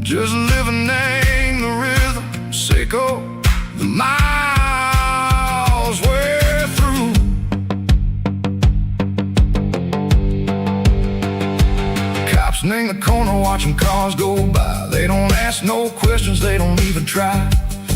just living in the rhythm, Seiko, the miles we're through. Cops in the corner watching cars go by. They don't ask no questions, they don't even try.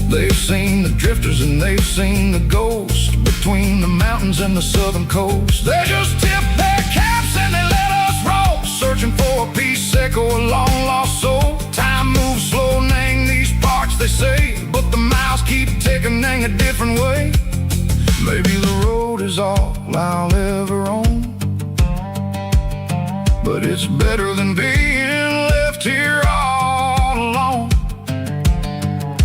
They've seen the drifters and they've seen the ghosts between the mountains and the southern coast. They just tip their caps and they let us roll, searching for a piece, Seiko, a long lost soul. Time moves slow, nang these parts, they say, but the miles keep ticking, nang a different way. Maybe the road is all I'll ever own, but it's better than being left here all alone.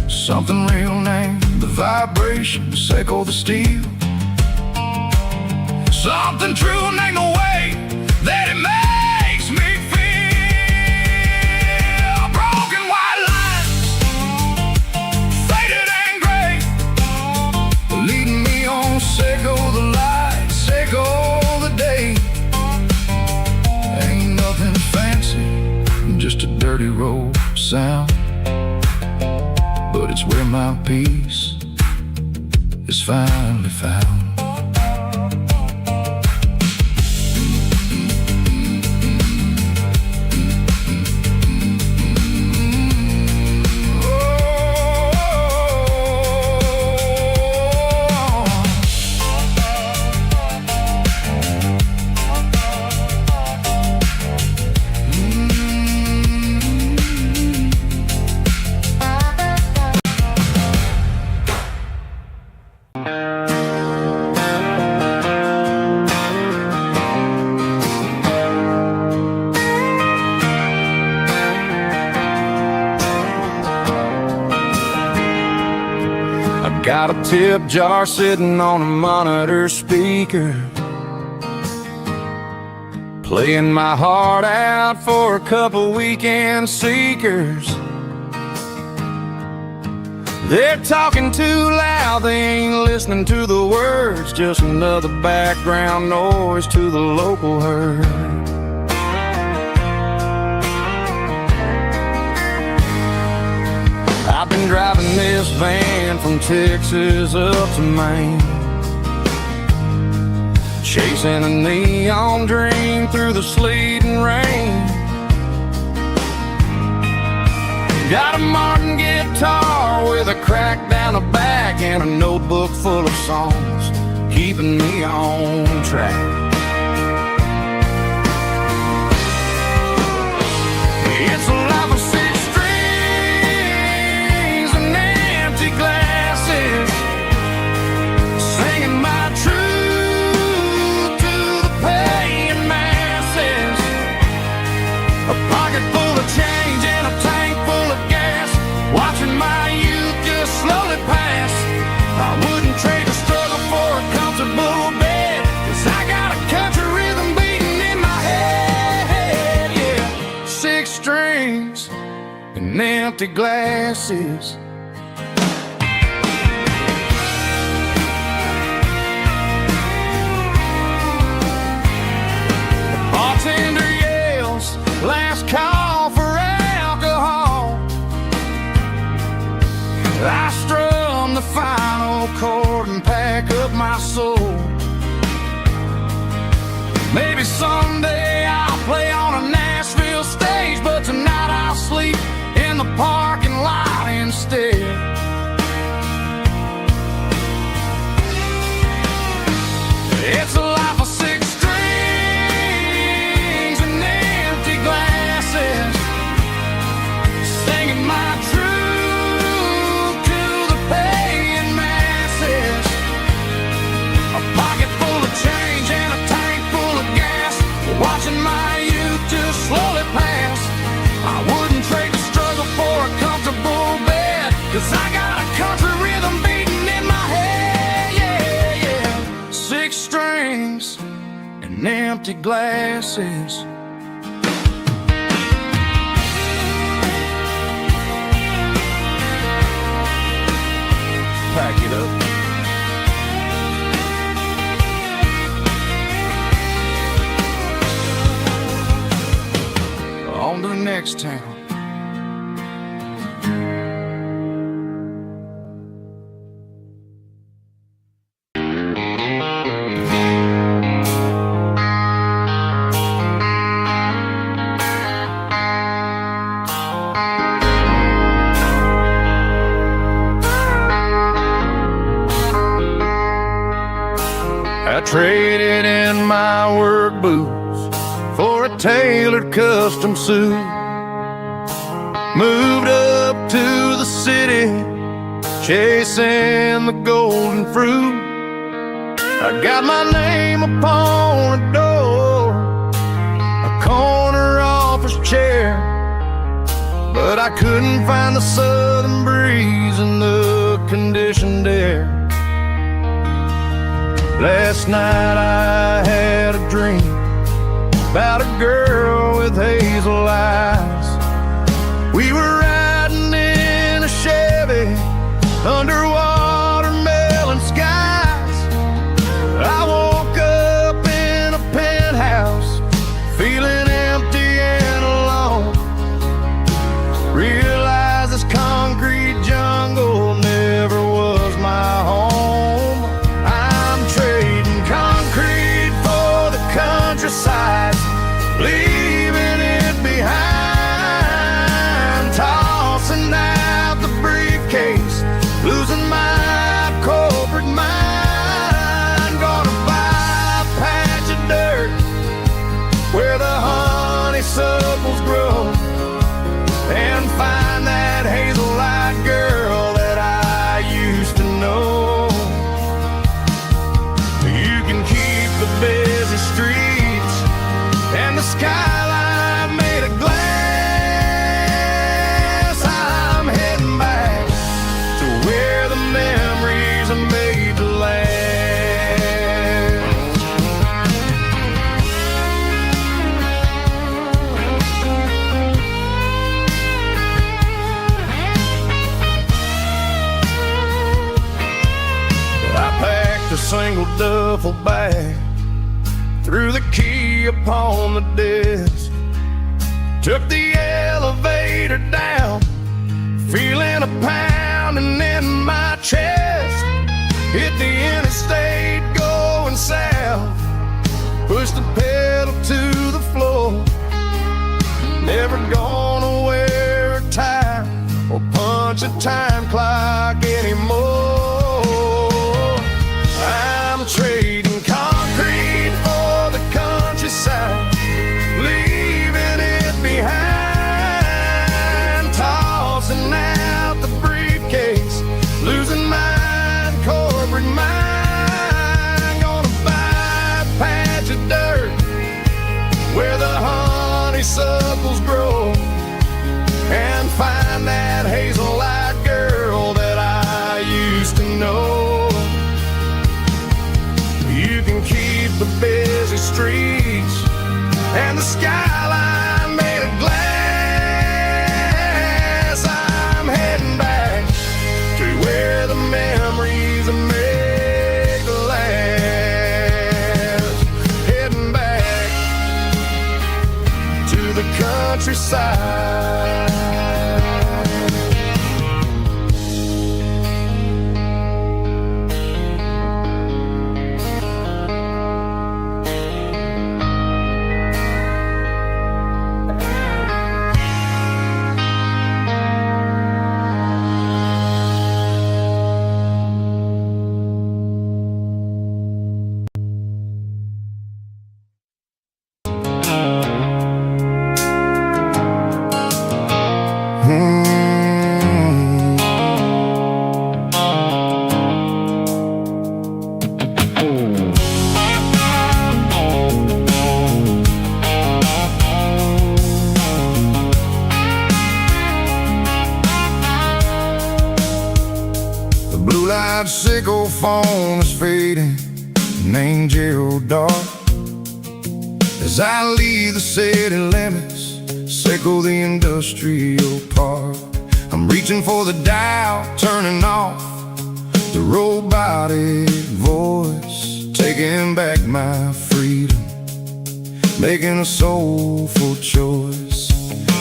Something real, name the vibration, Seiko the steel. Something true, name the way that it makes me feel. Broken white lines, faded and gray, leading me on, Seiko the light, Seiko the day. Ain't nothing fancy, just a dirty road sound, but it's where my peace is finally found. Got a tip jar sitting on a monitor speaker, playing my heart out for a couple weekend seekers. They're talking too loud, they ain't listening to the words, just another background noise to the local herd. I've been driving this van from Texas up to Maine, chasing a neon dream through the sleet and rain. Got a Martin guitar with a crack down the back and a notebook full of songs, keeping me on track. It's a life of six strings and empty glasses, singing my truth to the paying masses. A pocket full of change and a tank full of gas, watching my youth just slowly pass. I wouldn't trade a struggle for a comfortable bed, 'cause I got a country rhythm beating in my head, yeah. Six strings and empty glasses. The bartender yells, last call for alcohol. I strum the final chord and pack up my soul. Maybe someday I'll play on a Nashville stage, but tonight I'll sleep in the parking lot instead. It's a life of six strings and empty glasses, singing my truth to the paying masses. A pocket full of change and a tank full of gas, watching my youth just slowly pass. I wouldn't trade the struggle for a comfortable bed, 'cause I got a country rhythm beating in my head, yeah, yeah. Six strings and empty glasses. Pack it up. On to the next town, boots for a tailored custom suit. Moved up to the city, chasing the golden fruit. I got my name upon a door, a corner office chair, but I couldn't find the southern breeze in the conditioned air. Last night I had a dream about a girl with hazel eyes. We were riding in a Chevy under watermelon skies. I woke up in a penthouse, feeling empty and alone. Realized this concrete jungle never was my home. I'm trading concrete for the countryside, leaving it behind. Tossing out the briefcase, losing my corporate mind. Gonna buy a patch of dirt where the honeysuckles grow, and find that hazel-eyed girl that I used to know. You can keep the busy streets and the skyline made of glass. I'm heading back to where the memories are made to last. I packed a single duffel bag, threw the key upon the desk, took the elevator down, feeling a pounding in my chest. Hit the interstate going south, pushed the pedal to the floor. Never gonna wear a tie or punch a time clock anymore. I'm trading concrete for the countryside, leaving it behind. Tossing out the briefcase, losing my corporate mind. Gonna buy a patch of dirt where the honeysuckles grow, and find that hazel-eyed girl that I used to know. You can keep the busy streets and the skyline made of glass. I'm heading back to where the memories are made to last. Heading back to the countryside. Sickle phone is fading, an angel dark. As I leave the city limits, sickle the industrial park. I'm reaching for the dial, turning off the robotic voice, taking back my freedom, making a soulful choice.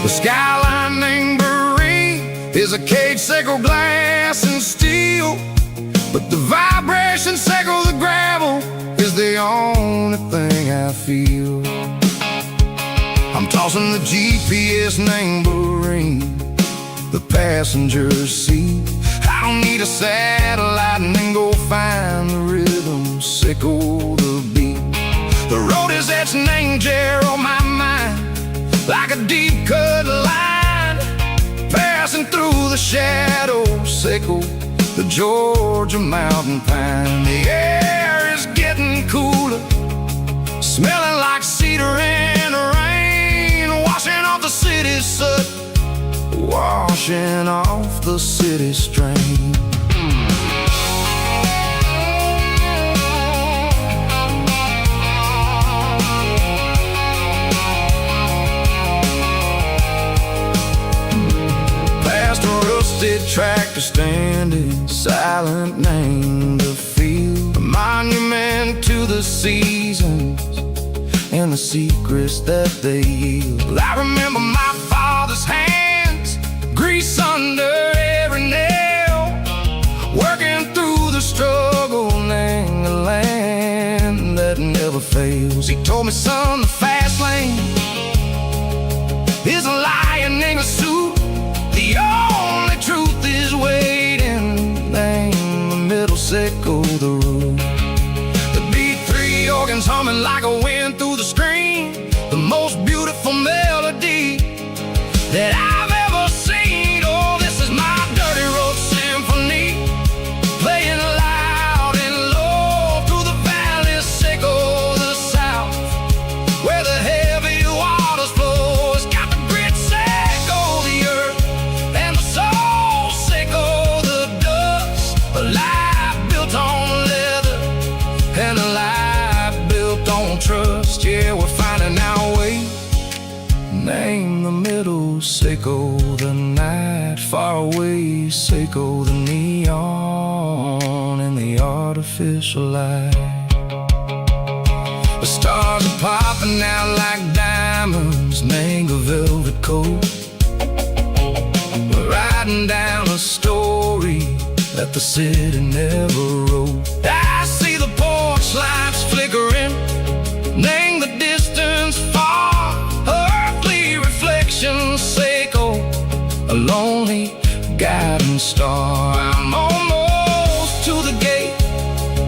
The skyline named Marine is a cage, sickle glass and steel, but the vibration sickle the gravel is the only thing I feel. I'm tossing the GPS named Marine, the passenger seat. I don't need a satellite and then go find the rhythm, sickle the beat. The road is etched an angel on my mind, like a deep cut line, passing through the shadows, sickle the Georgia mountain pine. The air is getting cooler, smelling like cedar in the rain, washing off the city's soot, washing off the city's strain. Past a rusted tractor standing silent, named the field, a monument to the seasons and the secrets that they yield. I remember my father's hands, grease under every nail, working through the struggle in the land that never fails. He told me, son, the fast lane is a lion in a suit. The only truth is waiting. Name the middle, sickle the root. The beat, three organs humming like a wind through the screen, the most beautiful melody that I've ever seen. Oh, this is my dirty road symphony, playing loud and low through the valleys, sickle the south, where the heavy waters flow. It's got the grit, sickle the earth, and the soul, sickle the dust. A life built on leather and a life built on trust. Yeah, we're finding our way. Name the middle, sickle the night, far away, sickle the neon and the artificial light. The stars are popping out like diamonds, name a velvet coat. We're riding down a story that the city never wrote. I see the porch lights flickering, name the distance far, earthly reflections, sickle a lonely guiding star. I'm almost to the gate,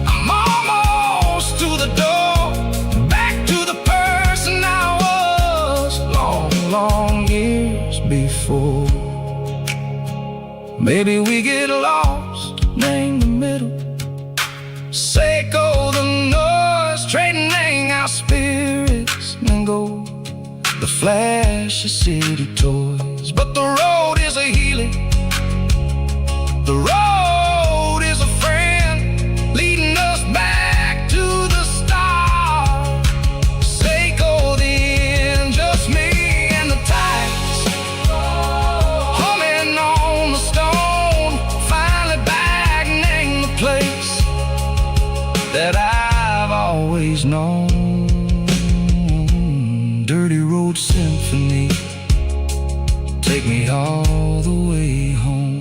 I'm almost to the door, back to the person I was long, long years before. Maybe we get lost, name the middle, sickle the noise, trading our spirits and go the flash of city toys. But the road is a healing, the road is a friend, leading us back to the start. Sickle the end, just me and the tides, humming on the stone, finally back, name the place that I've always known. Dirty road symphony, take me all the way home.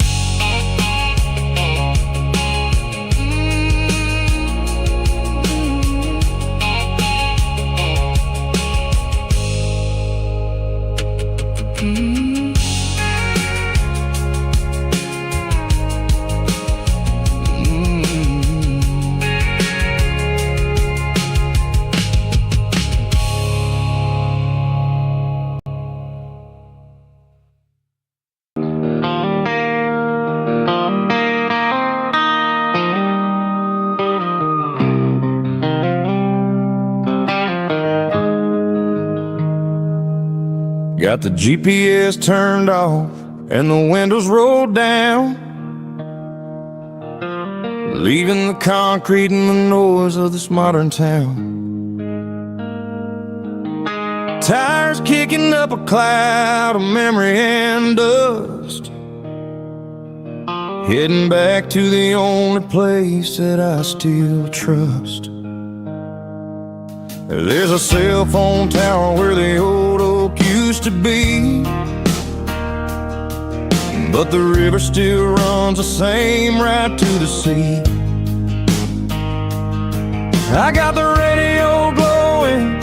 Got the GPS turned off and the windows rolled down, leaving the concrete and the noise of this modern town. Tires kicking up a cloud of memory and dust, heading back to the only place that I still trust. There's a cell phone tower where the old oak used to be, but the river still runs the same right to the sea. I got the radio glowing,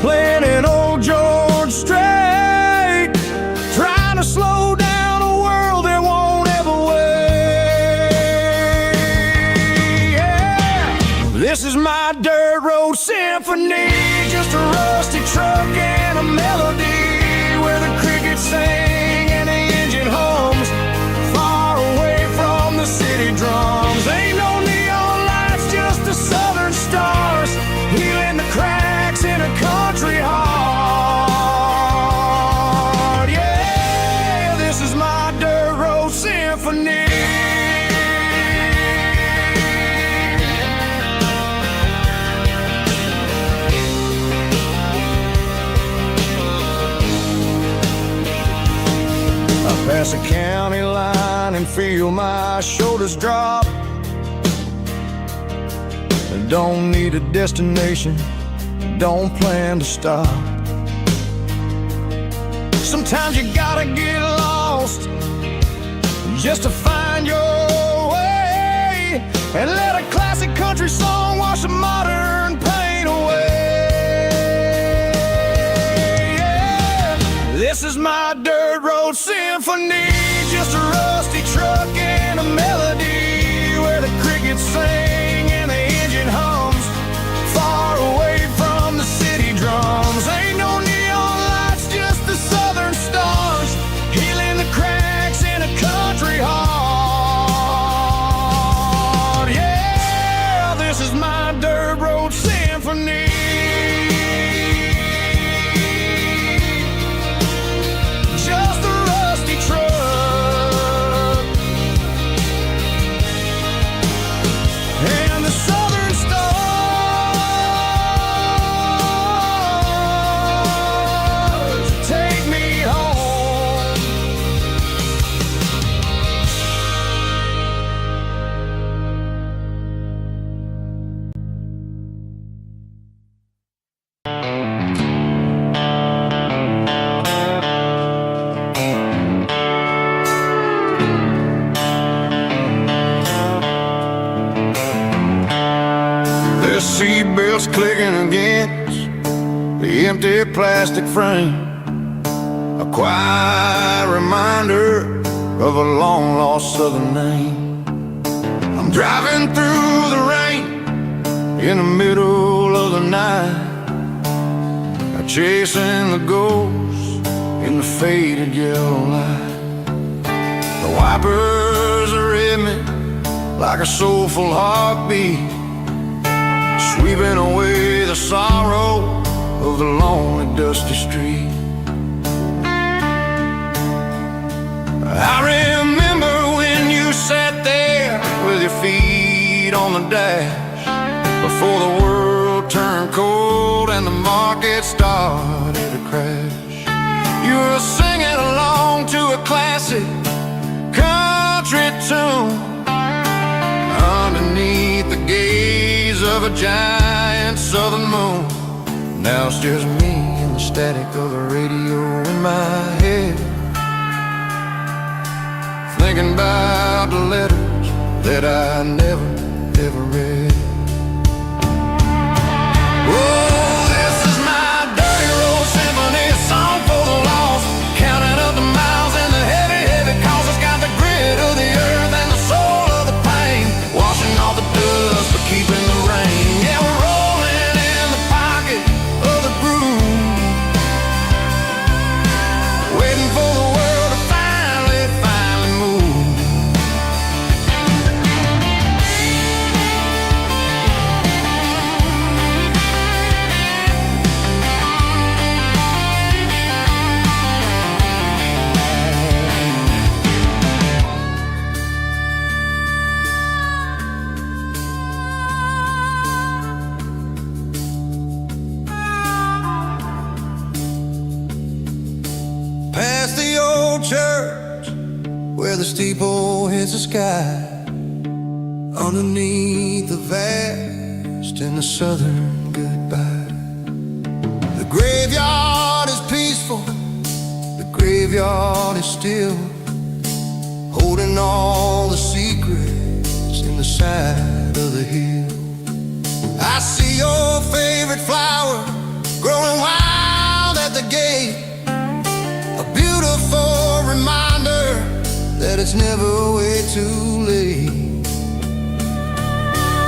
playing an old George Strait, trying to slow down a world that won't ever wait. Yeah. This is my dirt road symphony, past the county line and feel my shoulders drop. Don't need a destination, don't plan to stop. Sometimes you gotta get lost just to find your way, and let a classic country song wash the modern pain away. Yeah. This is my dirt road symphony, just a rusty truck and a melody where the crickets sing and the engine hums, far away from the city drums. Ain't no neon lights, just the southern stars, healing the cracks in a country heart. Yeah, this is my dirt road symphony. Just a rusty truck and the southern stars take me home. The seatbelt's clicking against the empty plastic frame, a quiet reminder of a long-lost southern name. I'm driving through the rain in the middle of the night, chasing the ghosts in the faded yellow light. The wipers are in me like a soulful heartbeat, sweeping away the sorrow of the lonely, dusty street. I remember when you sat there with your feet on the dash, before the world turned cold and the market started to crash. You were singing along to a classic country tune underneath the gaze of a giant southern moon. Now it's just me and the static of the radio in my head, thinking about the letters that I never, ever read. Oh, this is my dirty road symphony, a song for the lost, counting up the miles and the heavy, heavy cost. It's got the grit of the earth and the soul of the pain, washing off the dust but keeping the rain. Yeah, we're rolling in the pocket of the groove, waiting for the world to finally move. Past the old church where the steeple hits the sky, underneath the vast and the southern goodbye. The graveyard is peaceful, the graveyard is still, holding all the secrets in the side of the hill. I see your favorite flower growing wild at the gate, a beautiful reminder that it's never way too late.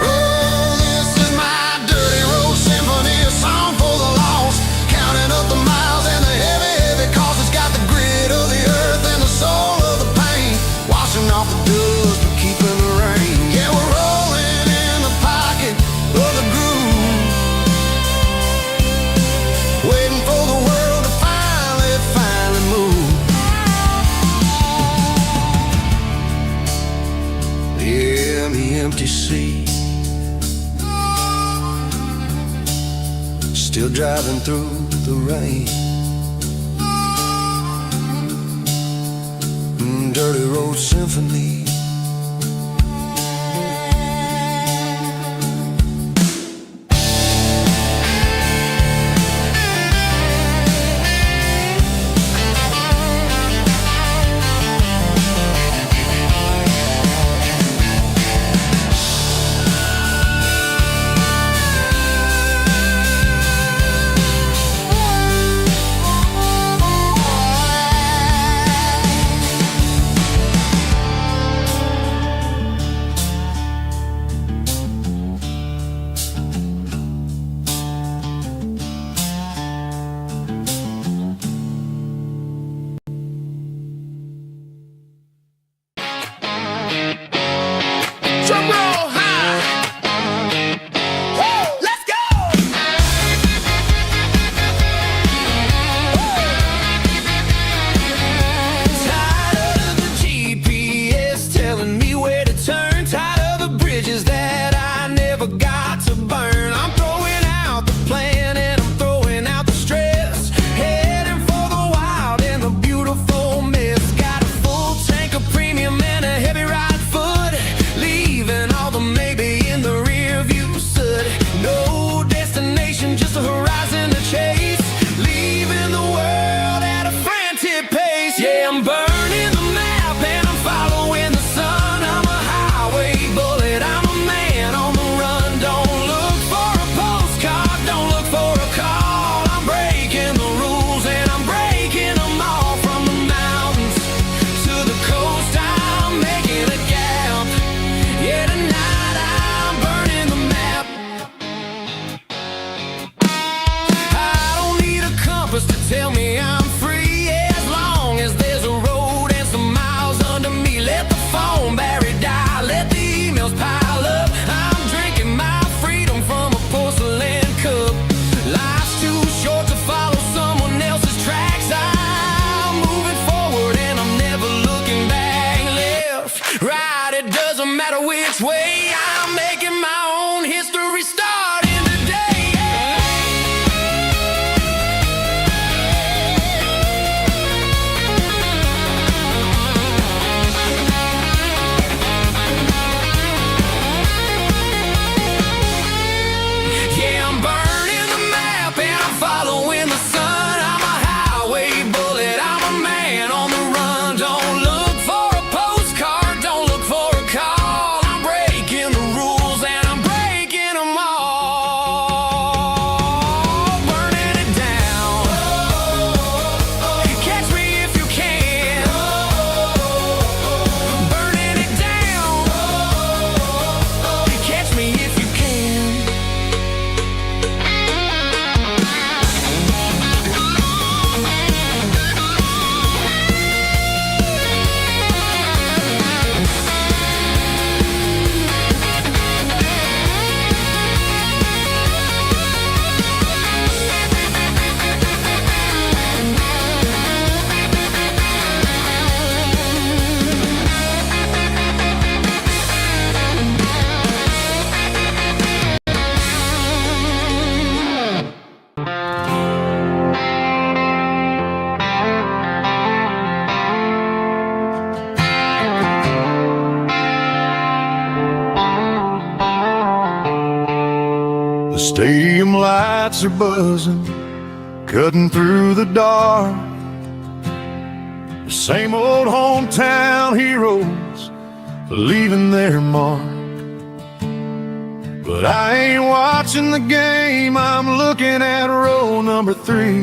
Oh, this is my dirty road symphony, a song for the lost, counting up the miles and the heavy, heavy cost. It's got the grit of the earth and the soul of the pain, washing off the dust but keeping the rain. Yeah, we're rolling in the pocket of the groove, waiting for the world to finally move. Yeah, the empty sea, still driving through the rain. dirty road symphony. Tell me I'm free as long as there's a road and some miles under me. Let the phone battery die, let the emails pile up. I'm drinking my freedom from a porcelain cup. Life's too short to follow someone else's tracks. I'm moving forward and I'm never looking back. Left, right, it doesn't matter which way. I'm making my own history starting today. The stadium lights are buzzing, cutting through the dark. The same old hometown heroes leaving their mark. But I ain't watching the game, I'm looking at row number 3,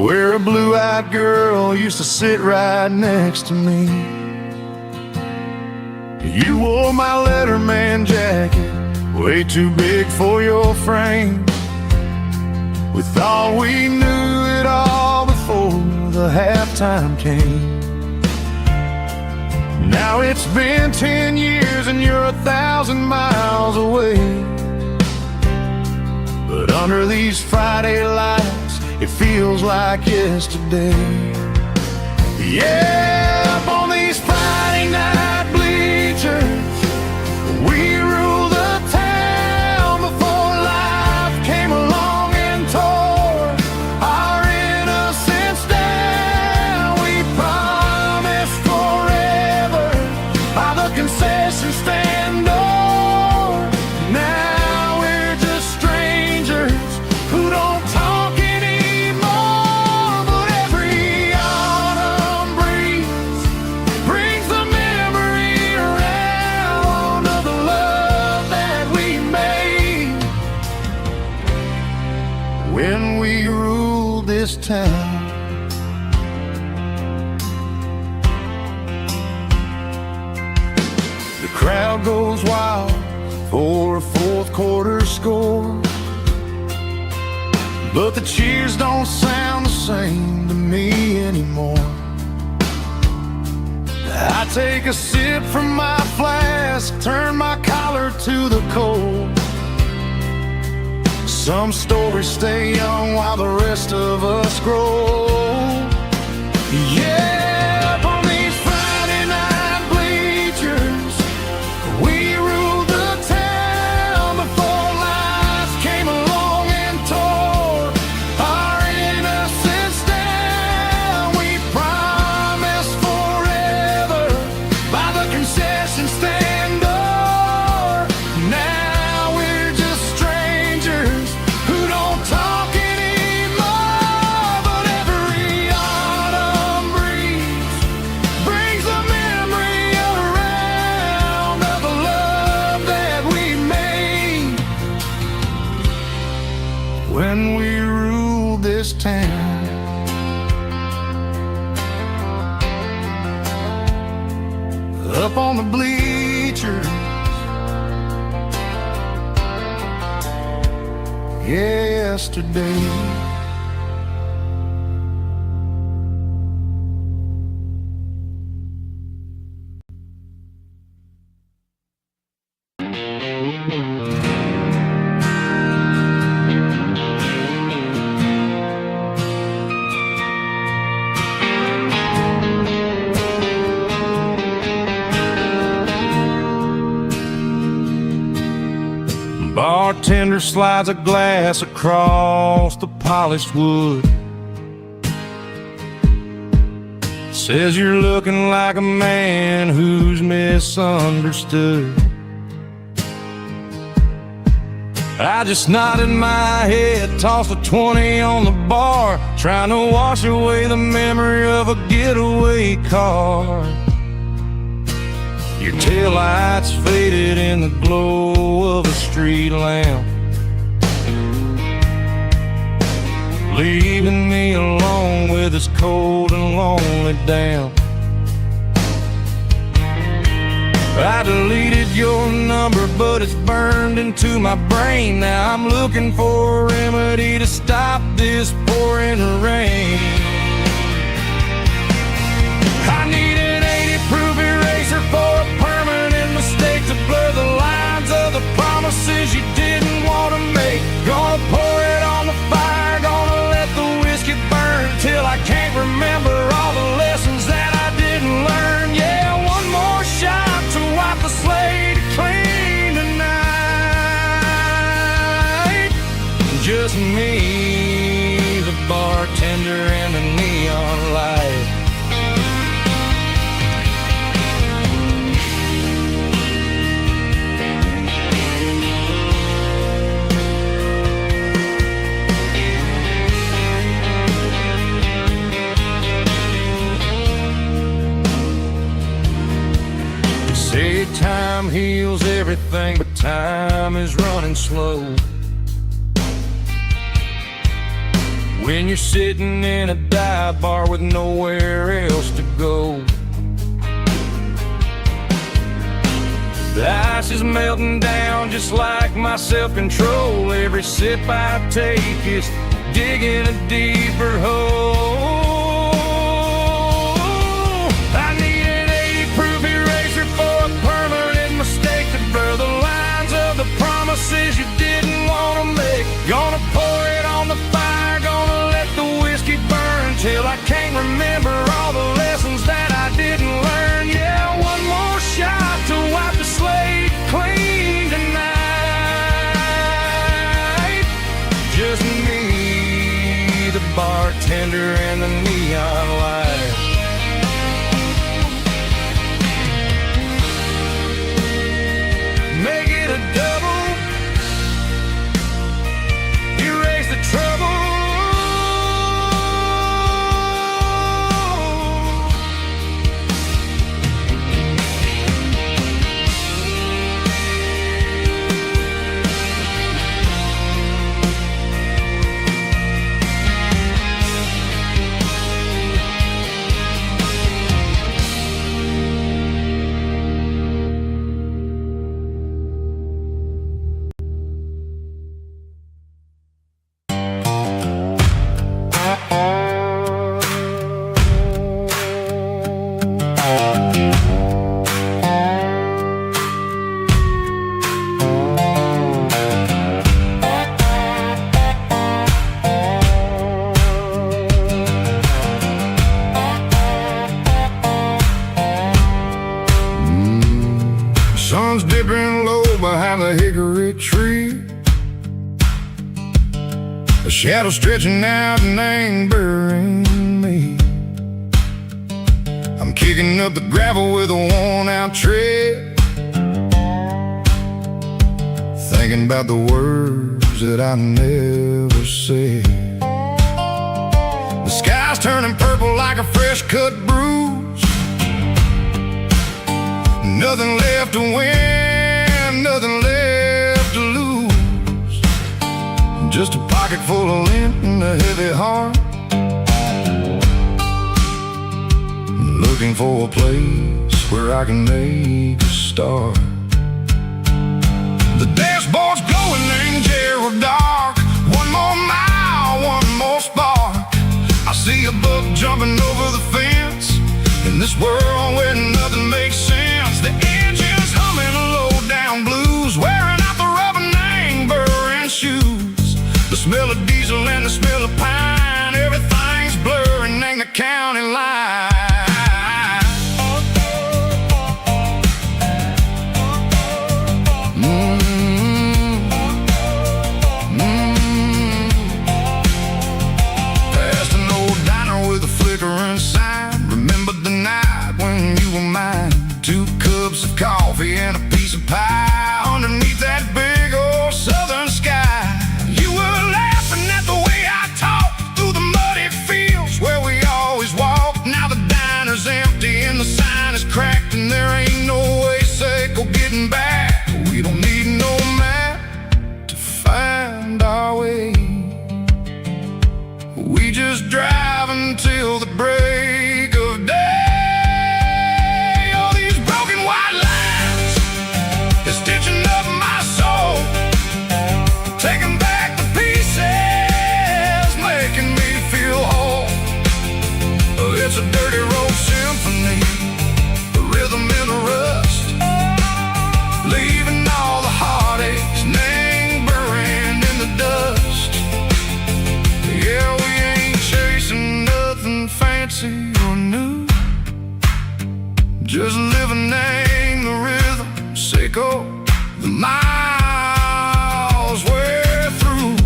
where a blue-eyed girl used to sit right next to me. You wore my Letterman jacket, way too big for your frame. We thought we knew it all before the halftime came. Now it's been 10 years and you're 1,000 miles away. But under these Friday lights, it feels like yesterday. Yeah, up on these Friday night bleachers, we rule the town before life came along and tore our innocence down. We when we ruled this town. The crowd goes wild for a fourth quarter score, but the cheers don't sound the same to me anymore. I take a sip from my flask, turn my collar to the cold. Some stories stay young while the rest of us grow. Yeah, up on these Friday night bleachers, we ruled the town before lies came along and tore our innocence down. We promised forever by the concession stand door. Now we're just strangers who don't talk anymore. But every autumn breeze brings a memory around of the love that we made when we ruled this town. Up on the bleachers, yesterday. Bartender slides a glass across the polished wood, says you're looking like a man who's misunderstood. I just nodded my head, tossed a 20 on the bar, trying to wash away the memory of a getaway car. Your taillights faded in the glow of a street lamp, leaving me alone with this cold and lonely damp. I deleted your number, but it's burned into my brain. Now I'm looking for a remedy to stop this pouring rain. I need an 80-proof eraser for a permanent mistake to blur the lines of the promises you didn't want to make. Gonna pour it on the fire, gonna let the whiskey burn till I can't remember all the lessons that I didn't learn. Yeah, one more shot to wipe the slate clean tonight. Just me, the bartender, and the neon light. Say time heals everything, but time is running slow. When you're sitting in a dive bar with nowhere else to go, the ice is melting down just like my self-control. Every sip I take is digging a deeper hole. I need an 80-proof eraser for a permanent mistake to blur the lines of the promises you didn't want to make. Gonna pour it on the fire, gonna let the whiskey burn till I can't remember all the lessons that I didn't learn. Yeah, one more shot to wipe the slate clean tonight. Just me, the bartender, and the neon light. Make it a double, erase the trouble. A shadow stretching out and angering me. I'm kicking up the gravel with a worn-out tread, thinking about the words that I never said. The sky's turning purple like a fresh-cut bruise. Nothing left to win, nothing left to lose. Just a pocket full of lint and a heavy heart, looking for a place where I can make a start. The dashboard's glowing in Gerald dark. One more mile, one more spark. I see a buck jumping over the fence in this world where nothing makes sense. The engine's humming low down blues, wearing out the rubber-nang burring shoes. The smell of diesel and the smell of pine, everything's blurring in the county line. Past an old diner with a flickering sign. Remember the night when you were mine. 2 cups of coffee and a piece of pie underneath that big old southern sky. You were laughing at the way I talked through the muddy fields where we always walked. Now the diner's empty and the sign is cracked, and there ain't no way Seiko getting back. We don't need no map to find our way. We just drive until the break of day. All these broken white lines is stitching up my soul, taking back the pieces, making me feel whole. It's a dirty road symphony, a rhythm in the rust, leaving all the heartaches lingering in the dust. Yeah, we ain't chasing nothing fancy or new, just living in the rhythm, Seiko, the miles we're through.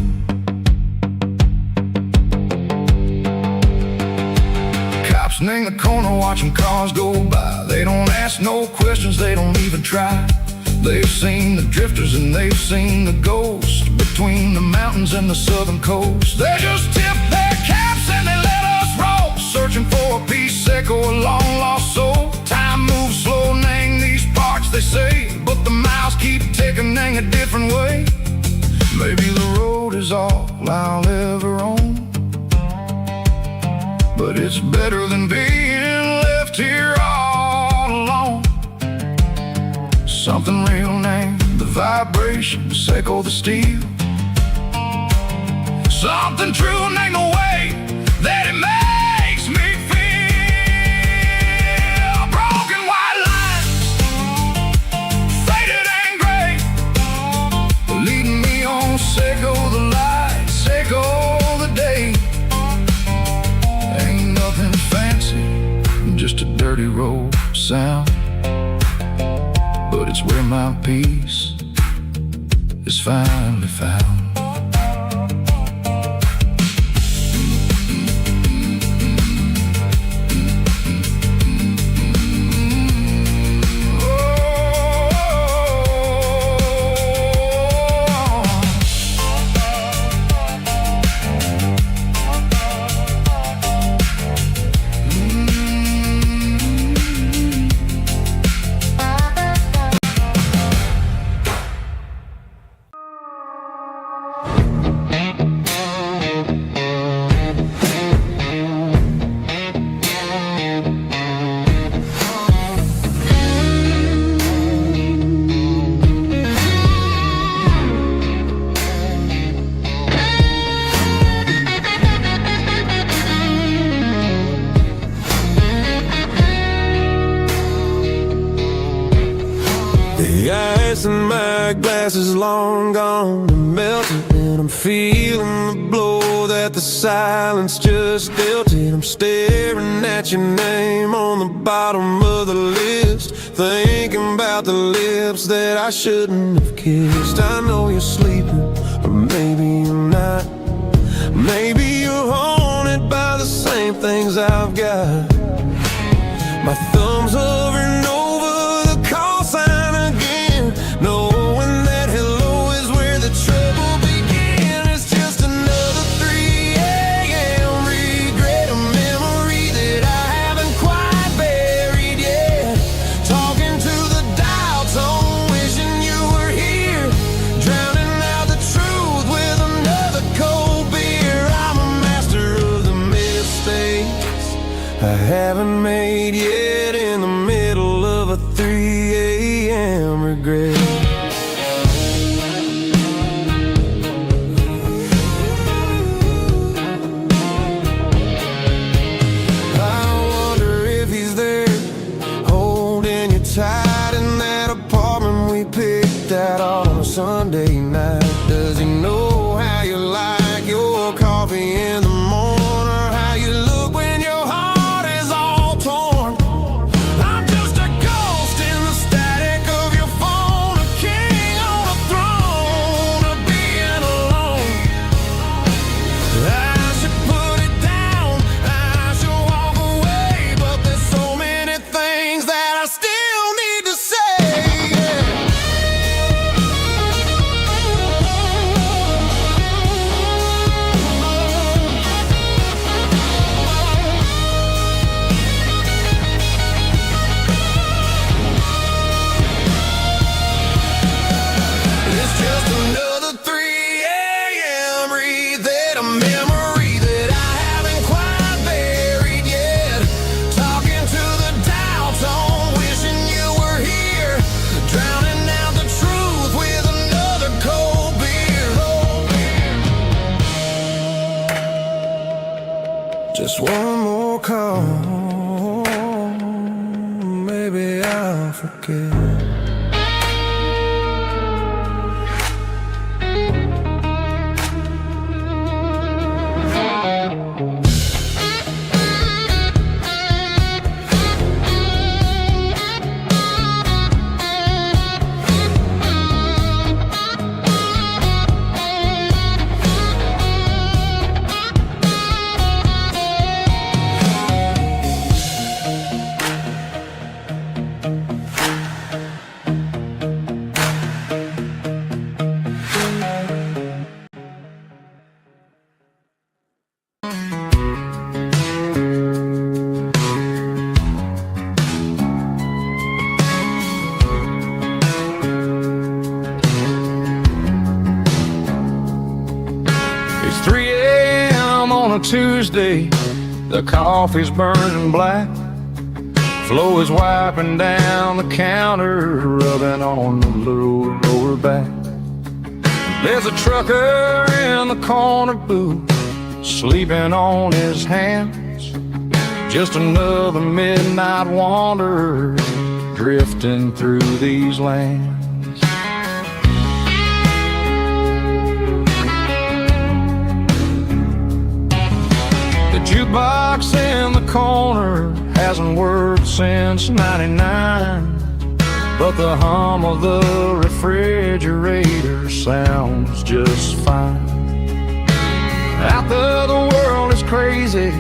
Cops in the corner watching cars go by. They don't ask no questions, they don't even try. They've seen the drifters and they've seen the ghosts between the mountains and the southern coast. They just tip their caps and they let us roll, searching for a piece, Seiko, a long lost soul. Time moves slow, nang these parts, they say, but the miles keep ticking, nang a different way. Maybe the road is all I'll ever own, but it's better than being left here all alone. Something real named the vibration, Seiko the steel. Something true named the way that it makes me feel. Broken white lines, faded and gray, leading me on, Seiko the light, Seiko the day. Ain't nothing fancy, just a dirty road sound, but it's where my peace is finally found. The ice in my glass is long gone and melted, and I'm feeling the blow that the silence just dealt it. I'm staring at your name on the bottom of the list, thinking about the lips that I shouldn't have kissed. I know you're sleeping, or maybe you're not. I've got. My thumb's hovering over the call sign again, knowing that hello is where the trouble began. It's just another 3 a.m. regret, a memory that I haven't quite buried yet. Talking to the dial tone, wishing you were here, drowning out the truth with another cold beer. I'm a master of the mistakes I haven't made yet, in the middle of a 3 a.m. regret. I wonder if he's there, holding you tight in that apartment we picked out on a Sunday night. Does he know how you like your coffee in the morning, or how you look when your heart is all torn? I'm just a ghost in the static of your phone, a king on a throne of being alone. I should put it down, I should walk away, but there's so many things that I still need to say. It's just another 3 a.m. read, a memory that I haven't quite buried yet. Talking to the dial tone, wishing you were here, drowning out the truth with another cold beer. Just one more call, maybe I'll forget. It's 3 a.m. on a Tuesday, the coffee's burning black. Flo is wiping down the counter, rubbing on the lower back. There's a trucker in the corner booth, sleeping on his hands. Just another midnight wanderer, drifting through these lands. The jukebox in the corner hasn't worked since '99, but the hum of the refrigerator sounds just fine. Out there the world is crazy,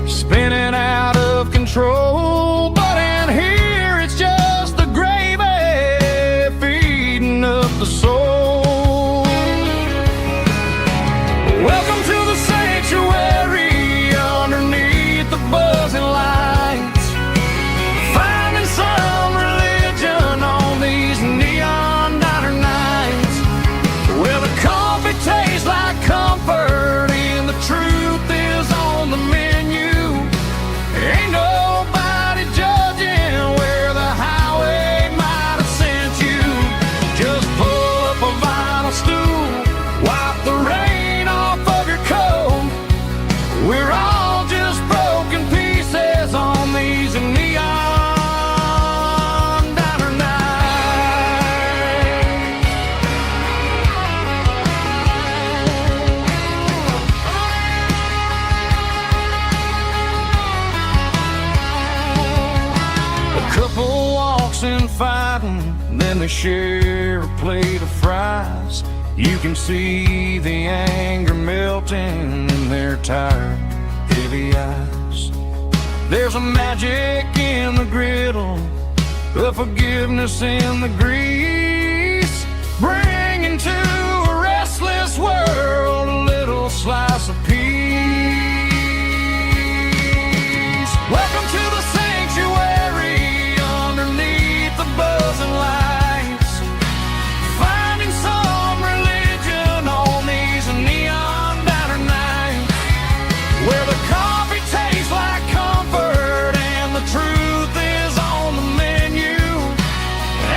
spinning out of control, but in here it's just the gravy feeding up the soul. Welcome to the sanctuary underneath the buzzing lights, finding some religion on these neon diner nights, where the coffee tastes like comfort and the truth is on the menu. Ain't nobody judging where the highway might have sent you. Just pull up a vinyl stool, wipe the rain off of your coat. We're all just broken pieces on these neon diner nights. A couple walks in fighting, then they share a plate of fries. You can see the anger melting in their tired, heavy eyes. eyes. There's a magic in the griddle, the forgiveness in the grease, bringing to a restless world a little slice of peace. Welcome to the sanctuary underneath the buzzing lights, finding some religion on these neon diner nights, where the coffee tastes like comfort and the truth is on the menu.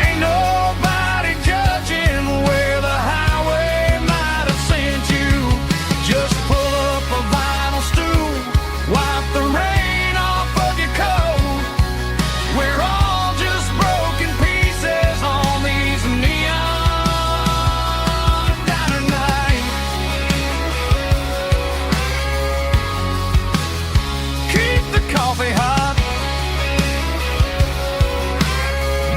Ain't nobody judging where the highway might have sent you. Just pull up a vinyl stool, wipe the rain off of your coat. We're all just broken pieces on these neon diner nights. Keep the coffee hot.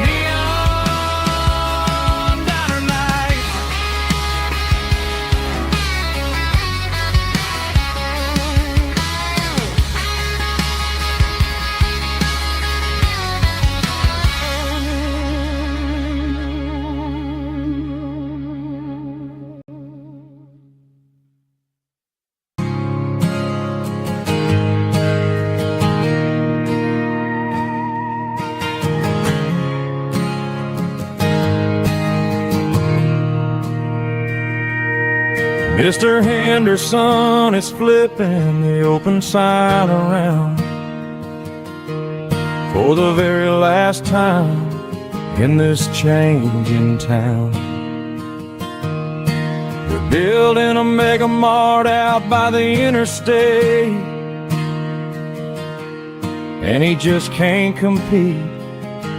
Neon diner night. Mr. Henderson is flipping the open sign around for the very last time in this changing town. They're building a mega mart out by the interstate, and he just can't compete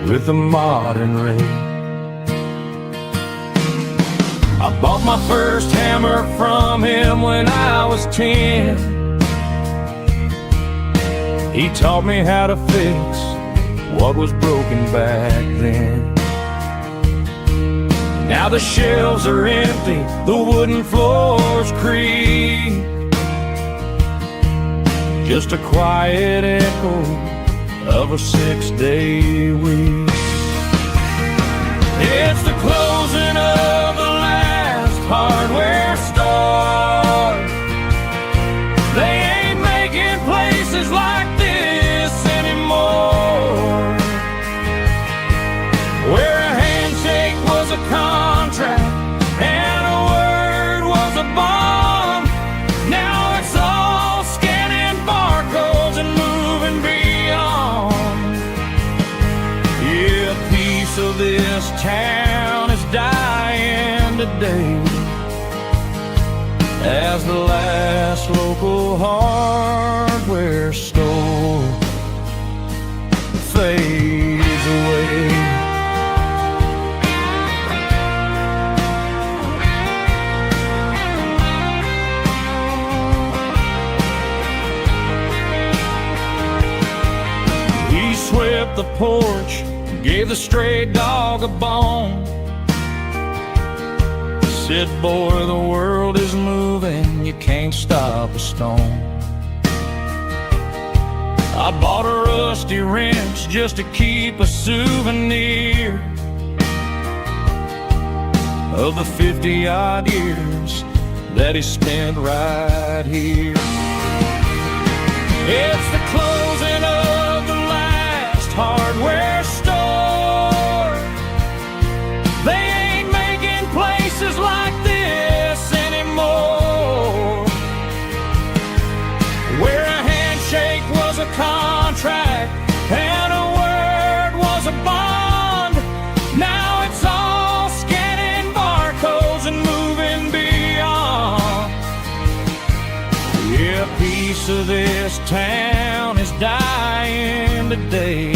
with the modern rate. I bought my first hammer from him when I was 10. He taught me how to fix what was broken back then. Now the shelves are empty, the wooden floors creak, just a quiet echo of a 6-day week. It's the closing of the hardware store. They ain't making places like this anymore, where a handshake was a contract and a word was a bond. Now it's all scanning barcodes and moving beyond. Yeah, a piece of this town is dying today as the last local hardware store fades away. He swept the porch, gave the stray dog a bone, said, boy, the world is moving, you can't stop a stone. I bought a rusty wrench just to keep a souvenir of the 50-odd years that he spent right here. It's the closing of the last hardware store. They ain't making places like this anymore, where a handshake was a contract and a word was a bond. Now it's all scanning barcodes and moving beyond. Yeah, a piece of this town is dying today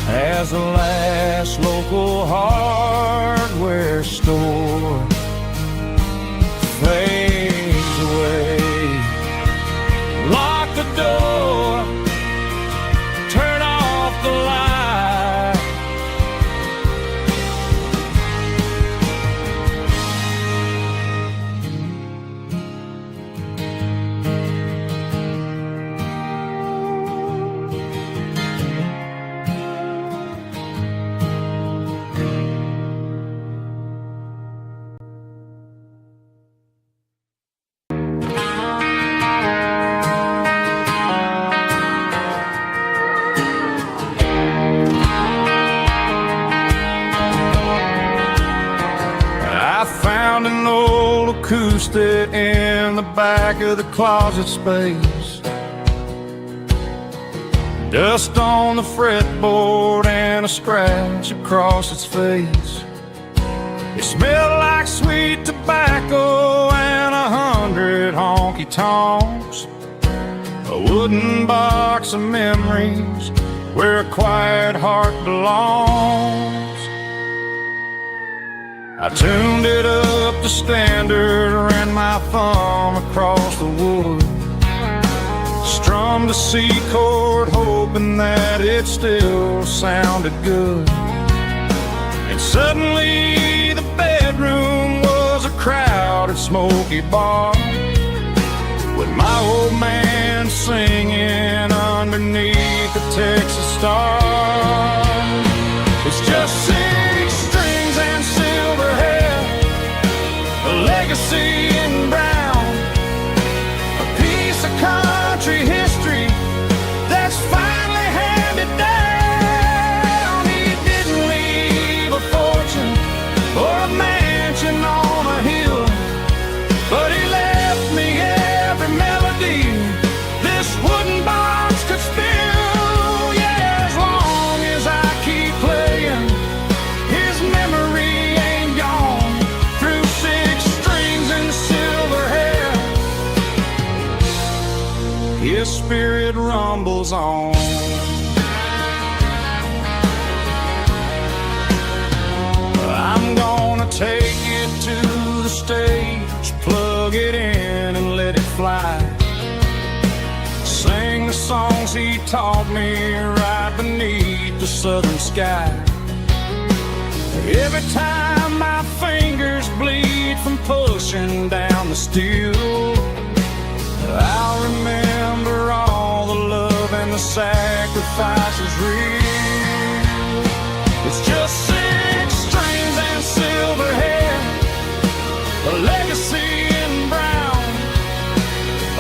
as the last local hardware store fades away. Lock the door, turn off the light. used it in the back of the closet space. Dust on the fretboard and a scratch across its face. It smelled like sweet tobacco and 100 honky-tonks. A wooden box of memories where a quiet heart belongs. I tuned it up to standard, ran my thumb across the wood, strummed a C chord hoping that it still sounded good. And suddenly the bedroom was a crowded smoky bar, with my old man singing underneath the Texas star. It's just 6 strings and silver hair, a legacy in brown, a piece of country history that's finally handed down. He didn't leave a fortune or a mansion on a hill, but he left me every melody this wooden box could spill. Yeah, as long as I keep playing, his memory ain't gone. Through 6 strings and silver hair, his spirit rumbles on. I'm gonna take it to the stage, plug it in and let it fly. Sing the songs he taught me right beneath the southern sky. Every time my fingers bleed from pushing down the steel, I'll remember all the love and the sacrifices real. It's just 6 strings and silver hair, a legacy in brown,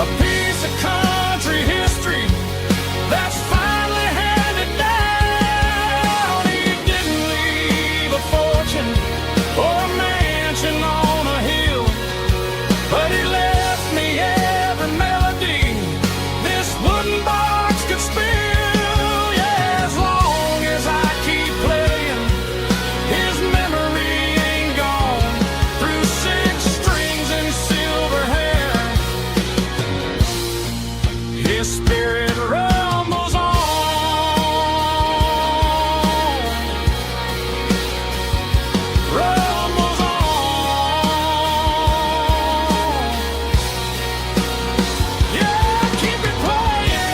a piece of country history that's finally handed down. He didn't leave a fortune or a mansion on a hill, but he left me every melody this wooden box could spill. Yeah, as long as I keep playing, his memory ain't gone. Through 6 strings and silver hair, his spirit rumbles on. Rumbles on. Yeah, keep it playing.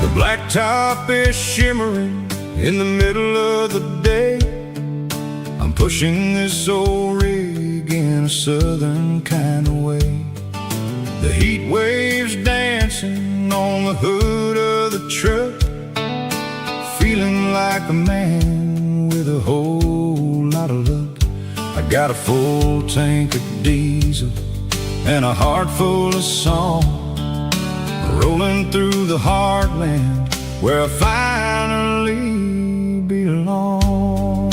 The blacktop is shimmering in the middle of the day. I'm pushing this old rig in a southern kind of way. The heat waves dancing on the hood of the truck, feeling like a man with a whole lot of luck. I got a full tank of diesel and a heart full of song, rolling through the heartland where I finally belong.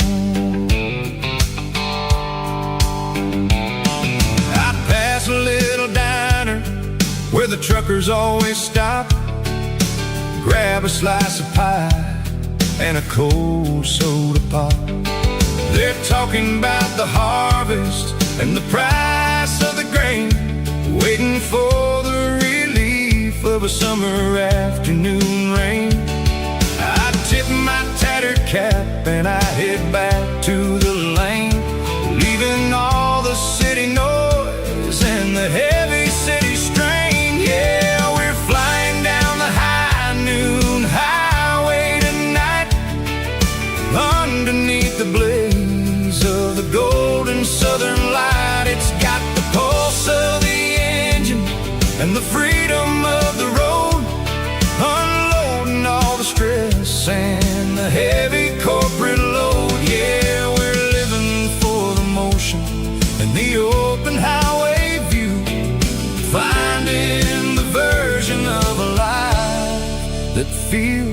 I pass a little diner where the truckers always stop, grab a slice of pie and a cold soda pop. They're talking about the harvest and the price of the grain, waiting for the relief of a summer afternoon rain. I tip my tattered cap and I head back to the lane, leaving all the city noise and the heavy city strain. Yeah, we're flying down the high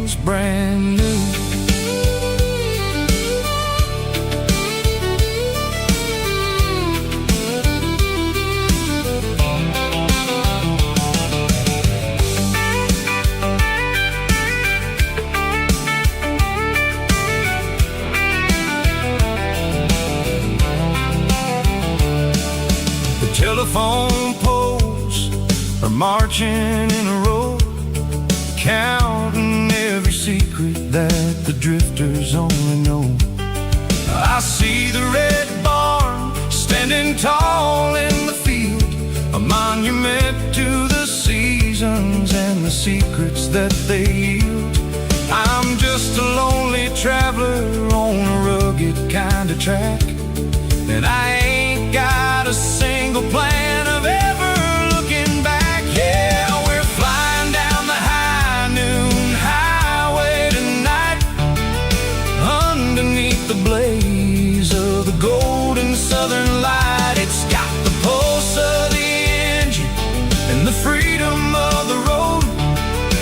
feels brand new. Telephone poles are marching in a row, counting every secret that the drifters only know. I see the red barn standing tall in the field, a monument to the seasons and the secrets that they yield. I'm just a lonely traveler on a rugged kind of track, and I ain't got a single plan of ever looking back. Yeah, we're flying down the high noon highway tonight, underneath the blaze of the golden southern light. It's got the pulse of the engine and the freedom of the road,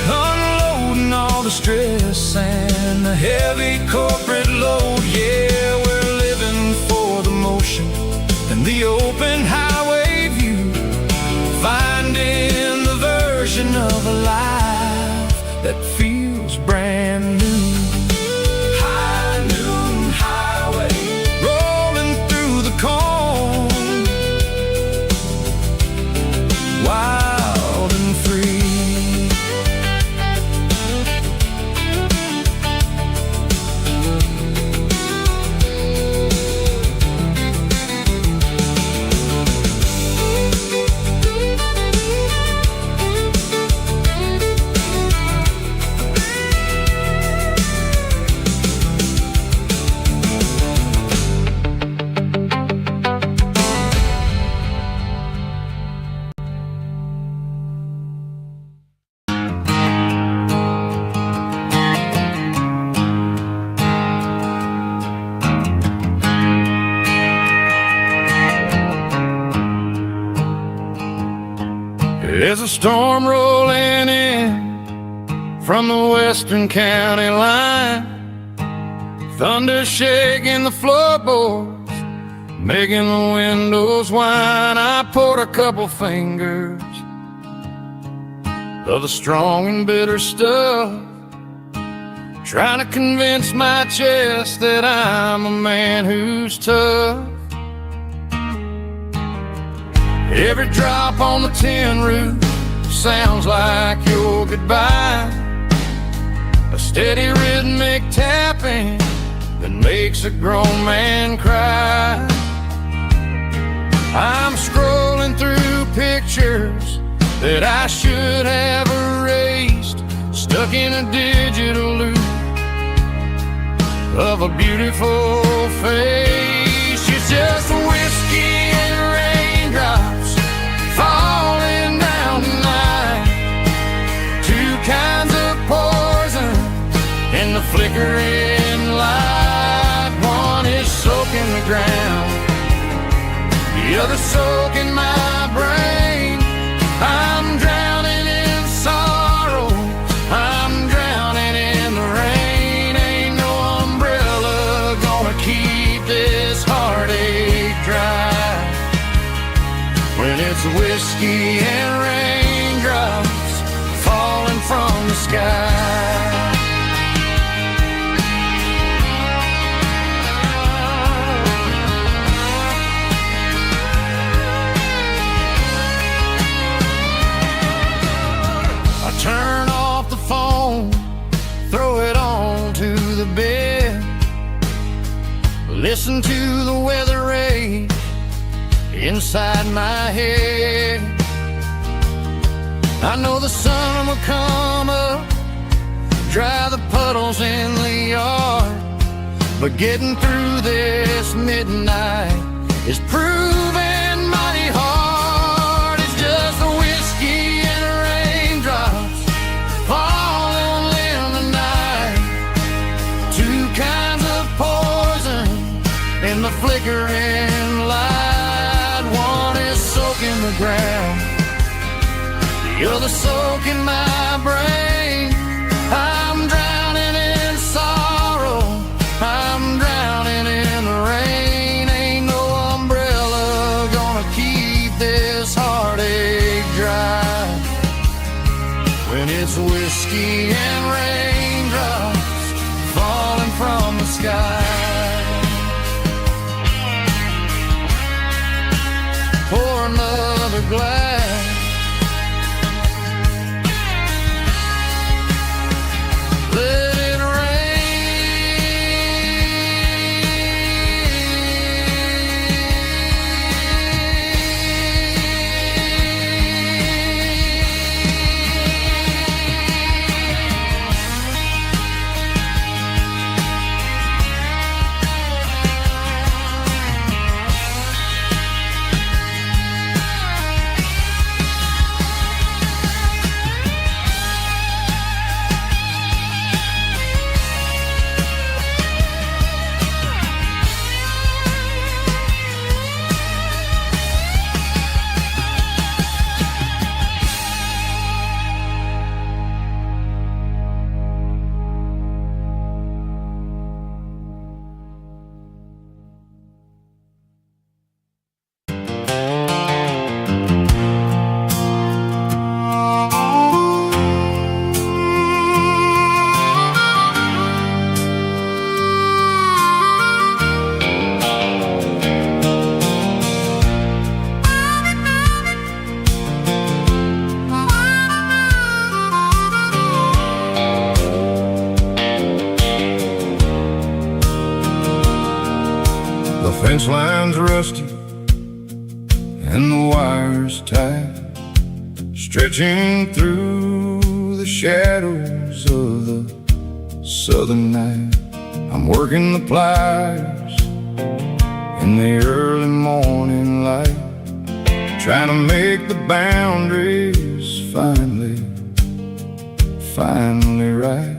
unloading all the stress and the heavy corporate load. Yeah, we're living for the motion and the open highway view, finding the version of a life that feels brand new. High noon highway, rolling through the corn, wild and free. There's a storm rolling in from the western county line, thunder shaking the floorboards, making the windows whine. I poured a couple fingers of the strong and bitter stuff, trying to convince my chest that I'm a man who's tough. Every drop on the tin roof sounds like your goodbye, a steady rhythmic tapping that makes a grown man cry. I'm scrolling through pictures that I should have erased, stuck in a digital loop of a beautiful face. It's just whiskey and raindrops falling down tonight, two kinds of poison in the flickering light. One is soaking the ground, the other soaking my brain. I'm drowning in sorrow, I'm drowning in the rain. Ain't no umbrella gonna keep this heartache dry when it's whiskey and raindrops falling from the sky. I turn off the phone, throw it on to the bed, listen to the weather rage inside my head. I know the sun will come up, dry the puddles in the yard, but getting through this midnight is proving mighty hard. It's just the whiskey and raindrops falling in the night, two kinds of poison in the flickering light. One is soaking the ground, the other soaking my brain. I'm drowning glass. Let it The fence line's rusty and the wires tight, stretching through the shadows of the southern night. I'm working the pliers in the early morning light, trying to make the boundaries finally right.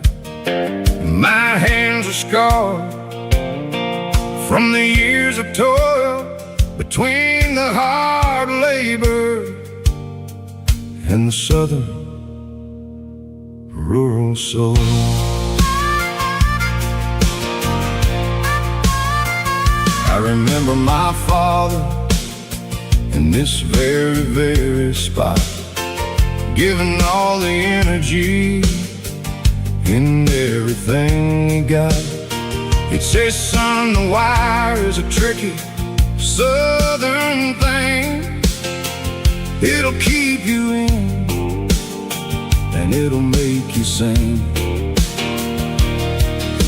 My hands are scarred from the years of toil, between the hard labor and the southern rural soul. I remember my father in this very spot, giving all the energy in everything he got. He'd say, son, the wire is a tricky southern thing. It'll keep you in and it'll make you sing.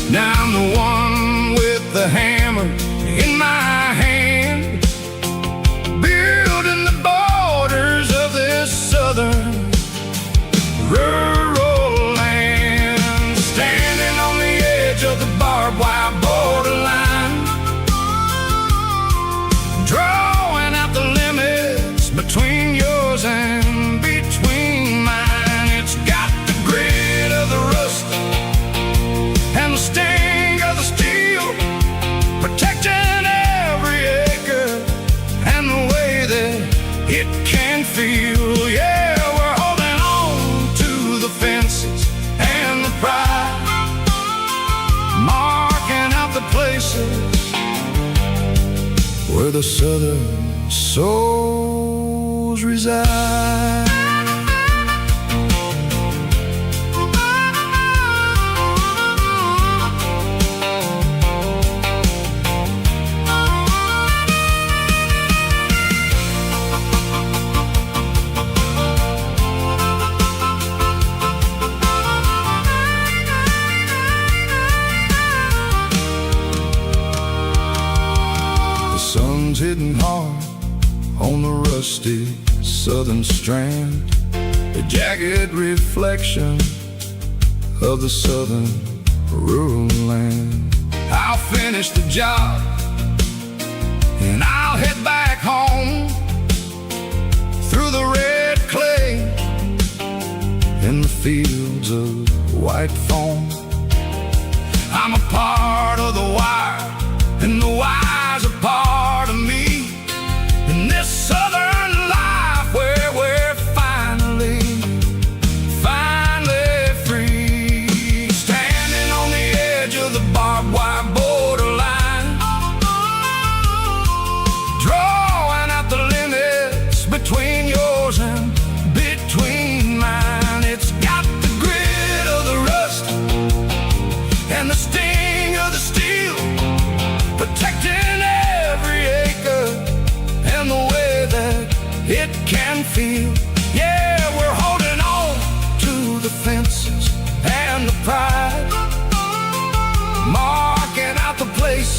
Now I'm the one with the hammer in my hand, building the borders of this southern rural land, standing on the edge of the barbed wire borderline, drawing out the limits between yours and between mine. It's got the grit of the rust and the sting of the steel, protecting every acre and the way that it can feel. Yeah, we're holding on to the fences and the pride, marking out the places where the southern souls reside. Sun's hitting hard on the rusty southern strand, a jagged reflection of the southern rural land. I'll finish the job and I'll head back home through the red clay in the fields of white foam. I'm a part of the wire and the wire's a part of me in this southern life where we're finally free, standing on the edge of the barbed wire borderline, drawing out the limits between yours and between mine. It's got the grit of the rust and the sting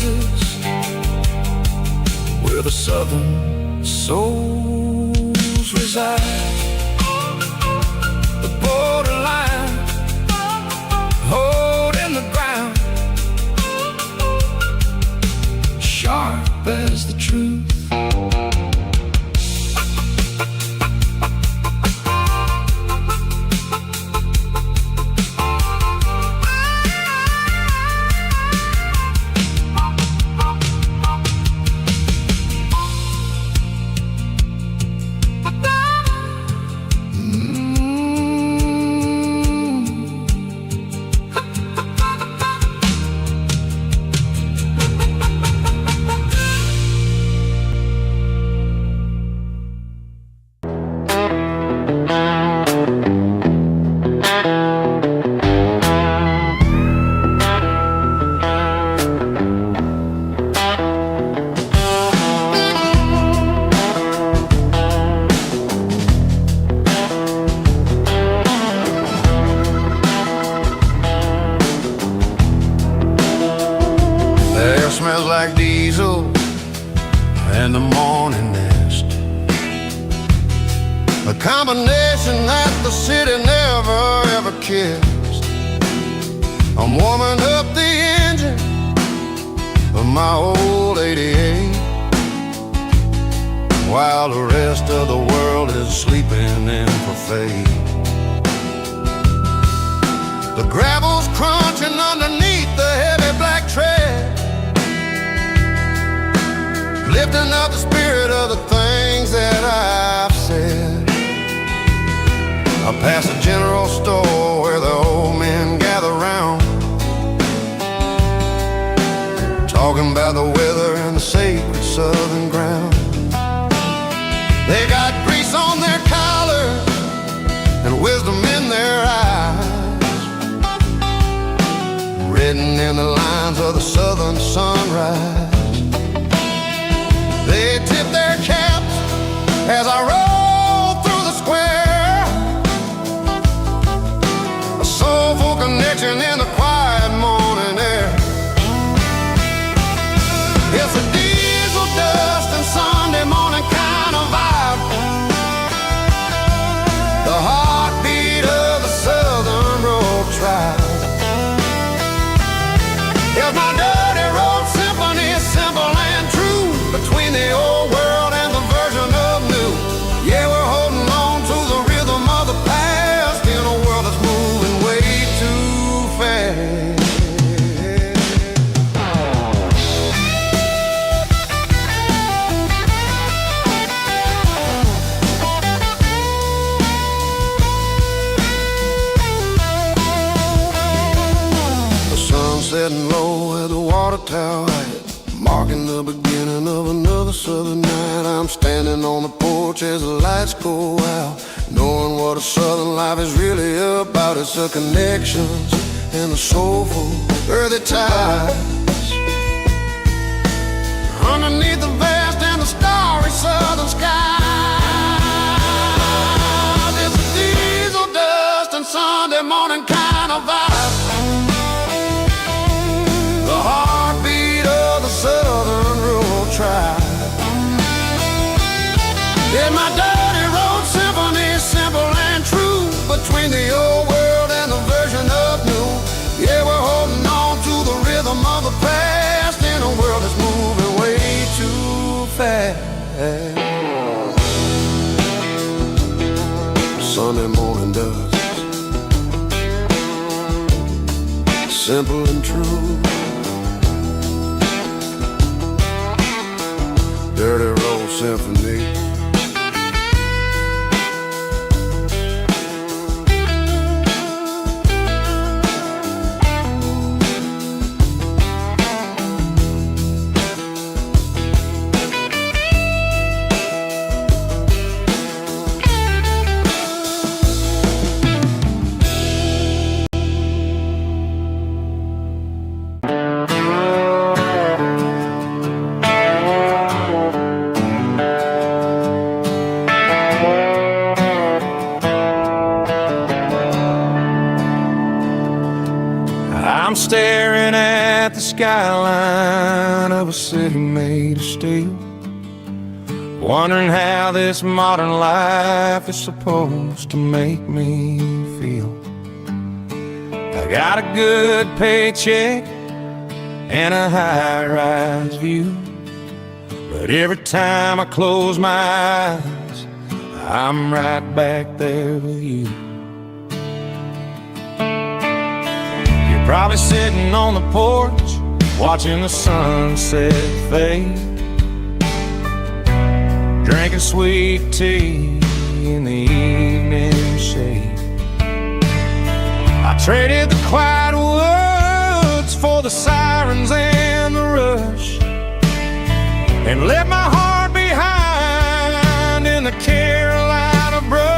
exist, where the southern souls reside. The borderline, holding the ground, sharp as the truth. Smells like diesel and the morning mist, a combination that the city never ever kissed. I'm warming up the engine of my old 88, while the rest of the world is sleeping in for fate. The gravel's crunching underneath the heavy black tread, lifting up the spirit of the things that I've said. I pass a general store where the old men gather round, talking about the weather and the sacred southern ground. They got grease on their collars and wisdom in their eyes, written in the lines of the southern sunrise. They tip their caps as I roll through the square, a soulful connection in the quiet morning air. It's a diesel dust and Sunday morning kind of vibe, the heartbeat of the southern road tribe. It's my dirty road symphony, simple and true, between the old world and the version of new. Yeah, we're holding on to the rhythm of the past in a world that's moving way too fast. The sun setting low at the water tower, marking the beginning of another southern night. I'm standing on the porch as the lights go out, knowing what a southern life is really about. It's the connections and the soulful earthy ties, underneath the vast and the starry southern sky. It's a diesel dust and Sunday morning kind of vibe, the heartbeat of the southern rural tribe. In my dirty road symphony, simple and true, between the old world and the version of new. Yeah, we're holding on to the rhythm of the past in a world that's moving way too fast. Sunday morning dust, simple and true, dirty road symphony. staring at the skyline of a city made of steel, wondering how this modern life is supposed to make me feel. I got a good paycheck and a high-rise view, but every time I close my eyes, I'm right back there with you. You're probably sitting on the porch, watching the sunset fade, drinking sweet tea in the evening shade. I traded the quiet woods for the sirens and the rush, and left my heart behind in the Carolina brush.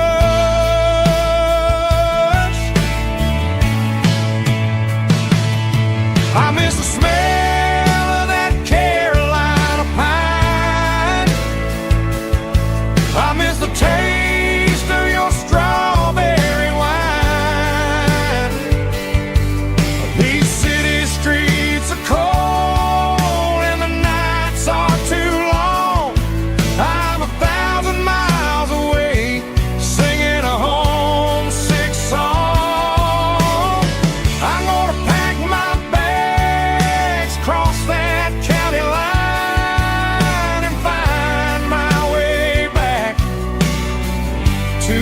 I miss the smell of that Carolina pine. I miss the taste of your strawberry wine. These city streets are cold and the nights are too long. I'm 1,000 miles away, singing a homesick song. I'm gonna pack my bags, cross that county line, and find my way back to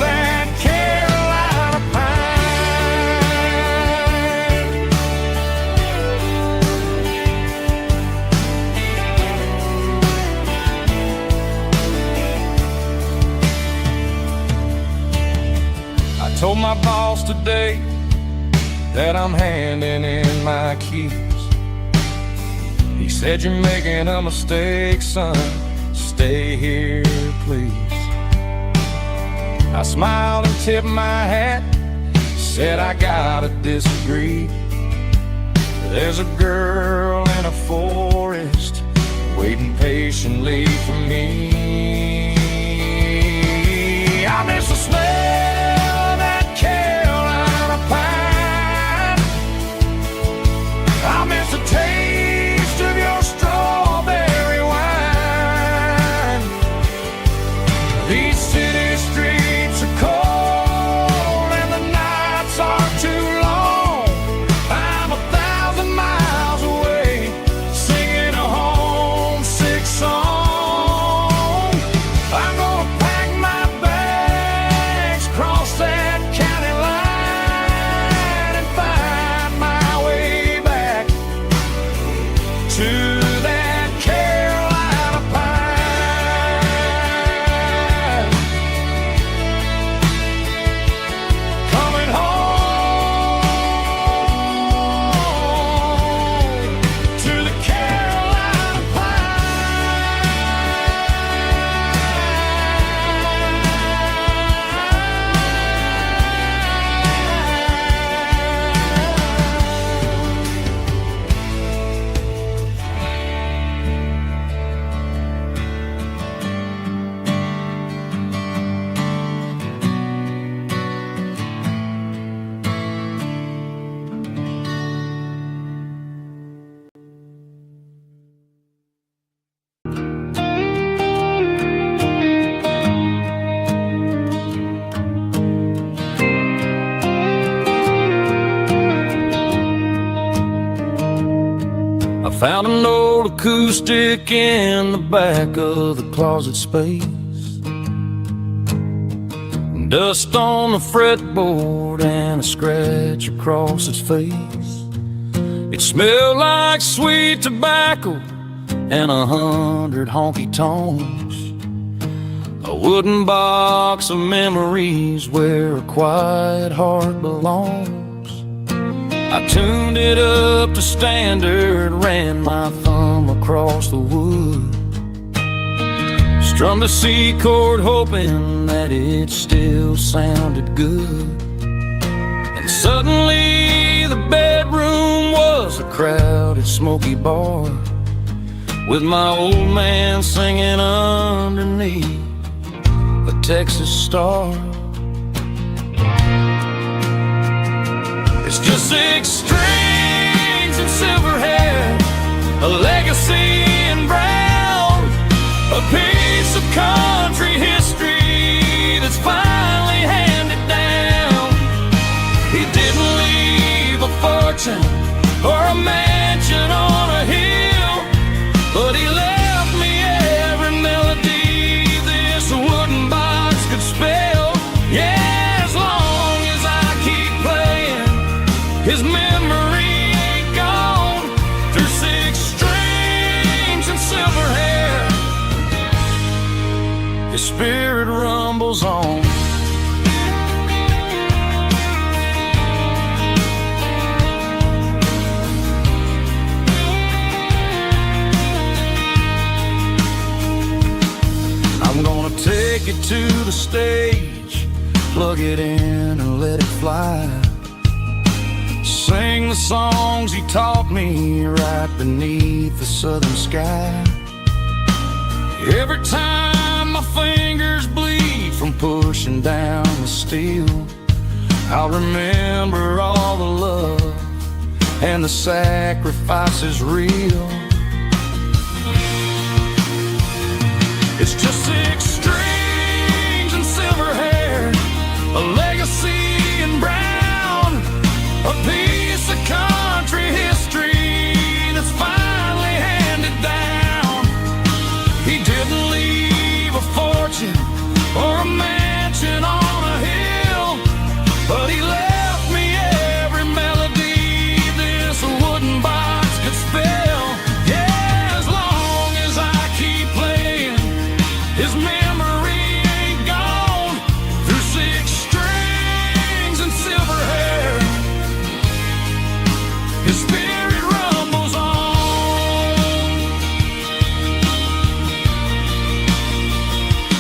that Carolina pine. I told my boss today that I'm handing in my keys. He said, "You're making a mistake, son. Stay here, please." I smiled and tipped my hat, said I gotta disagree. There's a girl in a forest waiting patiently for me. I miss the smell of that Carolina pine. I miss the taste of your strawberry wine. These city streets are cold and the nights are too long. I'm 1,000 miles away, singing a homesick song. I'm gonna pack my bags, cross that county line, and find my way back to that Carolina pine. Coming home to the Carolina I found an old acoustic in the back of the closet space. Dust on the fretboard and a scratch across its face. It smelled like sweet tobacco and 100 honky tonks. A wooden box of memories where a quiet heart belongs. I tuned it up to standard, ran my thumb across the wood, strummed a C chord hoping that it still sounded good. And suddenly the bedroom was a crowded smoky bar, with my old man singing underneath the Texas star. It's just 6 strings a mansion on a hill, but he left me every melody this wooden box could spell. Yeah, as long as I keep playing, his memory ain't gone. Through 6 strings and silver hair, his spirit rumbles on. I'm gonna take it to the stage, plug it in and let it fly. Sing the songs he taught me right beneath the southern sky. Every time my fingers bleed from pushing down the steel, I'll remember all the love and the sacrifices real. It's just 6 strings and silver hair, a legacy in brown, a piece of country history that's finally handed down. He didn't leave a fortune or a mansion on a hill, but he left me every melody this wooden box could spell. Yeah, as long as I keep playing, his memory ain't gone. Through 6 strings and silver hair, his spirit rumbles on.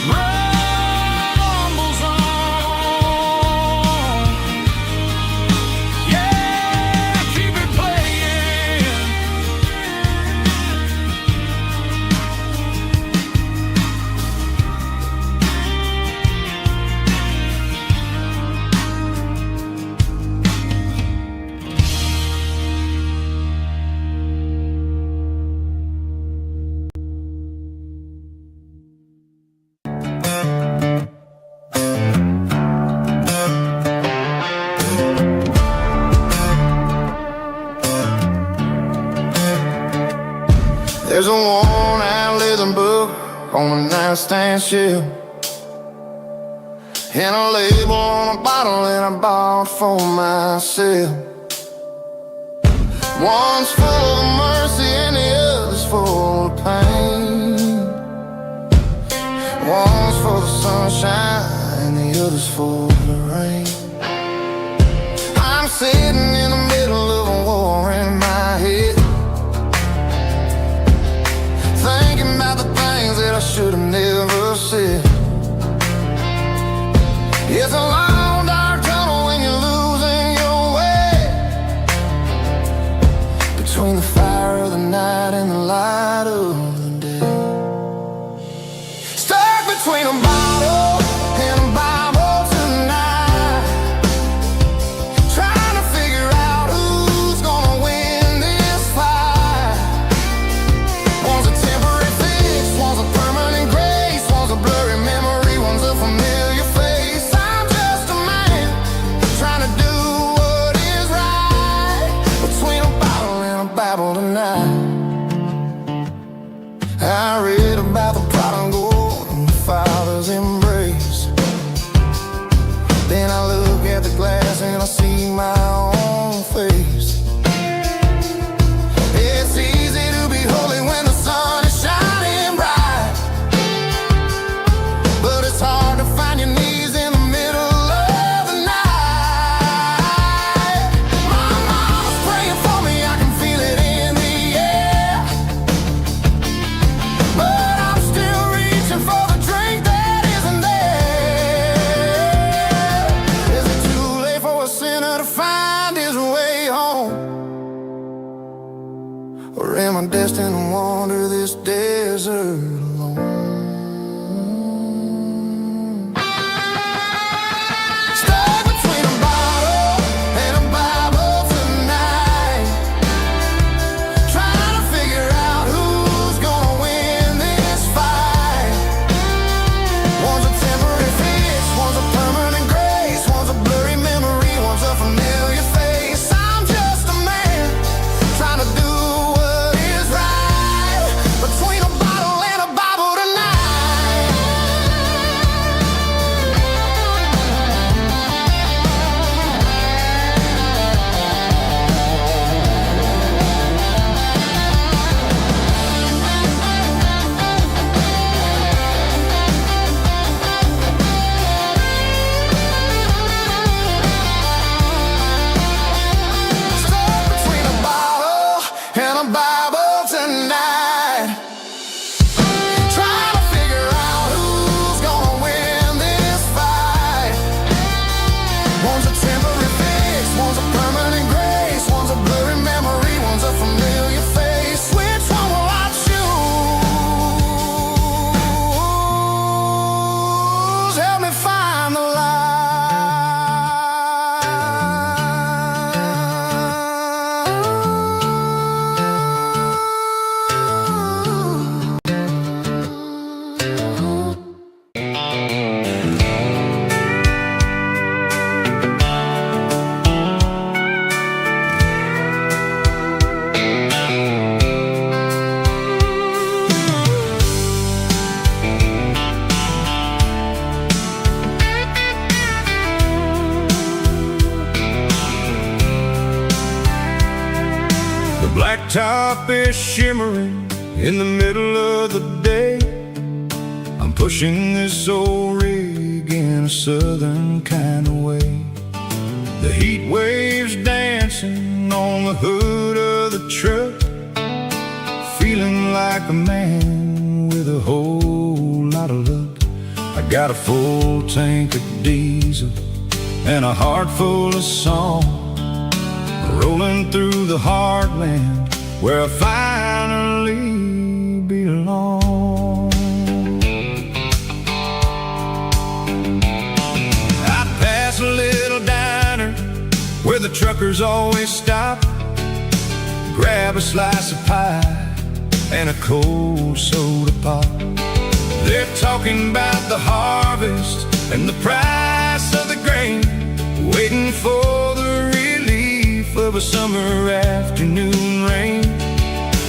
Rumbles on. Yeah, keep it playing. There's a worn-out leather book on the nightstand shelf, and a label on a bottle that I bought for myself. One's full of mercy and the other's full of pain. One's for the sunshine and the other's for the rain. I'm sitting in the middle of a war in my head, thinking about the things that I should have never said. It's a long dark tunnel when you're losing your way, between the fire of the night and the light of the day. Stuck between a bottle and a Bible tonight, trying to figure out who's gonna win this fight. One's a temporary fix, one's a permanent grace, one's a blurry memory, one's a familiar face. I'm just a man trying to do what is right, between a bottle and a Bible tonight. I read about the prodigal and the father's embrace. Then I look at the glass and I see my own face. It's easy to be holy when the sun is shining bright, but it's hard to find your knees in the middle of the night. My mom's praying for me, I can feel it in the air, but I'm still reaching for the drink that isn't there. Is it too late for a sinner to find his way home? Or am I destined to wander this desert alone? Stuck between a bottle and a Bible tonight, trying to figure out who's gonna win this fight. One's a temporary fix, one's a permanent grace, one's a blurry memory, one's a familiar face. I'm just a man Blacktop is shimmering in the middle of the day. I'm pushing this old rig in a southern kind of way. The heat waves dancing on the hood of the truck, feeling like a man with a whole lot of luck. I got a full tank of diesel and a heart full of song, rolling through the heartland where I finally belong. I pass a little diner where the truckers always stop, grab a slice of pie and a cold soda pop. They're talking about the harvest and the price of the grain, waiting for the relief of a summer afternoon rain.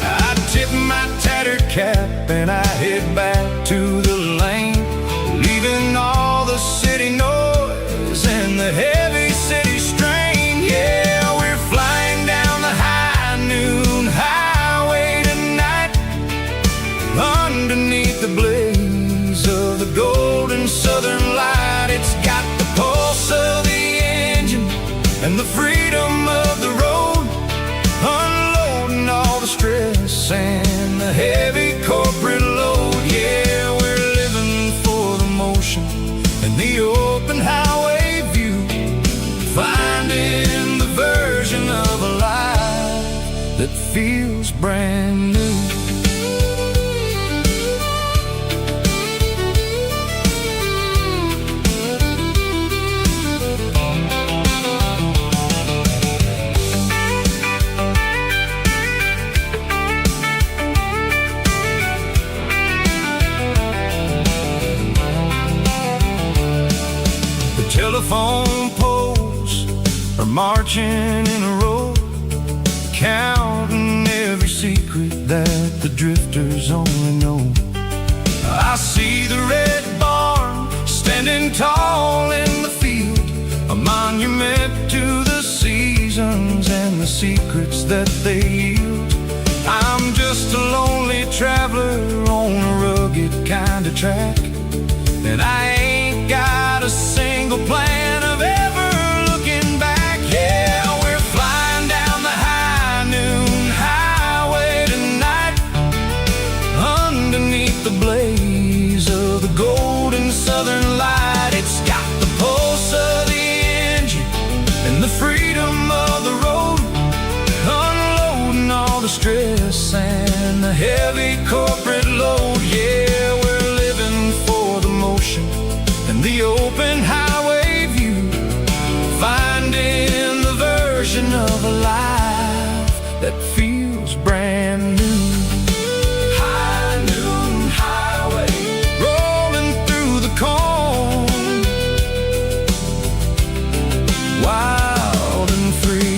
I tip my tattered cap and I head back to the lane, leaving all the city noise and the heavy city strain. Yeah, we're flying down the high noon highway tonight, underneath the blaze of the golden southern light. It's got the pulse of the engine and the freedom of the road, unloading all the stress and the heavy corporate load. Yeah, we're living for the motion and the open highway view, finding the version of a life that feels brand new. Telephone poles are marching in a row, counting every secret that the drifters only know. I see the red barn standing tall in the field, a monument to the seasons and the secrets that they yield. I'm just a lonely traveler on a rugged kind of track, and I ain't got a single plan of ever looking back. Yeah, we're flying down the high noon highway tonight, underneath the blaze of the golden southern light. It's got the pulse of the engine and the freedom of the road, unloading all the stress and the heavy corporate load. Yeah, we're living for the motion and the open highway view, finding the version of a life that feels brand new. High noon highway, rolling through the corn, wild and free.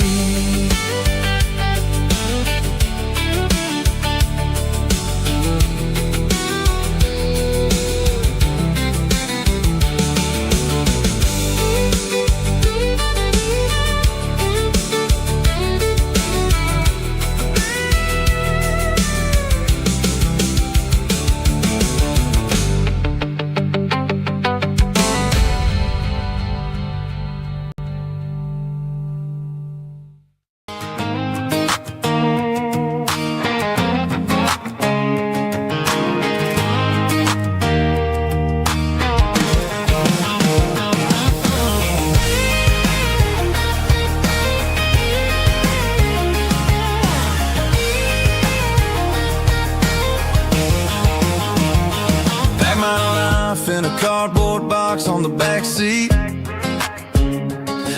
In a cardboard box on the back seat,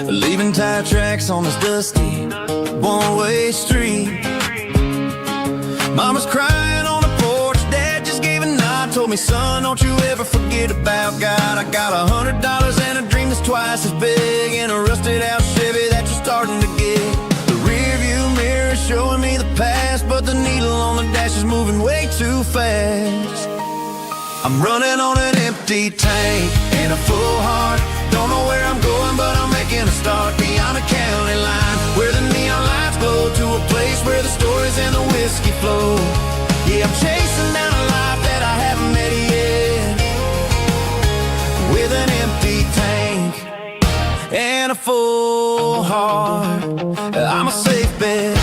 leaving tire tracks on this dusty one-way street. Mama's crying on the porch, Dad just gave a nod, told me, son, don't you ever forget about God. I got $100 and a dream that's twice as big, and a rusted out Chevy that you're starting to get. The rear view mirror is showing me the past, but the needle on the dash is moving way too fast. I'm running on an empty tank and a full heart. Don't know where I'm going, but I'm making a start beyond a county line, where the neon lights glow, to a place where the stories whiskey flow. Yeah, I'm chasing down a life that I haven't met yet, with an empty tank and a full heart. I'm a safe bet.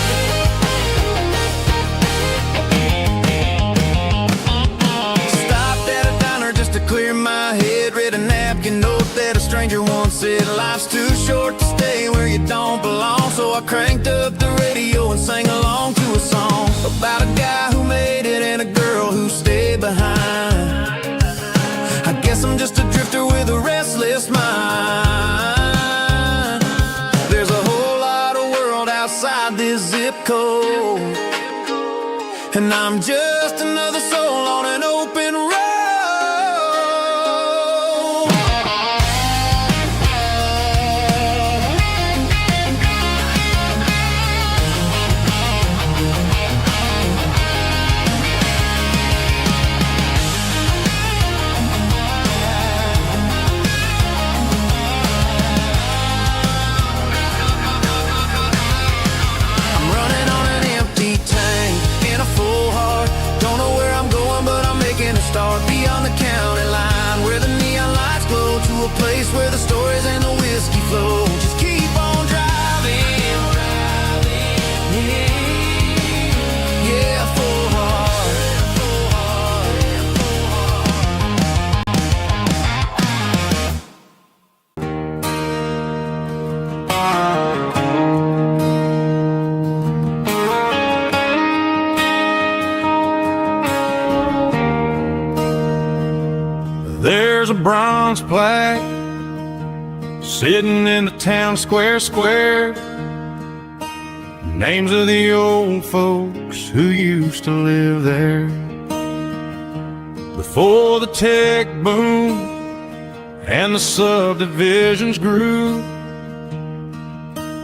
Stopped at a diner just to clear my head. Read a napkin note that a stranger once said, life's too short to stay where you don't belong. So I cranked up the radio and sang along to a song about a guy who made it and a girl who stayed behind. I guess I'm just a drifter with a restless mind. There's a whole lot of world outside this zip code, and I'm just another soul on an open road. Start beyond the county line, where the neon lights glow, to a place where the stories and the whiskey flow. Just keep on driving, yeah, full heart. There's a bronze plaque sitting in the town square. Names of the old folks who used to live there before the tech boom and the subdivisions grew,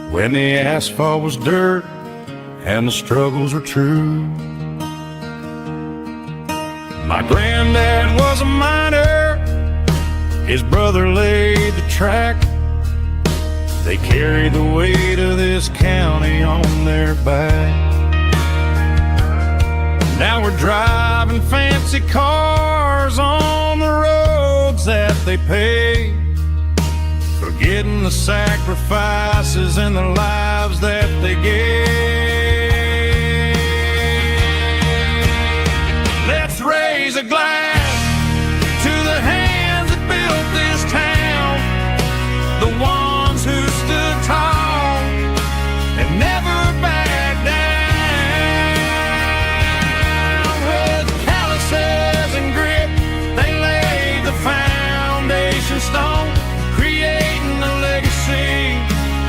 when the asphalt was dirt and the struggles were true. My granddad was a miner, his brother laid the track. They carried the weight of this county on their back. Now we're driving fancy cars on the roads that they paved, forgetting the sacrifices and the lives that they gave. Let's raise a glass to the hands that built this town, the ones who stood tall and never backed down. With calluses and grit, they laid the foundation stone, creating a legacy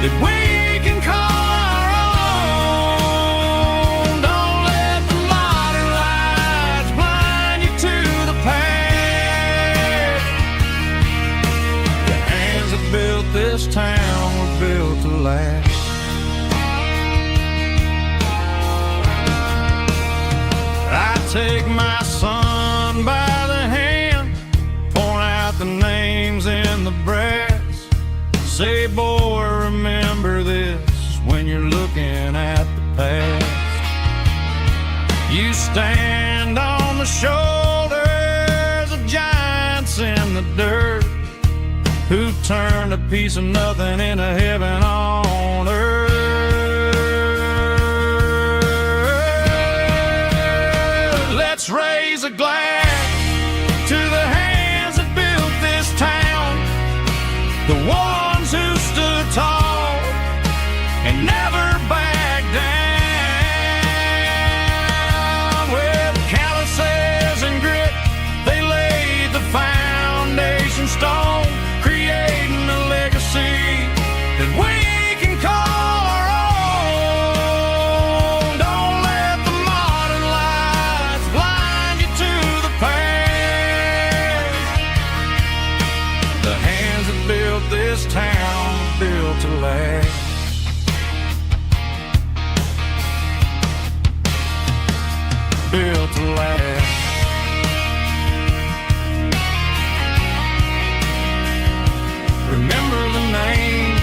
that we can call our own. Don't let the modern lights blind you to the past. The hands that built this town were built to last. I take my son by the hand, point out the names in the brass. Say, boy, remember this when you're looking at the past. You stand on the shoulders of giants in the dirt, who turned a piece of nothing into heaven on earth. Let's raise a glass to the hands that built this town, the ones who stood tall and never backed down. With calluses and grit, they laid the foundation stone, creating a legacy that we can call our own. Don't let the modern lights blind you to the past. The hands that built this town built to last. Built to last. Remember the names.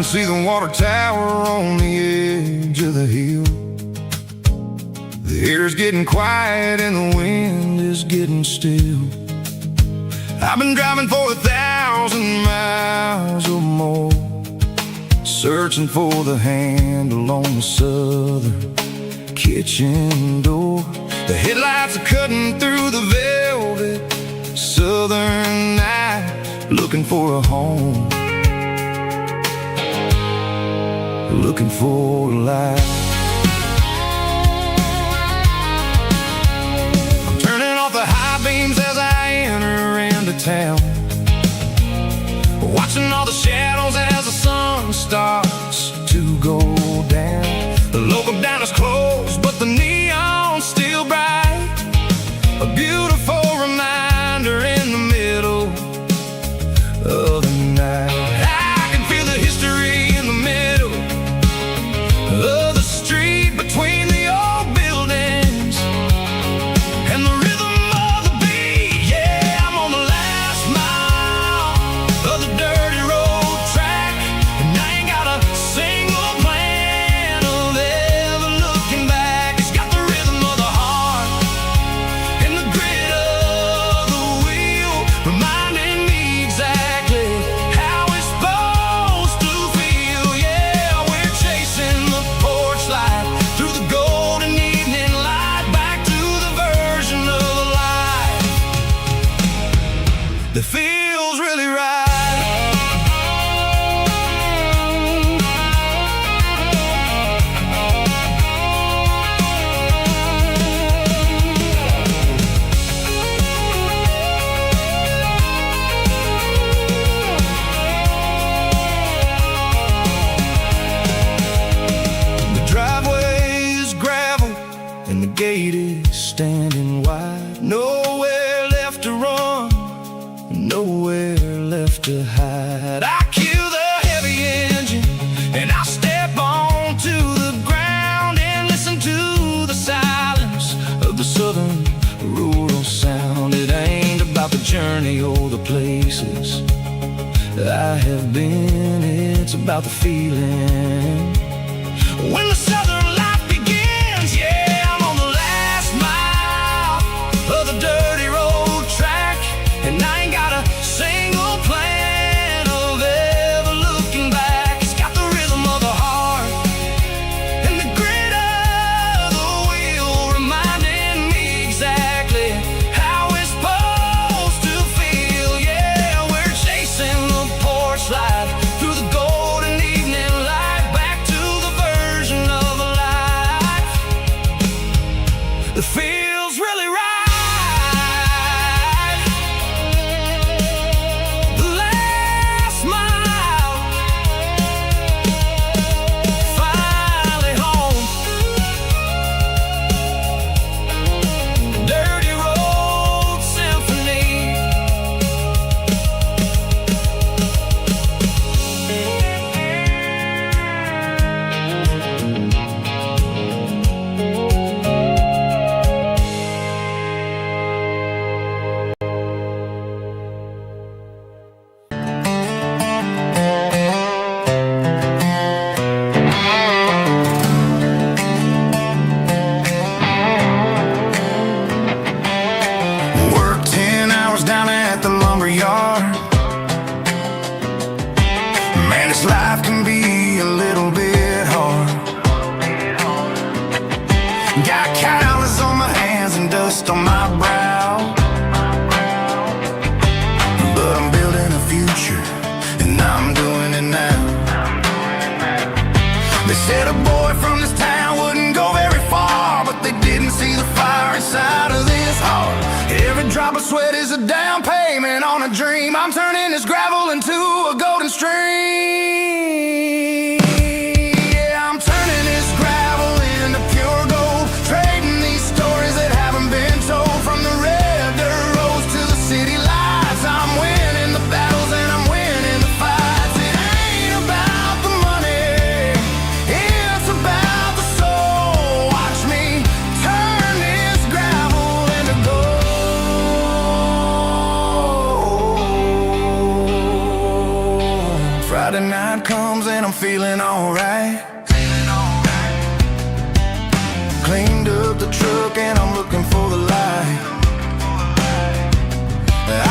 can see the water tower on the edge of the hill. The air's getting quiet and the wind is getting still. I've been driving for 1,000 miles or more, searching for the handle on the southern kitchen door. The headlights are cutting through the velvet southern night, looking for a home, looking for a life. I'm turning off the high beams as I enter into town, watching all the shadows as the sun starts to go down. The local diner's closed, but the neon's still bright, a beautiful reminder in the middle of the night. I can feel the history in the middle of the street, between the old buildings and the rhythm of the beat. Yeah, I'm on the last mile of the dirty road track, and I ain't got a single plan of ever looking back. It's got the rhythm of the heart and the grit of the wheel, reminding me exactly how it's supposed to feel. Yeah, we're chasing the porch light through the golden evening light, back to the version of life that feels really right. The driveway is gravel and the gate is standing wide. Nowhere left to run, nowhere left to hide. I kill the heavy engine and I step onto the ground and listen to the silence of the southern rural sound. It ain't about the journey or the places I have been, it's about the feeling when the southern life begins. Yeah, I'm on the last mile of the dirty road track, and I ain't got a single plan of ever looking back. It's got the rhythm of the heart and the grit of the wheel, reminding me exactly how it's supposed to feel. Yeah, we're chasing the porch light through the golden evening light, back to the version of life that feels really right. The last mile, finally home. Dirty road symphony. Work 10 hours down at the lumber yard. Man, this life can be a little bit hard. Got calluses on my hands and dust on my brow, but I'm building a future and I'm doing it now. They said a boy from this town wouldn't go very far, but they didn't see the fire inside of this heart. Every drop of sweat is a down payment on a dream. I'm turning this gravel into a golden stream. Yeah, I'm turning this gravel into pure gold, trading these stories that haven't been told. From the red dirt roads to the city lights, I'm winning the battles and I'm winning the fights. It ain't about the money, it's about the soul. Watch me turn this gravel into gold. Friday feeling alright. Cleaned up the truck and I'm looking for the light.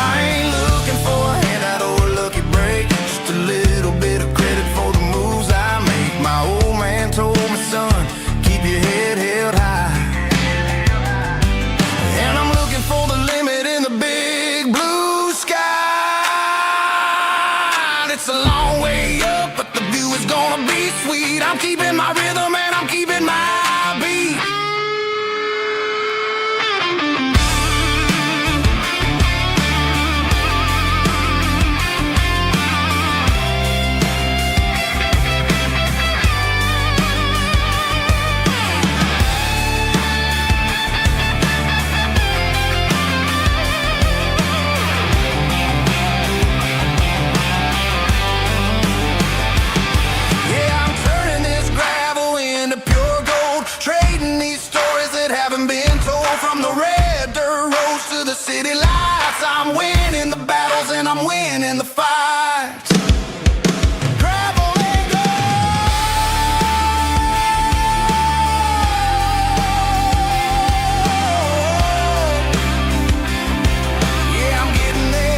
I ain't looking for a handout or a lucky break, just a little bit of credit for the moves I make. My old man told me, son, keep your head held high. And I'm looking for the limit in the big blue sky. It's a long way up, but the view is gonna be sweet. I'm keeping my rhythm and I'm keeping my beat. City lights, I'm winning the battles and I'm winning the fights. Gravel and gold. Yeah, I'm getting there.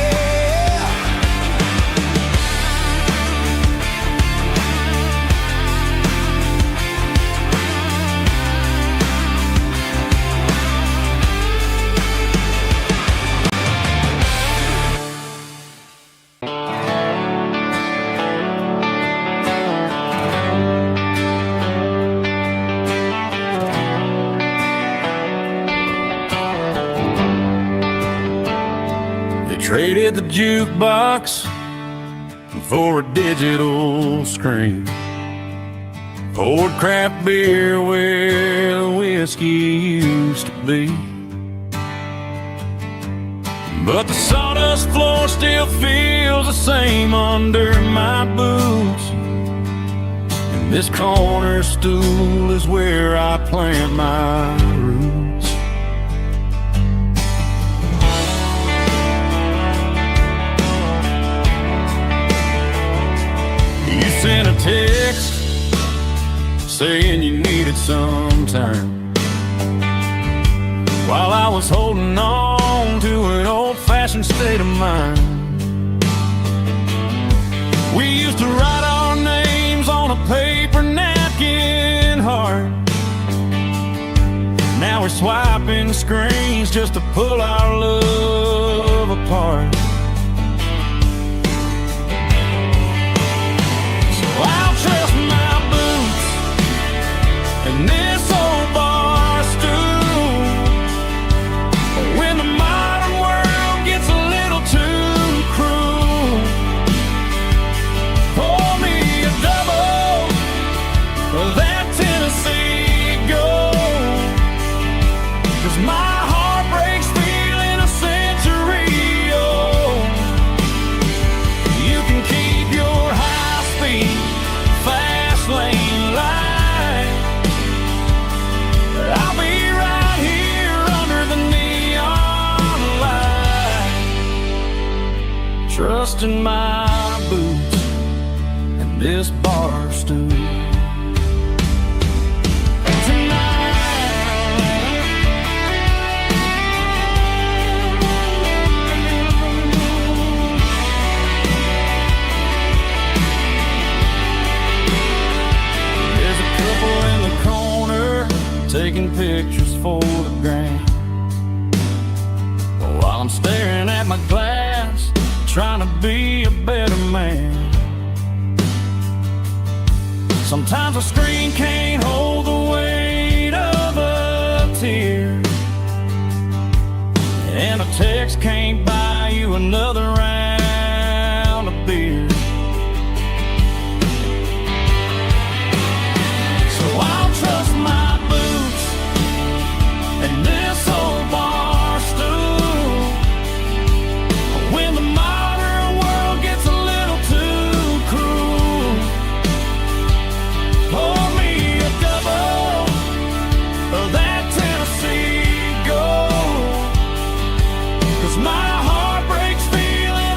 Traded the jukebox for a digital screen, poured craft beer where the whiskey used to be. But the sawdust floor still feels the same under my boots, and this corner stool is where I plant my roots. Sent a text saying you needed some time, while I was holding on to an old-fashioned state of mind. We used to write our names on a paper napkin heart. Now we're swiping screens just to pull our love apart. I'll trust my boots and this old bar stool. When the modern world gets a little too cruel, pour me a double of that Tennessee Gold, 'cause my heart breaks feeling a century old. You can keep your high-speed fast lane light, but I'll be right here under the neon light, trusting my boots and this bar stool. Taking pictures for the gram, while I'm staring at my glass, trying to be a better man. Sometimes a screen can't hold the weight of a tear, and a text can't buy you another round of beer. So I'll trust my and this old bar stool. When the modern world gets a little too cruel, pour me a double of that Tennessee Gold, 'cause my heart breaks feeling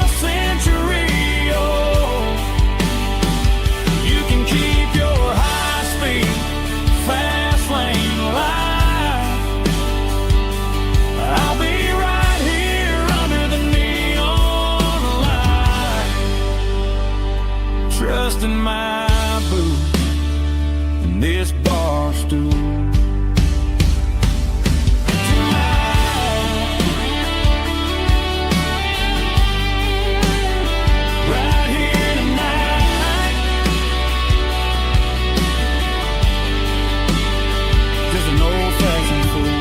on this bar stool. Right here tonight, just an old-fashioned fool.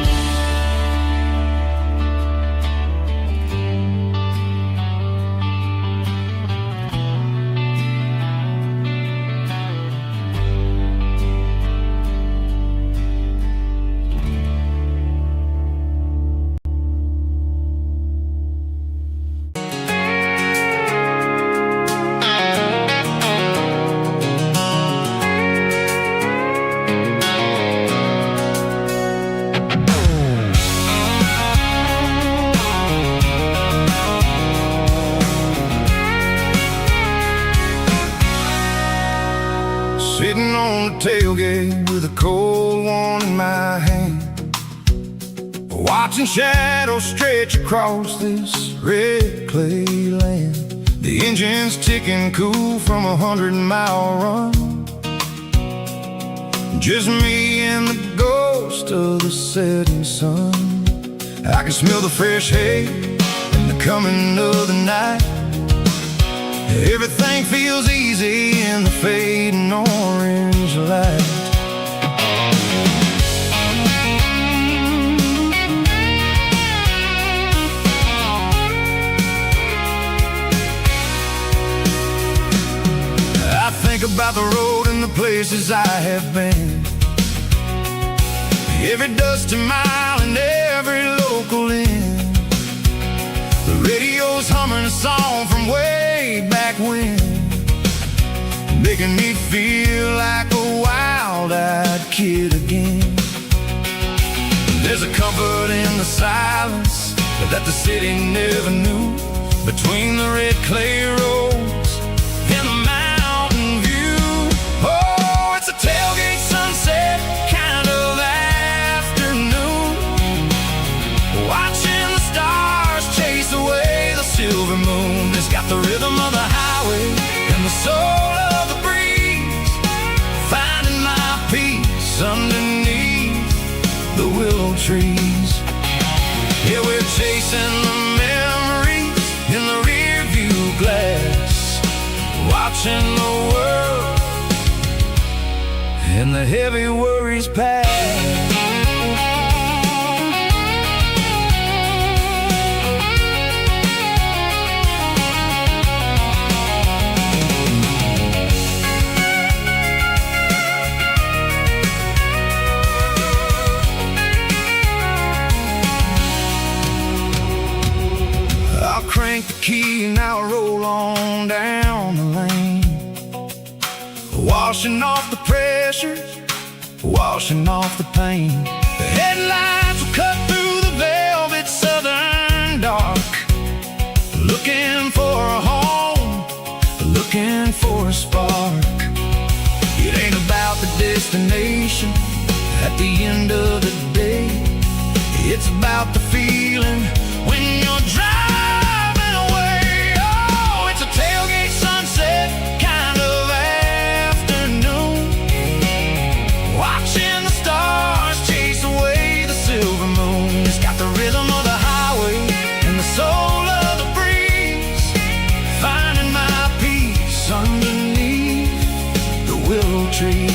Sitting on the tailgate with a cold one in my hand, watching shadows stretch across this red clay land. The engine's ticking cool from 100-mile run. Just me and the ghost of the setting sun. I can smell the fresh hay and the coming of the night. Everything feels easy in the fading orange light. I think about the road and the places I have been, every dusty mile and every local inn. The radio's humming a song from way back when, making me feel like a wild-eyed kid again. There's a comfort in the silence that the city never knew, between the red clay roads and the mountain view. Oh, it's a tailgate sunset kind of afternoon, watching the stars chase away the silver moon. It's got the rhythm of the highway and the soul of the breeze, finding my peace underneath the willow trees. Yeah, we're chasing the memories in the rear view glass, watching the world and the heavy worries pass. I'll crank the key and I'll roll on down the lane, washing off the pressure, washing off the pain. The headlights will cut through the velvet southern dark, looking for a home, looking for a spark. It ain't about the destination at the end of the day, it's about the feeling when you're driving away. Oh, it's a tailgate sunset kind of afternoon, watching the stars chase away the silver moon. It's got the rhythm of the highway and the soul of the breeze, finding my peace underneath the willow trees.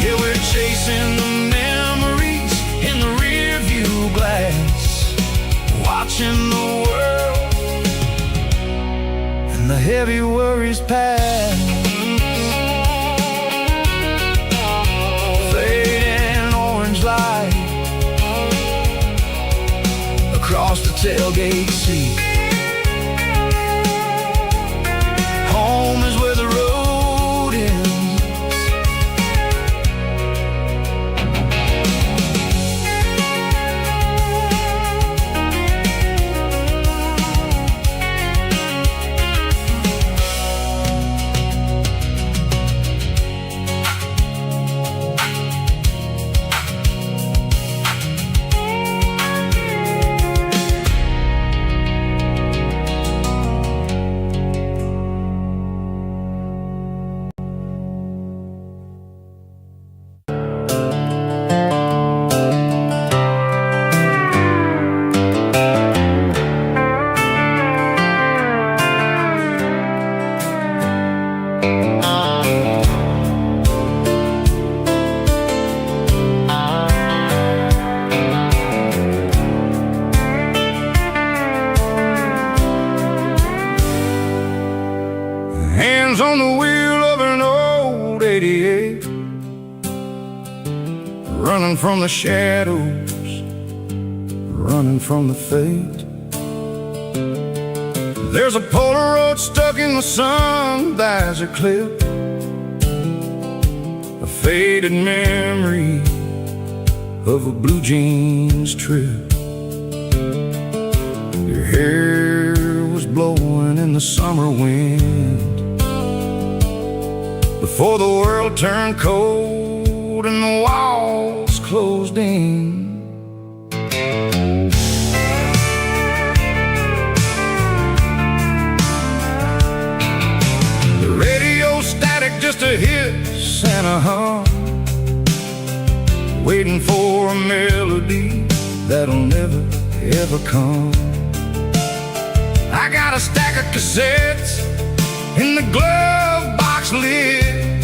Yeah, we're chasing the memories in the rear view glass, watching the world and the heavy worries pass. Fading orange light across the tailgate seat. Home is where the road ends. running from the shadows, running from the fate. There's a Polaroid stuck in the sun, there's a clip, a faded memory of a blue jeans trip. Your hair was blowing in the summer wind before the world turned cold and the walls closed in. The radio static, just a hiss and a hum, waiting for a melody that'll never ever come. I got a stack of cassettes in the glove box lid,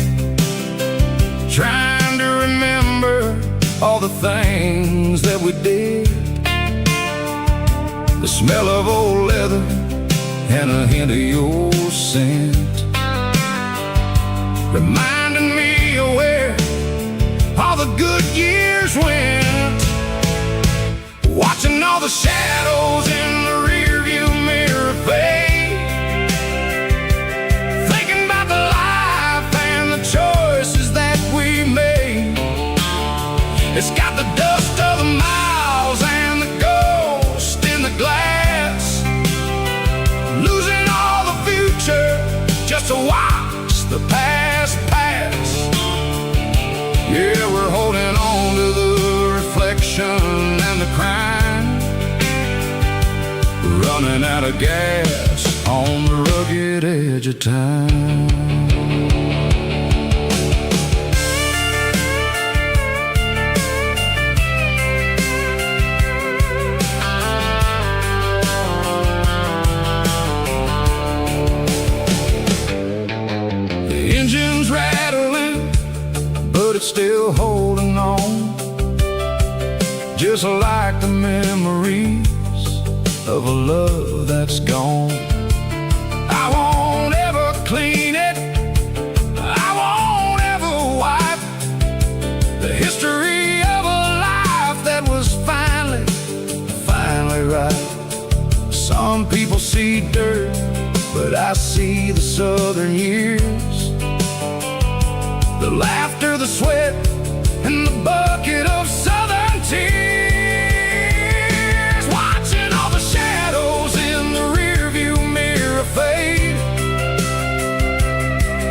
trying to remember all the things that we did. The smell of old leather and a hint of your scent, reminding me of where all the good years went. Watching all the shadows in the rearview mirror fade, thinking about the life and the choices that we made. It's got the dust of the miles and the ghost in the glass, losing all the future just to watch the past pass. Yeah, we're holding on to the reflection and the crime, running out of gas on the rugged edge of time. The engine's rattling, but it's still holding on, just like the memories of a love that's gone. I won't ever clean it, I won't ever wipe the history of a life that was finally right. Some people see dirt, but I see the southern years, the laughter, the sweat, and the bucket of southern tears. Watching all the shadows in the rearview mirror fade,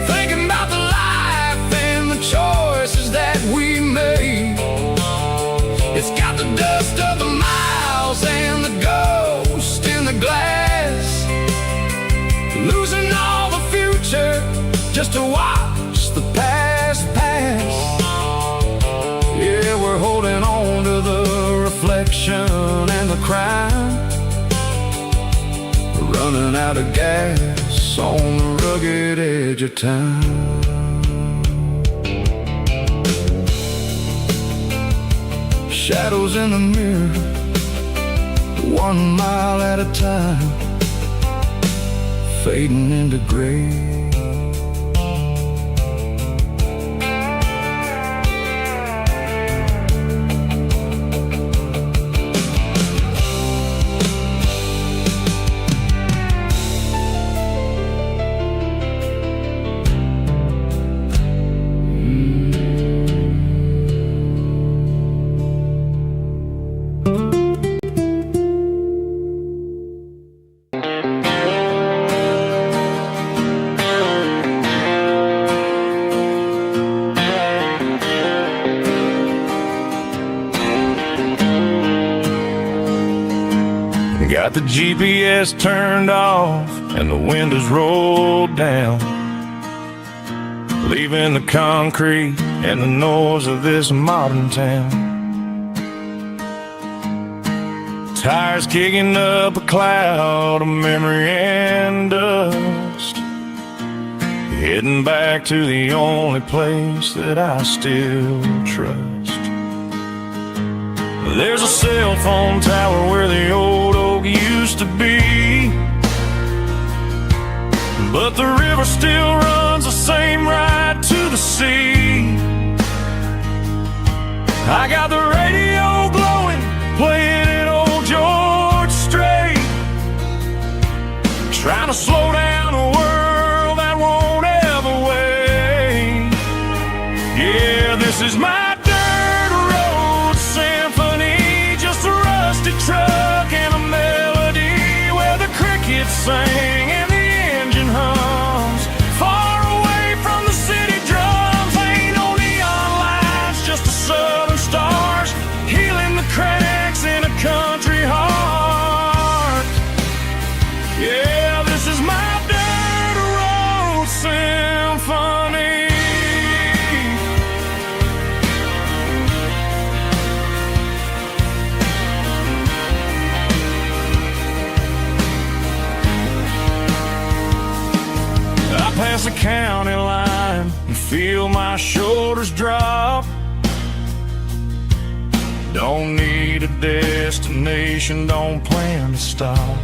thinking about the life and the choices that we made. It's got the dust of the miles and the ghost in the glass, losing all the future just to watch the past pass. Yeah, we're holding on to the reflection and the crime, running out of gas on the rugged edge of time. Shadows in the mirror, 1 mile at a time, fading into gray. Got the GPS turned off and the windows rolled down, leaving the concrete and the noise of this modern town. Tires kicking up a cloud of memory and dust, heading back to the only place that I still trust. There's a cell phone tower where the old oak used to be, but the river still runs the same right to the sea. I got the radio glowing, playing an old George Strait, trying to slow down a world that won't ever wait. Yeah, this is my dirt road symphony, just a rusty truck and a melody where the crickets sing and the engine hums. Far away from the city drums, ain't no neon lights, just the southern stars healing the cracks in a country heart. Yeah, this is my dirt road symphony. I pass the county line and feel my shoulders drop. Don't need a destination, don't plan to stop.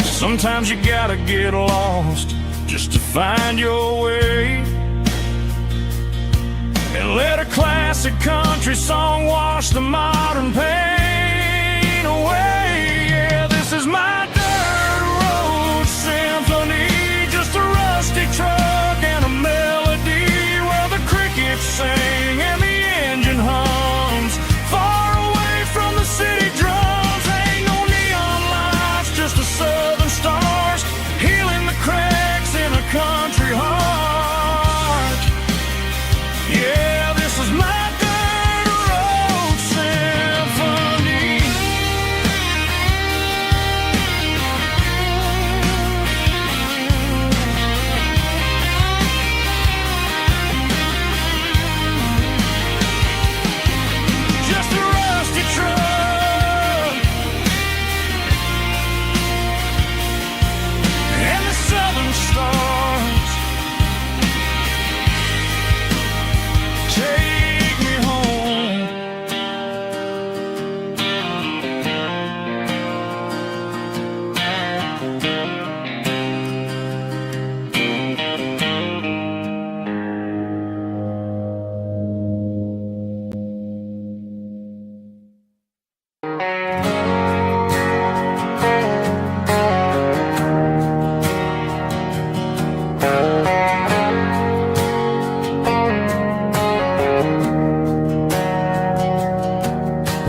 Sometimes you gotta get lost just to find your way, and let a classic country song wash the modern pain away. Yeah, this is my dirt road symphony, just a rusty truck and a melody where the crickets sing and the engine hums. Far away from the city drums, ain't no neon lights, just the southern stars healing the cracks in a country heart. Yeah, this is my dirt road symphony. Just a rusty truck and the southern stars take me home.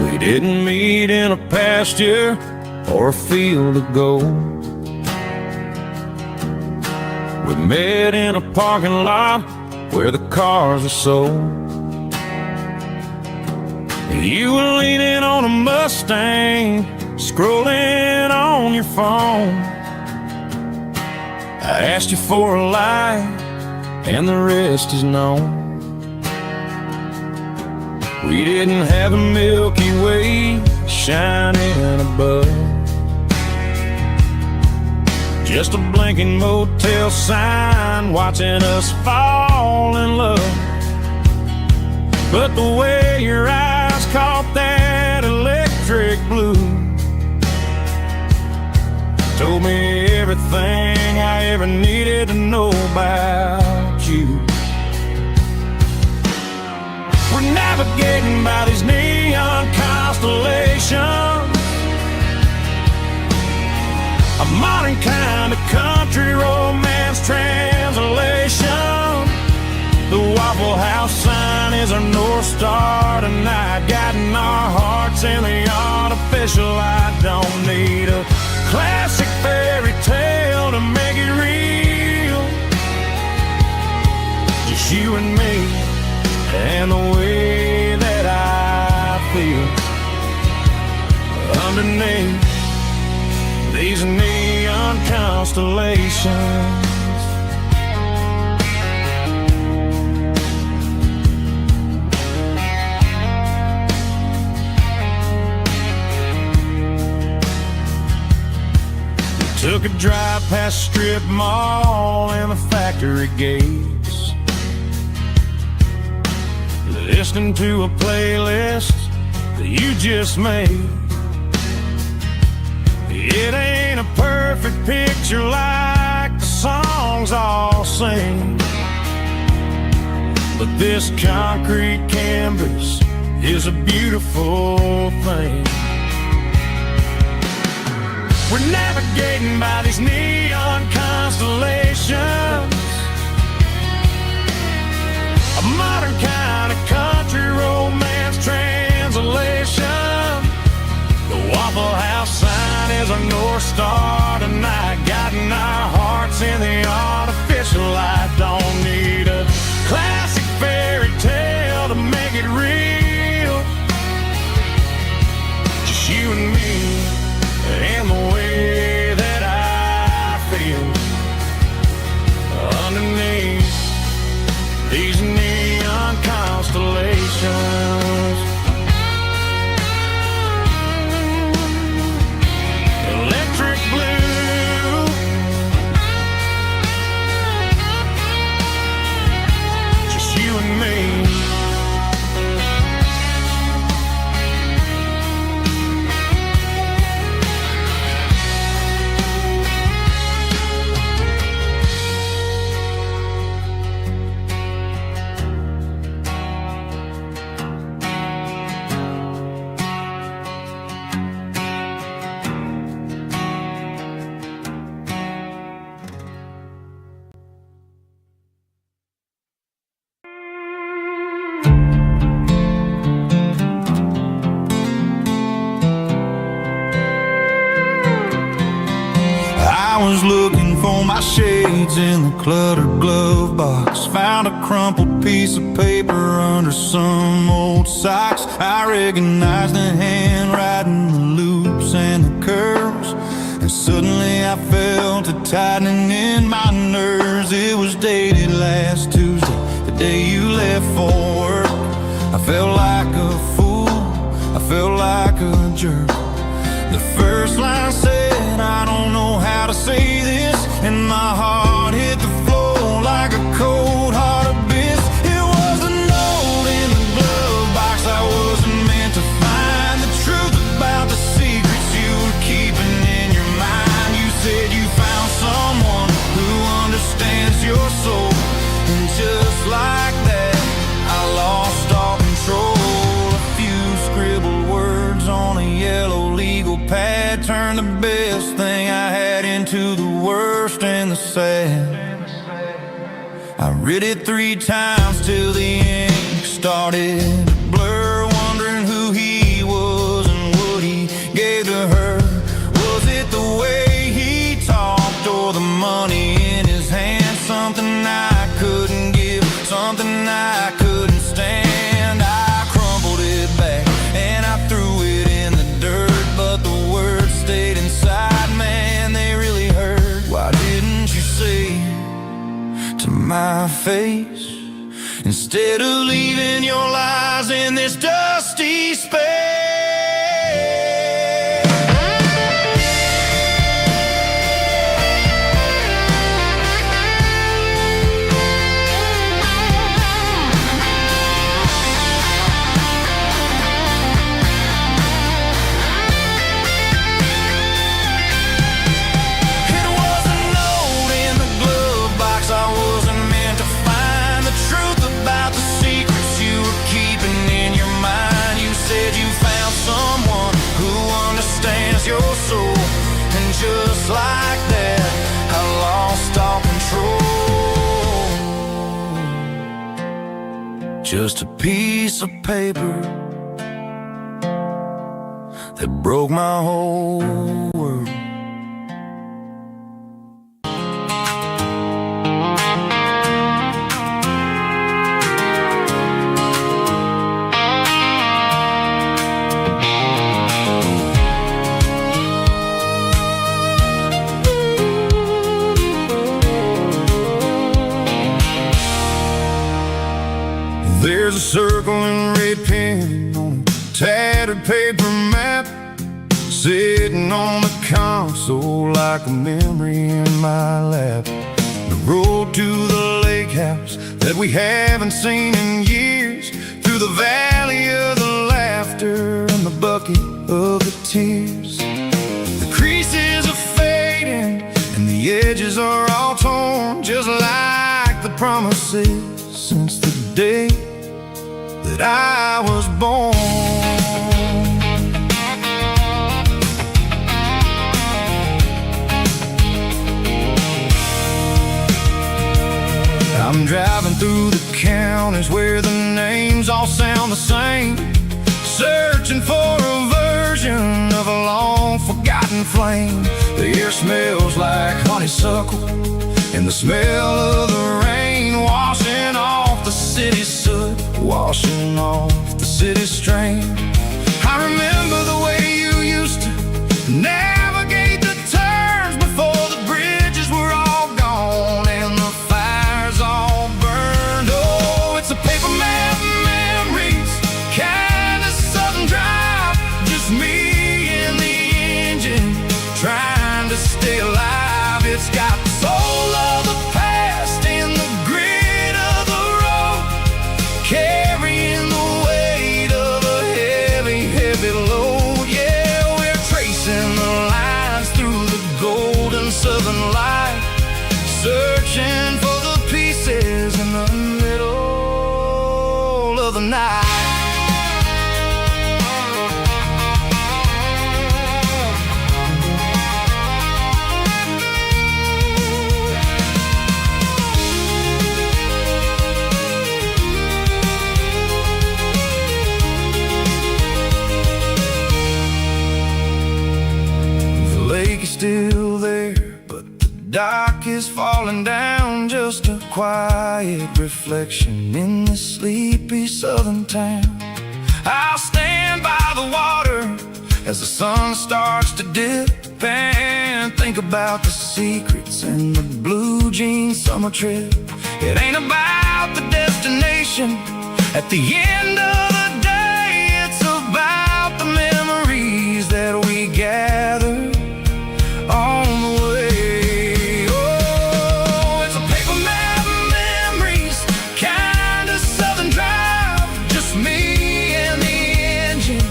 We didn't meet in a pasture or a field of gold. We met in a parking lot where the cars are sold. You were leaning on a Mustang, scrolling on your phone. I asked you for a light, and the rest is known. We didn't have a Milky Way shining above, just a blinking motel sign watching us fall in love. But the way your eyes caught that electric blue told me everything I ever needed to know about you. We're navigating by these neon constellations, a modern kind of country romance translation. The Waffle House sign is our North Star tonight, guiding our hearts in the artificial light. Don't need a classic fairy tale to make it real, just you and me and the way that I feel underneath these neon constellations. We took a drive past strip mall and the factory gates, listening to a playlist that you just made. It ain't a perfect picture like the songs all sing, but this concrete canvas is a beautiful thing. We're navigating by these neon constellations, a modern kind of country romance translation. The Waffle House sign is a North Star tonight, guiding our hearts in the artificial light. Don't need a classic fairy tale to make it real, just you and me and the way that I feel underneath these neon constellations. Electric blue, just you and me. I was looking for my shades in the cluttered glove box. Found a crumpled piece of paper under some old socks. I recognized the handwriting, the loops and the curves, and suddenly I felt a tightening in my nerves. It was dated last Tuesday, the day you left for work. I felt like a fool, I felt like a jerk. The first line said, I don't know how to say this, and my heart hit the floor like a cold heart abyss. It was a note in the glove box I wasn't meant to find, the truth about the secrets you were keeping in your mind. You said you found someone who understands your soul, and just like that I lost all control. A few scribbled words on a yellow legal pad turned the best thing I had into the worst and the sad. I read it 3 times till the ink started to blur, wondering who he was and what he gave to her. Was it the way he talked or the money in his hand? Something I couldn't give, something I couldn't stand. I crumpled it back and I threw it in the dirt, but the words stayed inside, man, they really hurt. Why didn't you say to my face, instead of leaving your lies in this dusty space? Your soul, and just like that I lost all control. Just a piece of paper that broke my whole world. There's a circle and red pen on a tattered paper map, sitting on the console like a memory in my lap. The road to the lake house that we haven't seen in years, through the valley of the laughter and the bucket of the tears. The creases are fading and the edges are all torn, just like the promises since the day that I was born. I'm driving through the counties where the names all sound the same, searching for a version of a long-forgotten flame. The air smells like honeysuckle, and the smell of the rain washing off the city's soot, washing off the city's strain. I remember the way you used to navigate the turns before the bridges were all gone and the fires all burned. Oh, it's a paper map memories, kind of southern drive, just me and the engine trying to stay alive. It's got the soul of the past and the grit of the road, carrying the weight of a heavy, heavy load. Yeah, we're tracing the lines through the golden southern light, searching for the pieces in the middle of the night. Still there, but the dock is falling down, just a quiet reflection in this sleepy southern town. I'll stand by the water as the sun starts to dip and think about the secrets and the blue jean summer trip. It ain't about the destination at the end of the day, it's about the memories that we gather on the way. Oh, it's a paper map memories, kind of southern drive, just me and the engine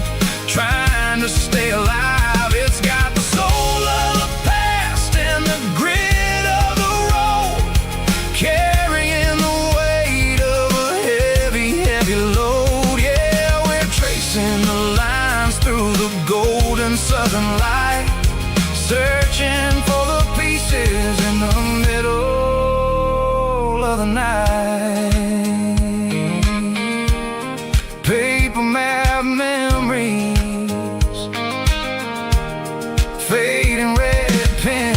trying to stay alive. It's got the soul of the past and the grit of the road, carrying the weight of a heavy, heavy load. Yeah, we're tracing the lines through the golden southern light, searching for the pieces in the middle of the night. Paper map memories, fading red pen,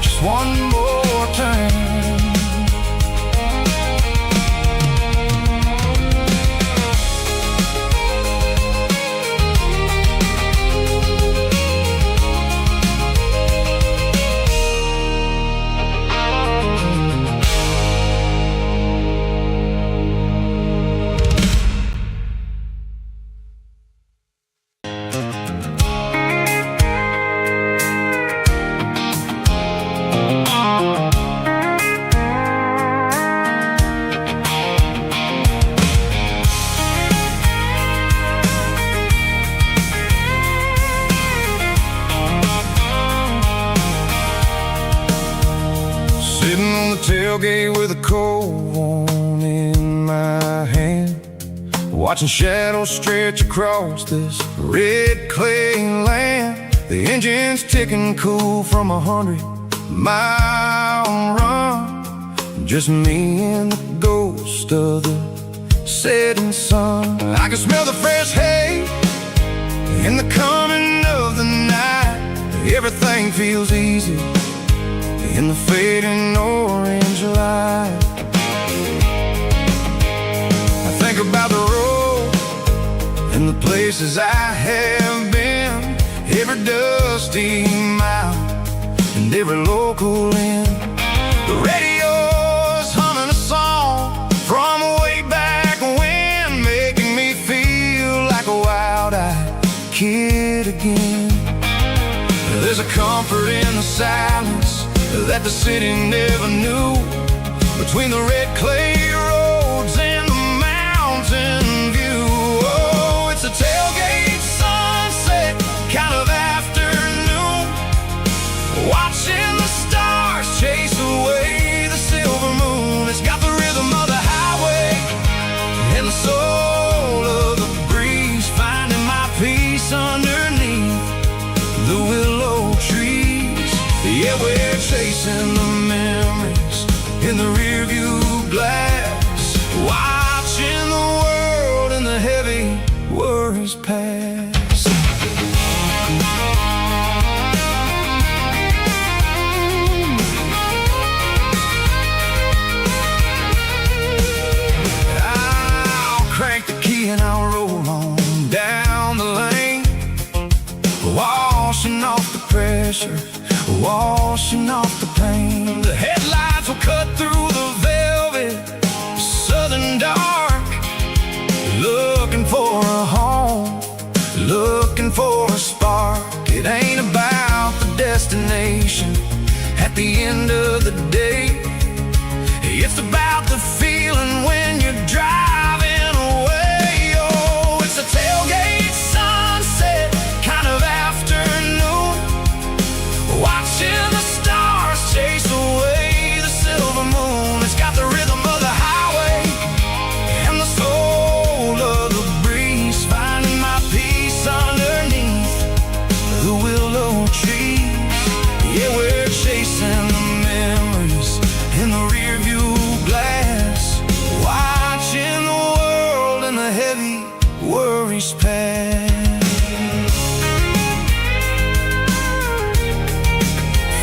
just one more turn. Tailgate with a cold one in my hand, watching shadows stretch across this red clay land. The engine's ticking cool from 100-mile run, just me and the ghost of the setting sun. I can smell the fresh hay in the coming of the night. Everything feels easy in the fading orange light. I think about the road and the places I have been, every dusty mile and every local inn. The radio's humming a song from way back when, making me feel like a wild-eyed kid again. There's a comfort in the silence that the city never knew, between the red clay roads and the mountain view. Oh, it's a tailgate sunset kind of afternoon, watching the stars chase away the silver moon. pressure, washing off the pain. The headlights will cut through the velvet southern dark, looking for a home, looking for a spark. It ain't about the destination at the end of the day. It's about the feeling when you're driving away. Oh, it's a tailgate sunset kind of afternoon, watching the stars chase away the silver moon. It's got the rhythm of the highway and the soul of the breeze, finding my peace underneath the willow trees. Yeah, we're chasing the memories in the rear view glass, watching the world and the heavy worries pass.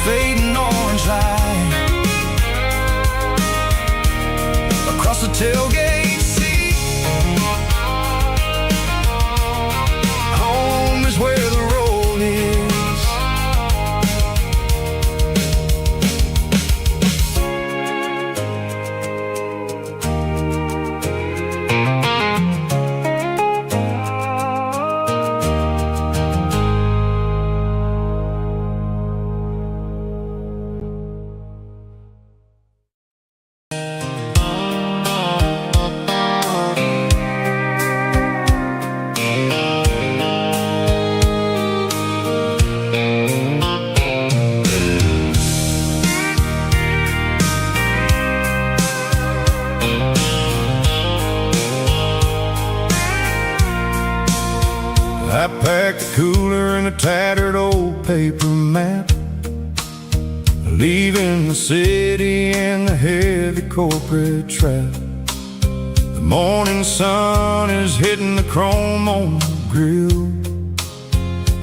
Fading orange light across the tailgate seat. Home is where the road is. I packed a cooler and a tattered old paper map, leaving the city and the heavy corporate trap. The morning sun is hitting the chrome on the grill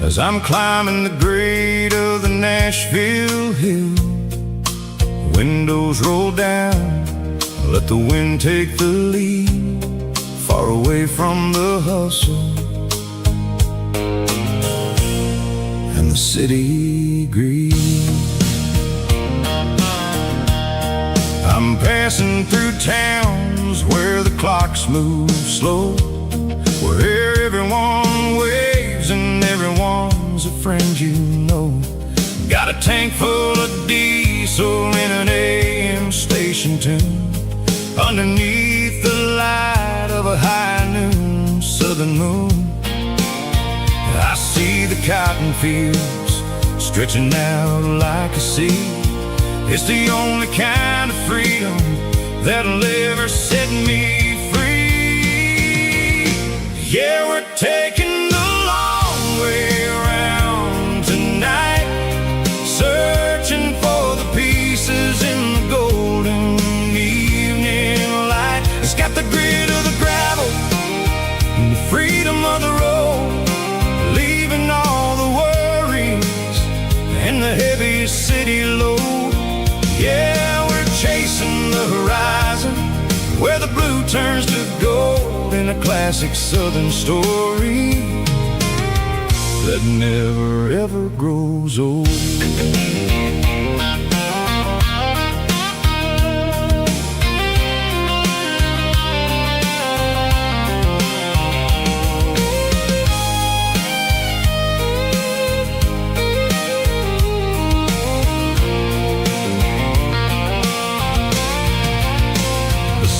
as I'm climbing the grade of the Nashville hill. Windows roll down, let the wind take the lead, far away from the hustle and the city greed. I'm passing through towns where the clocks move slow, where everyone waves and everyone's a friend you know. Got a tank full of diesel in an AM station tune, underneath the light of a high noon southern moon. I see the cotton fields stretching out like a sea. It's the only kind of freedom that'll ever set me free. Yeah, we're taking the long way around tonight, searching for the pieces in the golden evening light. It's got the grit of the gravel and the freedom of the road, leaving all the worries and the heavy city load. Yeah, we're chasing the horizon where the blue turns to gold in a classic southern story that never ever grows old.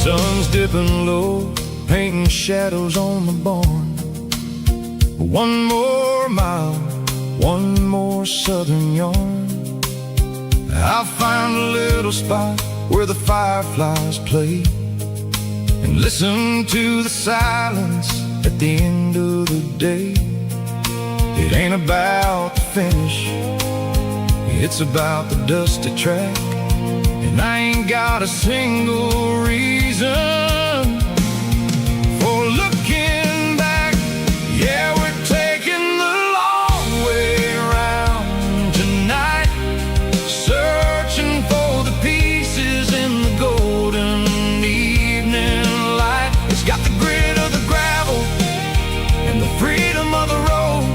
Sun's dipping low, painting shadows on the barn. One more mile, one more southern yarn. I'll find a little spot where the fireflies play and listen to the silence at the end of the day. It ain't about the finish, it's about the dusty track, and I ain't got a single reason for looking back. Yeah, we're taking the long way around tonight, searching for the pieces in the golden evening light. It's got the grit of the gravel and the freedom of the road,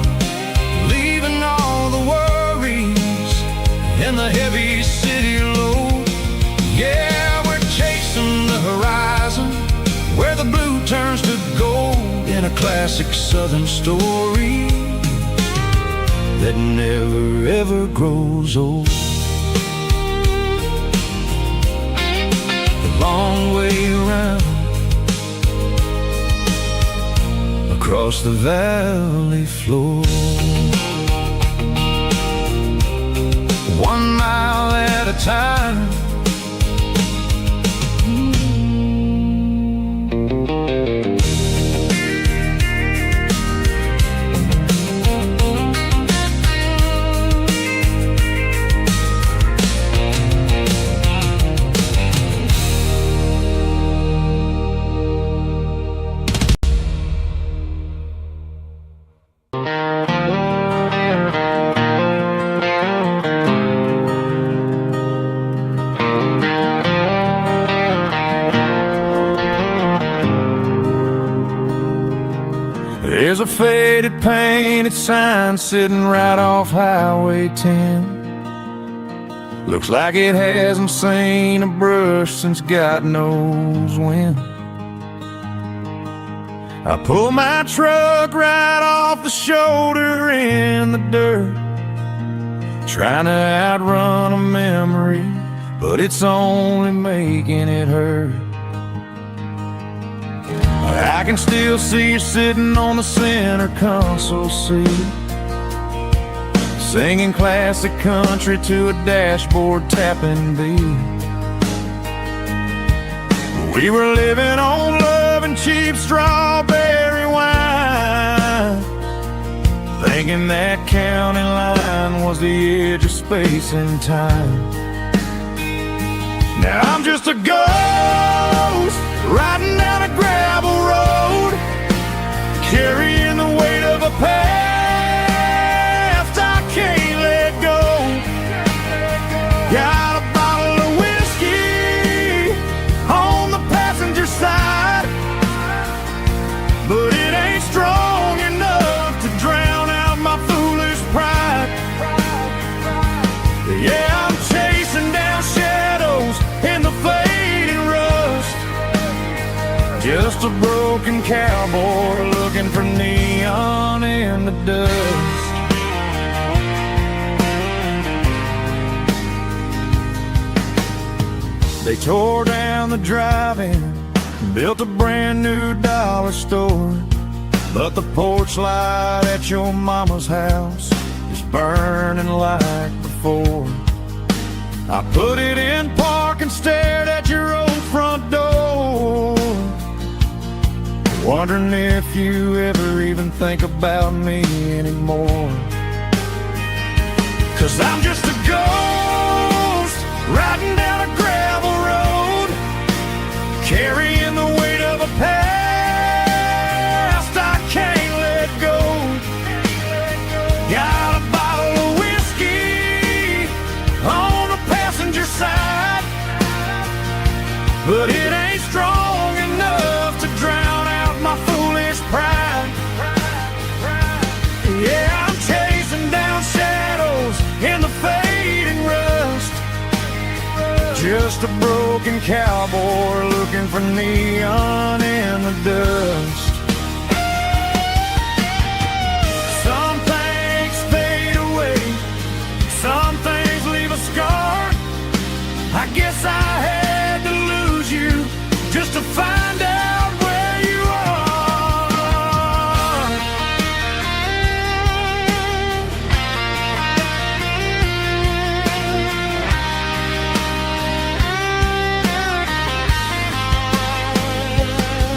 leaving all the worries classic southern story that never ever grows old. The long way around across the valley floor, 1 mile at a time. There's a faded painted sign sitting right off Highway 10. Looks like it hasn't seen a brush since God knows when. I pull my truck right off the shoulder in the dirt, trying to outrun a memory, but it's only making it hurt. I can still see you sitting on the center console seat, singing classic country to a dashboard tapping beat. We were living on love and cheap strawberry wine, thinking that county line was the edge of space and time. Now I'm just a ghost riding down a gravel road, carrying the weight of a past I can't let go. Got a bottle of whiskey on the passenger side, but it ain't strong enough to drown out my foolish pride. Yeah, I'm chasing down shadows in the fading rust, just a broken cowboy looking for neon in the dust. They tore down the drive-in, built a brand new dollar store, but the porch light at your mama's house is burning like before. I put it in park and stared at your old front door, wondering if you ever even think about me anymore. 'Cause I'm just a ghost riding down a gravel road, carrying the weight of a past I can't let go. Got a bottle of whiskey on the passenger side, but it ain't strong enough to drown out my foolish pride. Yeah, I'm chasing down shadows in the fading rust, just a broken cowboy looking for neon in the dust. Some things fade away, some things leave a scar. I guess I had to lose you just to find out where you are.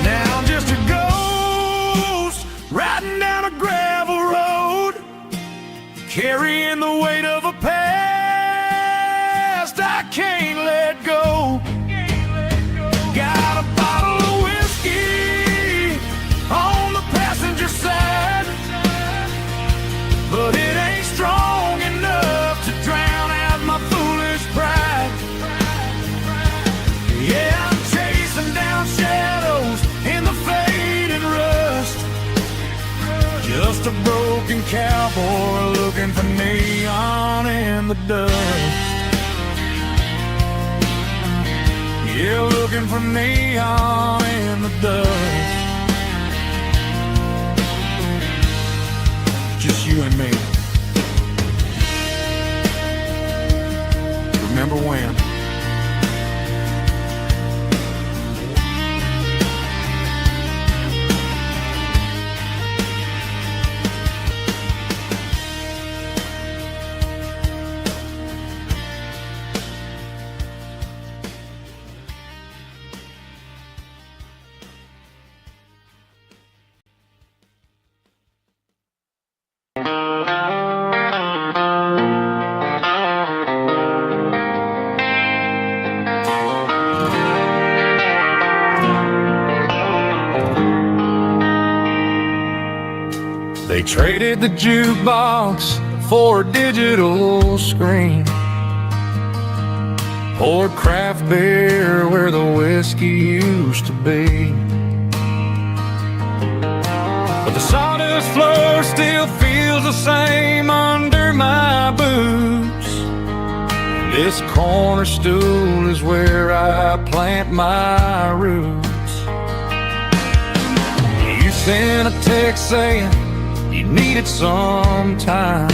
Now I'm just a ghost riding down a gravel road, carrying the weight of a past I can't let go. Got a bottle of whiskey on the passenger side, but it ain't strong enough to drown out my foolish pride. Yeah, I'm chasing down shadows in the fading rust, just a broken cowboy looking for neon in the dust. Yeah, looking for neon in the dust. you and me. Remember when? They traded the jukebox for a digital screen, poured craft beer where the whiskey used to be. But the sawdust floor still feels the same under my boots. This corner stool is where I plant my roots. You sent a text saying you needed some time,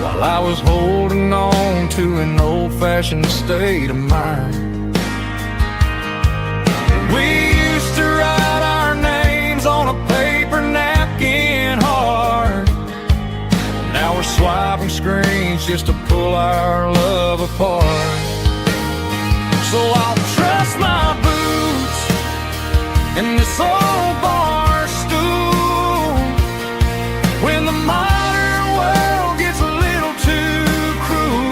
while I was holding on to an old-fashioned state of mind. We used to write our names on a paper napkin hard. Now we're swiping screens just to pull our love apart. So I'll trust my boots in this old bar stool when the modern world gets a little too cruel.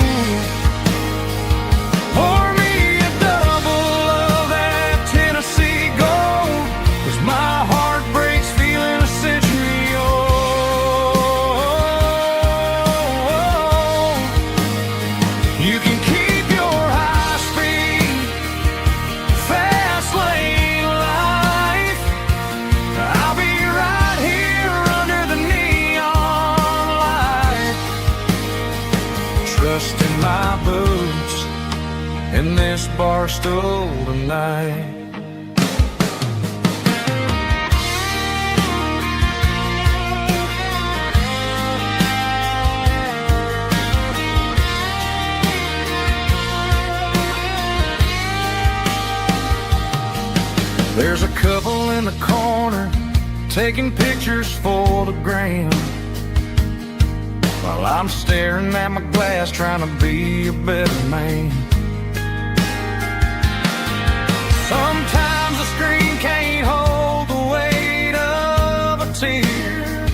Pour me a double of that Tennessee Gold, 'cause my heart breaks feeling a century old. You can keep your high-speed, fast lane life. I'll be right here under the neon light, trusting my boots in this bar stool tonight. There's a couple in the corner taking pictures for the gram, while I'm staring at my glass trying to be a better man. Sometimes the screen can't hold the weight of a tear,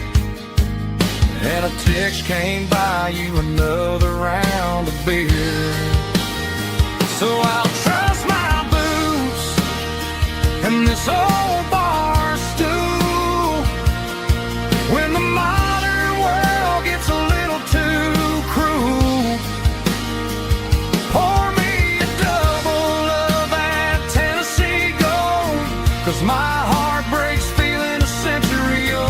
and a text can't buy you another round of beer. So I'll trust my boots and this old bar stool when the modern world gets a little too cruel. Pour me a double of that Tennessee Gold, 'cause my heart breaks feeling a century old.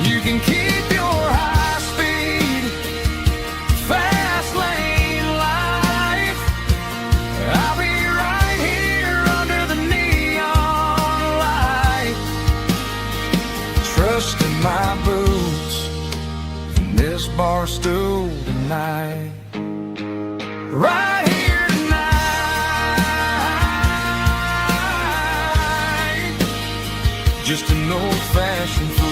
You can keep your high-speed, fast lane life. I'll be right here under the neon light, trusting my boots in this bar stool tonight. Right here tonight, just an old-fashioned fool.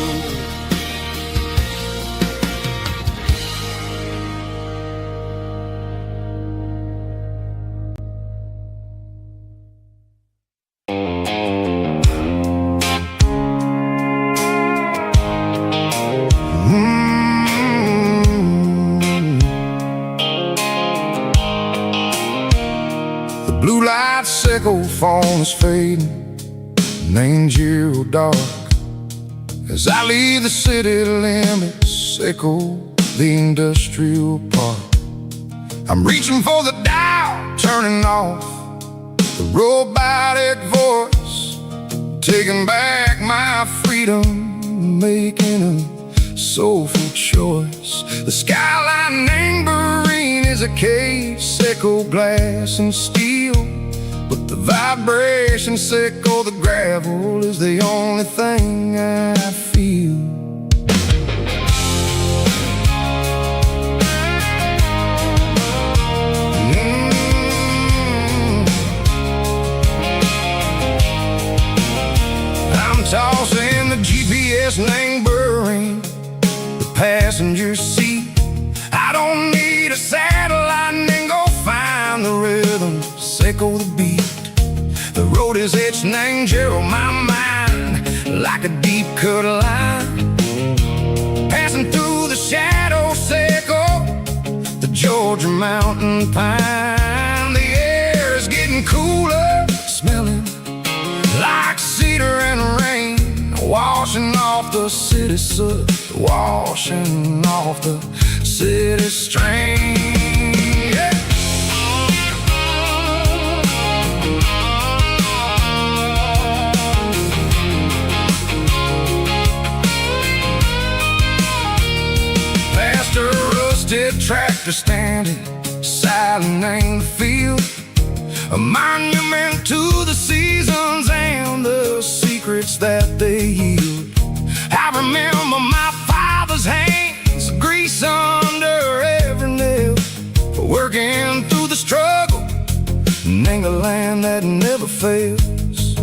The blue light sickle phone is fading, name's zero dark. As I leave the city limits, echo the industrial park. I'm reaching for the dial, turning off the robotic voice, taking back my freedom, making a soulful choice. The skyline name Marine is a case, echo glass and steel, but the vibration sick or the gravel is the only thing I feel. I'm tossing the GPS name burring the passenger seat. I don't need a satellite and go find the rhythm, sick of the beat. The road is etched and angel on my mind like a deep cut line, passing through the shadow sickle, the Georgia mountain pine. The air is getting cooler, smelling like cedar and rain, washing off the city soot, washing off the city strain. Yeah. Past a rusted tractor standing silent in the field, a monument to the seasons and the secrets that they yield. I remember my father's hands, grease under every nail, working through the struggle in the land that never fails.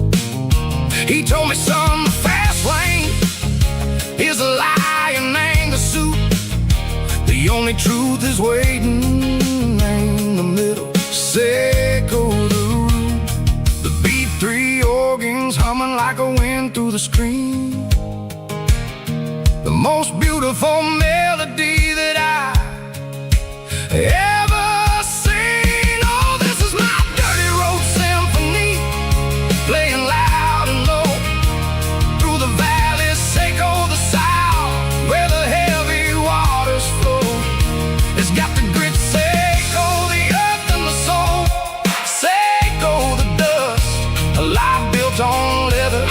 He told me, son, the fast lane is a lie and anger suit. The only truth is waiting in the middle, sick of the root. The B3 organs humming like a wind through the screen, the most beautiful melody that I ever seen. Oh, this is my dirty road symphony, playing loud and low through the valleys, Seco the south, where the heavy waters flow. It's got the grit, Seco, the earth and the soul, Seco the dust, a life built on leather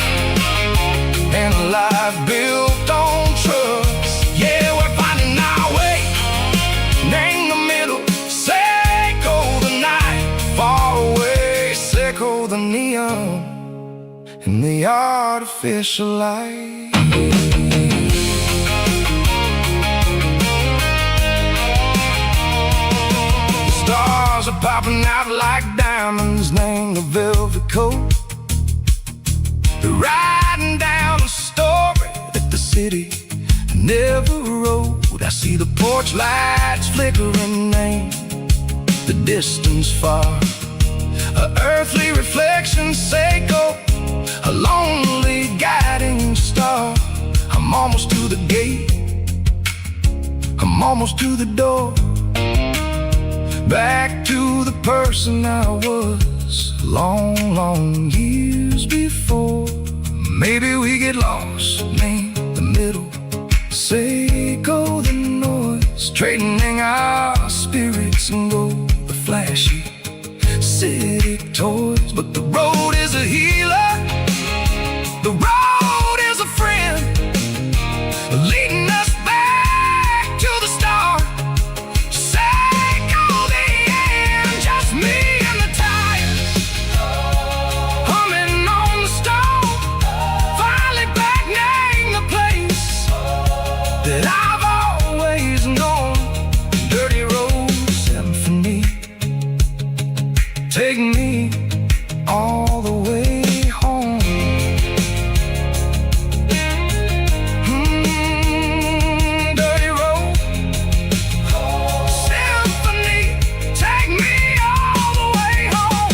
and a life built on trust. Yeah, we're finding our way in the middle, Seco the night, far away, Seco the neon and the artificial light. The stars are popping out like diamonds, named the velvet coat. They're riding down the story that the city never wrote. I see the porch lights flickering in the distance far, a earthly reflection, Seco, a lonely guiding star. I'm almost to the gate, I'm almost to the door, back to the person I was long, long years before. Maybe we get lost in the middle, Seco the noise, trading our spirits and go the flashy city toys. But the road is a healer, the road is a friend, leading us back to the start. Seco the end, just me and the tires, humming on the stove, finally back name the place that I've always known. Dirty road symphony, take me all the way home. Dirty road symphony, take me all the way home.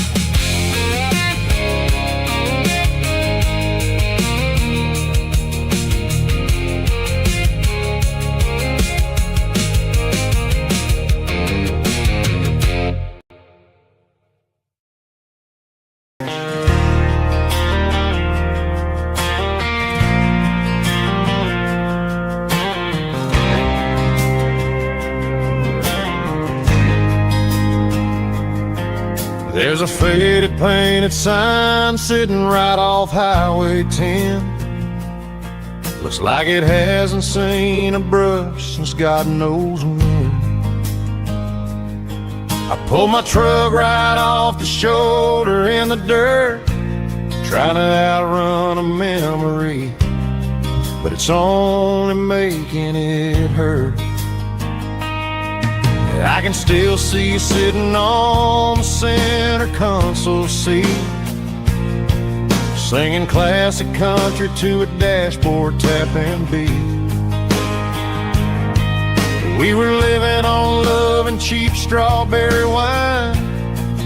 There's a faded painted sign sitting right off Highway 10. Looks like it hasn't seen a brush since God knows when. I pulled my truck right off the shoulder in the dirt, trying to outrun a memory, but it's only making it hurt. I can still see you sitting on the center console seat, singing classic country to a dashboard tapping beat. We were living on love and cheap strawberry wine,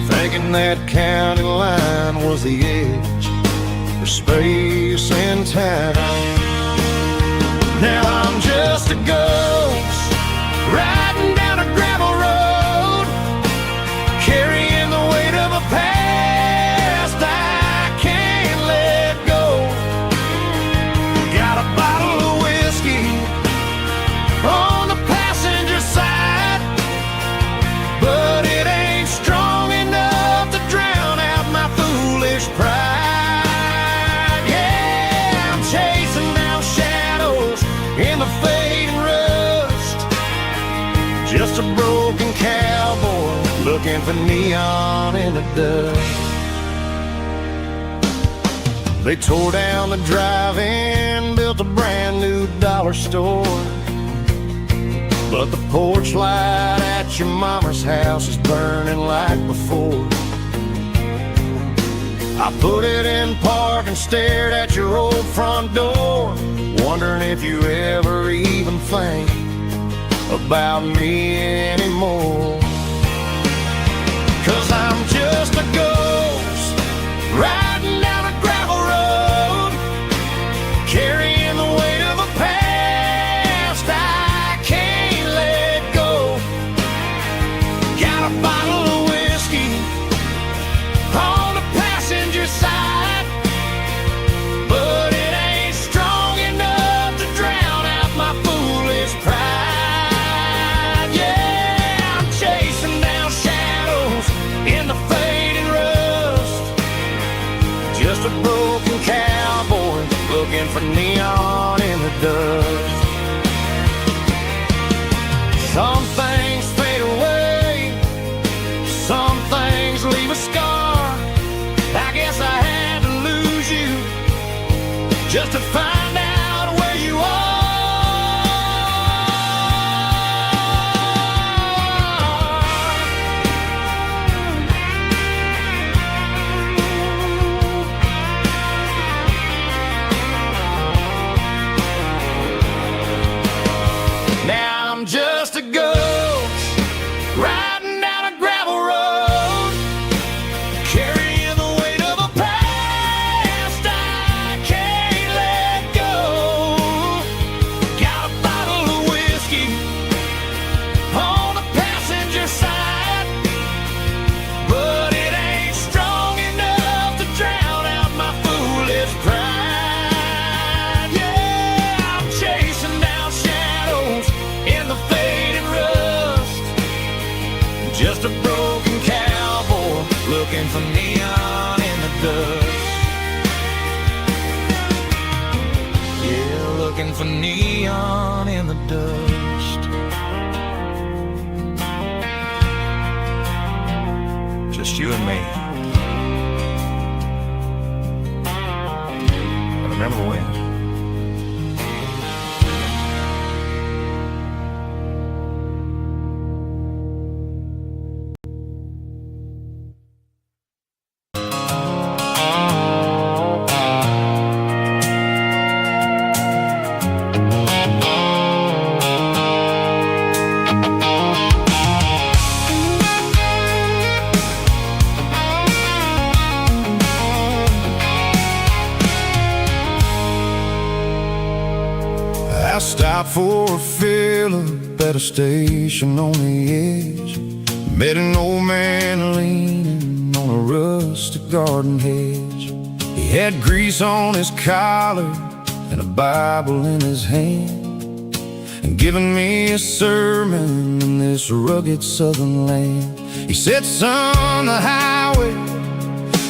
thinking that county line was the edge for space and time. Now I'm just a ghost riding down a gravel road, carrying the weight of a past I can't let go. Got a bottle of whiskey on the passenger side, but it ain't strong enough to drown out my foolish pride. Yeah, I'm chasing down shadows in the fading rust, just a broken cowboy looking for neon in the dust. They tore down the drive-in, built a brand new dollar store, but the porch light at your mama's house is burning like before. I put it in park and stared at your old front door, wondering if you ever even think about me anymore. 'Cause I'm just a ghost riding down a gravel road, carrying the weight of a past I can't let go. Got a bottle of whiskey on the passenger side, but it ain't strong enough to drown out my foolish pride. Yeah, I'm chasing down shadows in the fading rust, just a broken cowboy looking for neon in the dust. Some things fade away, some things leave a scar. I guess I had to lose you just to find out where you are. Now I'm just a ghost riding down a gravel road, carrying the weight of a past I can't let go. Got a bottle of whiskey on the passenger side, but it ain't strong enough to drown out my foolish pride. Yeah, I'm chasing down shadows in the fading rust, just a broken cowboy looking for neon in the dust. Yeah, looking for neon in the dust. Just you and me. And remember when? I stopped for a fill-up at a station on the edge. Met an old man leaning on a rustic garden hedge. He had grease on his collar and a Bible in his hand, and giving me a sermon in this rugged southern land. He said, son, the highway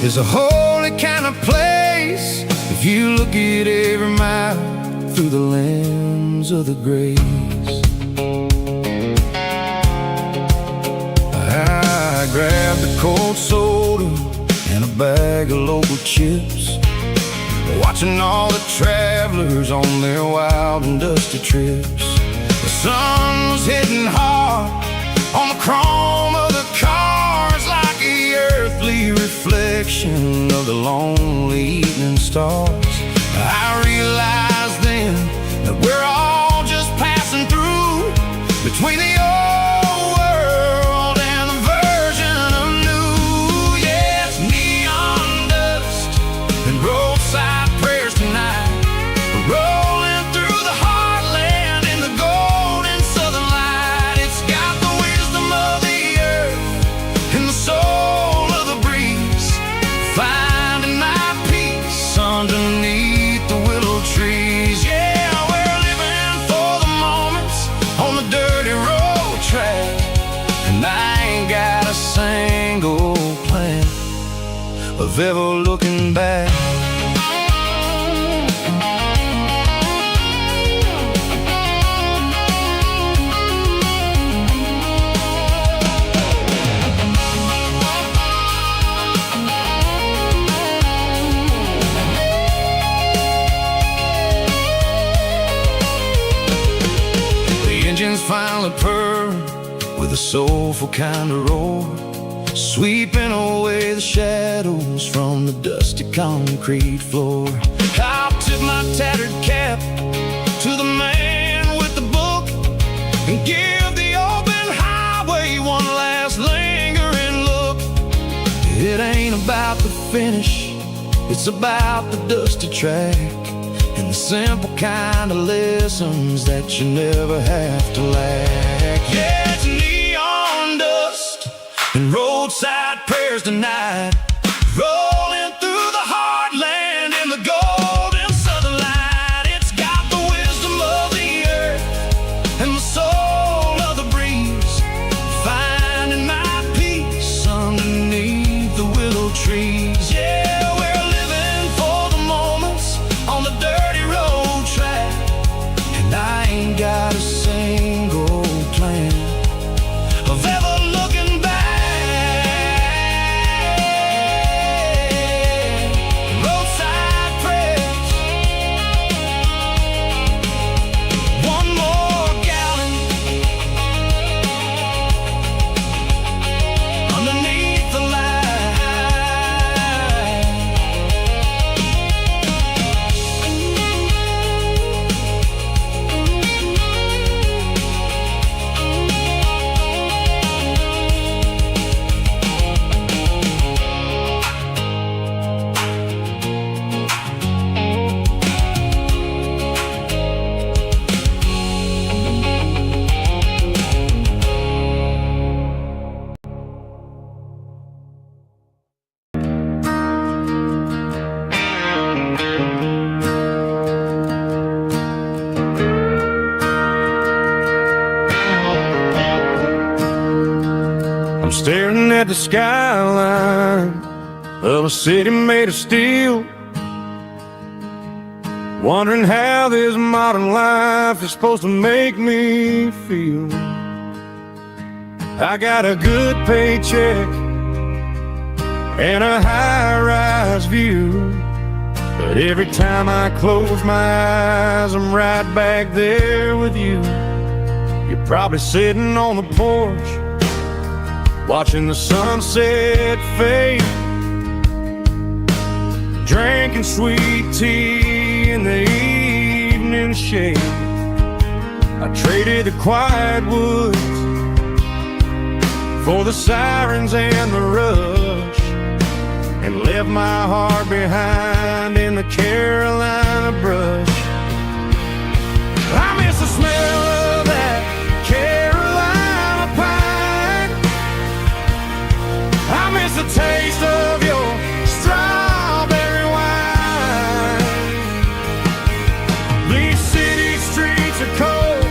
is a holy kind of place if you look at every mile through the lens of the grace. bag of local chips, watching all the travelers on their wild and dusty trips. The sun was hitting hard on the chrome of the cars, like the earthly reflection of the lonely evening stars. I realized then that we're all just passing through between the old world and the version of new. Yeah, it's neon dust and roadside prayers tonight, rolling through the heartland in the golden southern light. It's got the wisdom of the earth and the soul of the breeze, finding my peace underneath the willow trees. Yeah, we're living for the moments on the dirty road track, and I ain't got a single plan of ever looking back. Engines finally purr with a soulful kind of roar, sweeping away the shadows from the dusty concrete floor. I'll tip my tattered cap to the man with the book and give the open highway one last lingering look. It ain't about the finish, it's about the dusty track and the simple kind of lessons that you never have to lack. Yeah, it's neon dust and roadside prayers tonight, rolling through the heartland in the golden southern light. It's got the wisdom of the earth and the soul of the breeze, finding my peace underneath the willow trees. Yeah, we're living for the moments on the dirty road track, and I ain't got a single plan of ever looking back. Roadside prayers, one more gallon underneath the light. I'm staring at the skyline of a city made of steel, wondering how this modern life is supposed to make me feel. I got a good paycheck and a high-rise view, but every time I close my eyes, I'm right back there with you. You're probably sitting on the porch, watching the sunset fade, drinking sweet tea in the evening shade. I traded the quiet woods for the sirens and the rush, and left my heart behind in the Carolina brush. I miss the smell of that Carolina pine. I miss the taste of your strawberry wine. These city streets are cold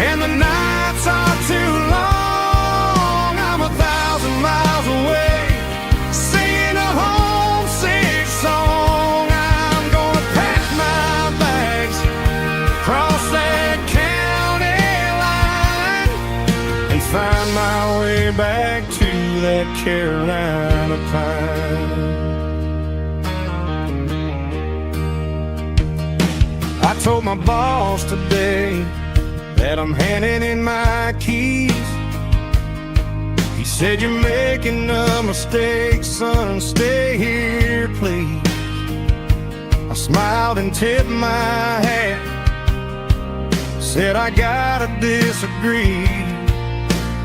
and the nights are too long. I'm 1,000 miles away, singing a homesick song. I'm gonna pack my bags, cross that county line, and find my way back to that Carolina pine. I told my boss today that I'm handing in my keys. He said, "You're making a mistake, son, stay here, please." I smiled and tipped my hat, said, "I gotta disagree.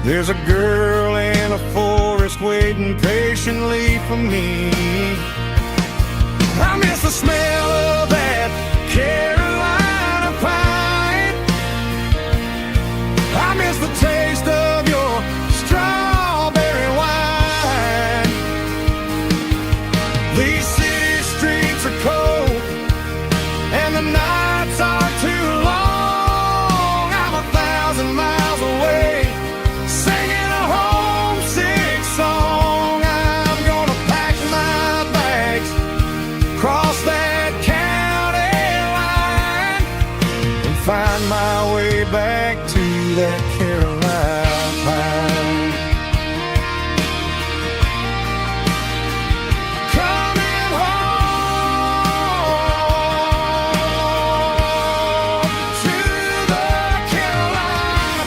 There's a girl in a forest waiting patiently for me. I miss the smell of that Carolina pine. I miss the taste of your strawberry wine. These city streets are cold and the nights are too long. I'm 1,000 miles away, singing a homesick song. I'm gonna pack my bags, cross that county line, and find my way back to that Carolina pine. Coming home to the Carolina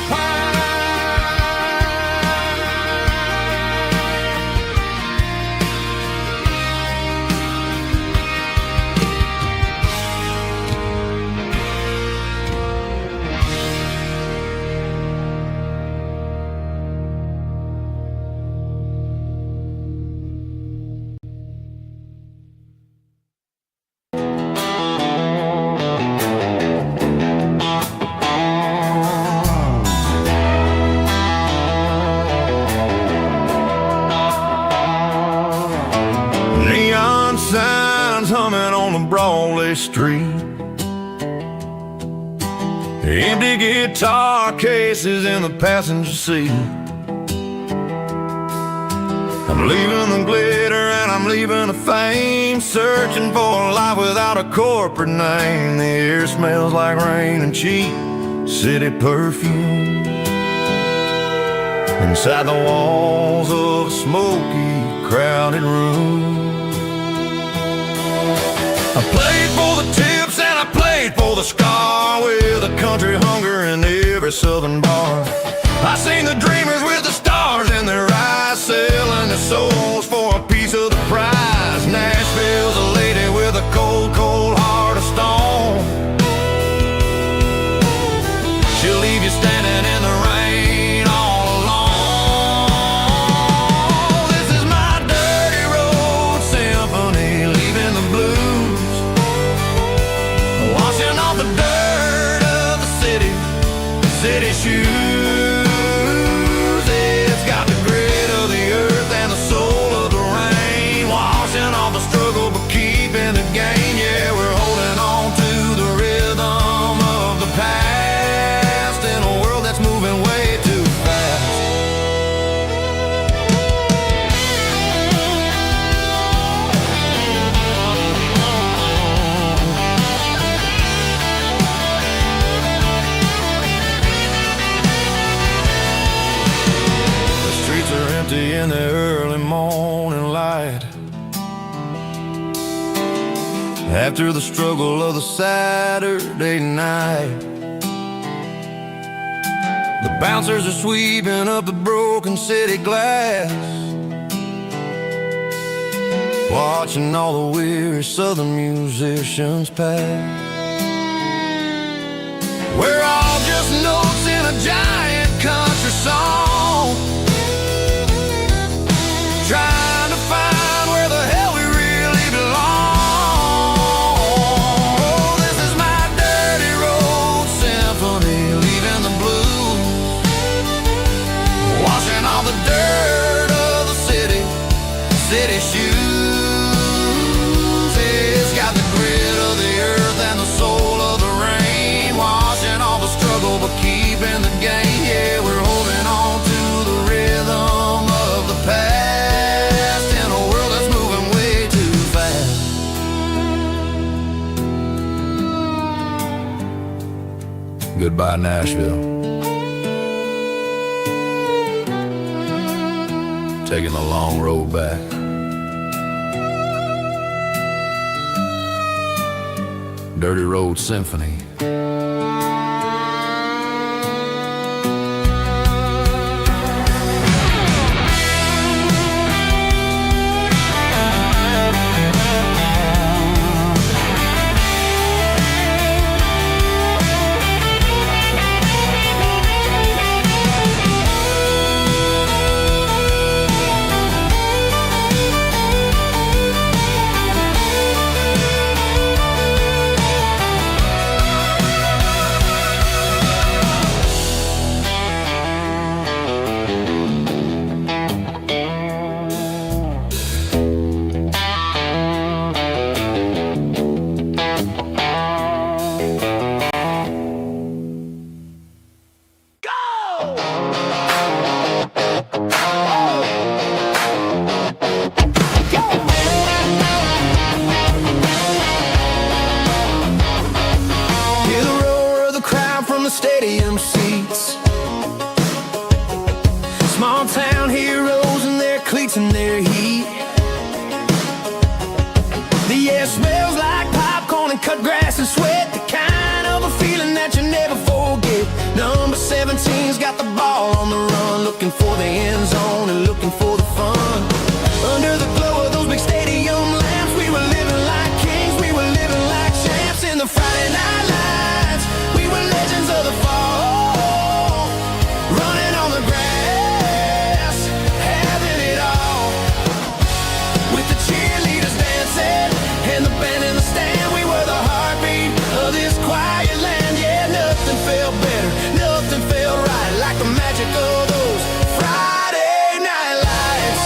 neon signs humming on the Broadway street, empty guitar cases in the passenger seat. I'm leaving the glitter and I'm leaving the fame, searching for a life without a corporate name. The air smells like rain and cheap city perfume inside the walls of a smoky, crowded room. I played for the tips and I played for the scar, with a country hunger in every southern bar. I seen the dreamers with the stars in their eyes, selling their souls for a piece of the prize. Nashville's a lady with a cold, cold heart of stone. She'll leave you standing in the rain all alone. This is my dirty road symphony, leaving the blues, washing off the dirt of the city shoes. It's got the grit of the earth and the soul of the rain, washing off the struggle but keeping the gain. Yeah, we're holding on to the rhythm of the past in a world that's moving way too fast. In the early morning light, after the struggle of the Saturday night, the bouncers are sweeping up the broken city glass, watching all the weary southern musicians pass. We're all just notes in a giant country song, trying to find where the hell we really belong. Oh, this is my dirty road symphony, leaving the blues, washing all the dirt of the city shoes. It's got the grit of the earth and the soul of the rain, washing all the struggle but keeping the gain. Yeah, we're holding on to the rhythm of the past in a world that's moving way too fast. Goodbye, Nashville. taking the long road back. Dirty Road Symphony. Stadium seats, small town heroes in their cleats and their heat. The air smells like popcorn and cut grass and sweat, the kind of a feeling that you never forget. Number 17's got the ball on the run, looking for the end zone and looking for the fun. Under the glow of those big stadium lamps, we were living like kings, we were living like champs. In the Friday night lights, we were legends of the fall, running on the grass, having it all. With the cheerleaders dancing and the band in the stand, we were the heartbeat of this quiet land. Yeah, nothing felt better, nothing felt right like the magic of those Friday night lights.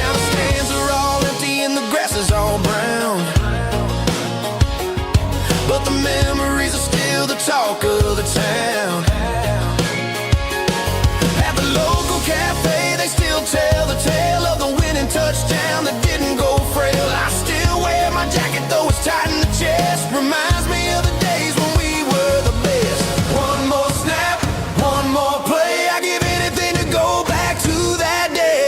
Now the stands are all empty and the grass is all brown, but the memories are still the talk of the town. At the local cafe, they still tell the tale of the winning touchdown that didn't go frail. I still wear my jacket though it's tight in the chest, reminds me of the days when we were the best. One more snap, one more play, I give anything to go back to that day.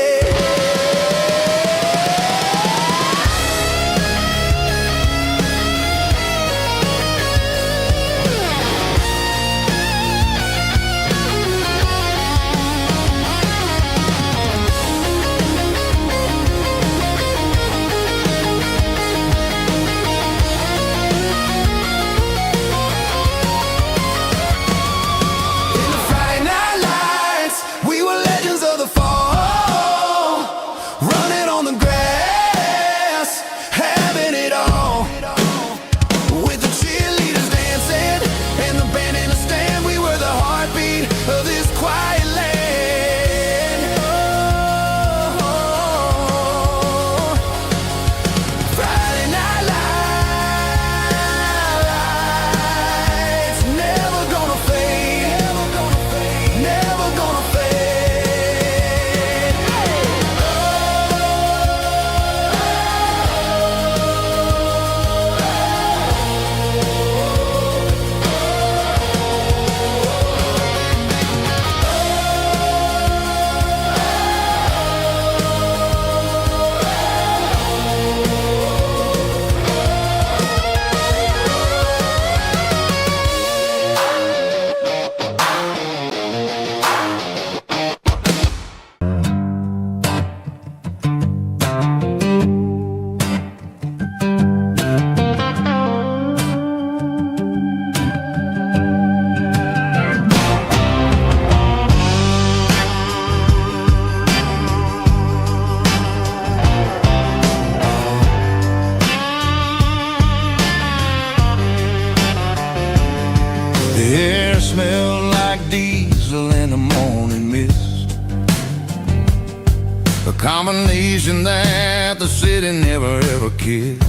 The air smelled like diesel in the morning mist, a combination that the city never ever kissed.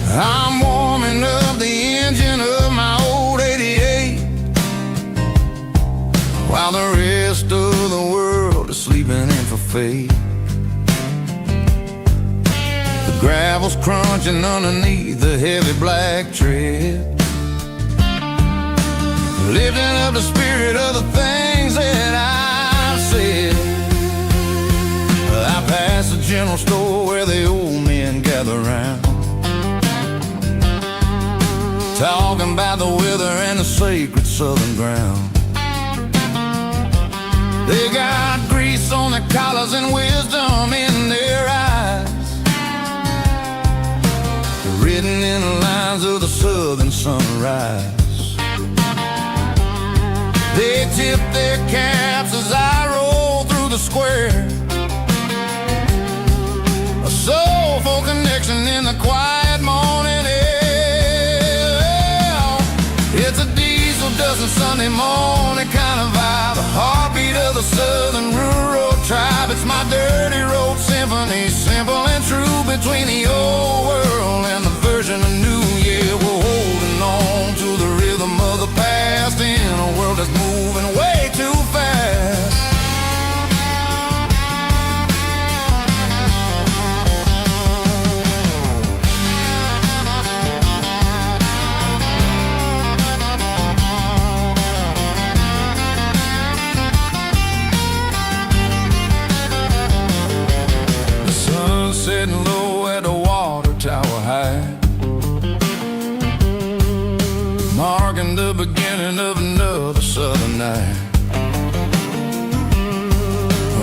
I'm warming up the engine of my old 88, while the rest of the world is sleeping in for fate. The gravel's crunching underneath the heavy black tread. lifting up the spirit of the things that I said. I passed the general store where the old men gather round, talking about the weather and the sacred southern ground. They got grease on their collars and wisdom in their eyes, written in the lines of the southern sunrise. They tip their caps as I roll through the square, a soulful connection in the quiet morning air. It's a diesel dozen Sunday morning kind of vibe, the heartbeat of the southern rural tribe. It's my dirty road symphony, simple and true, between the old world and the version of new. Yeah, we're holding on to the rhythm of the past in a world that's moving way too fast. The sun setting low at the water tower high, marking the beginning of another southern night.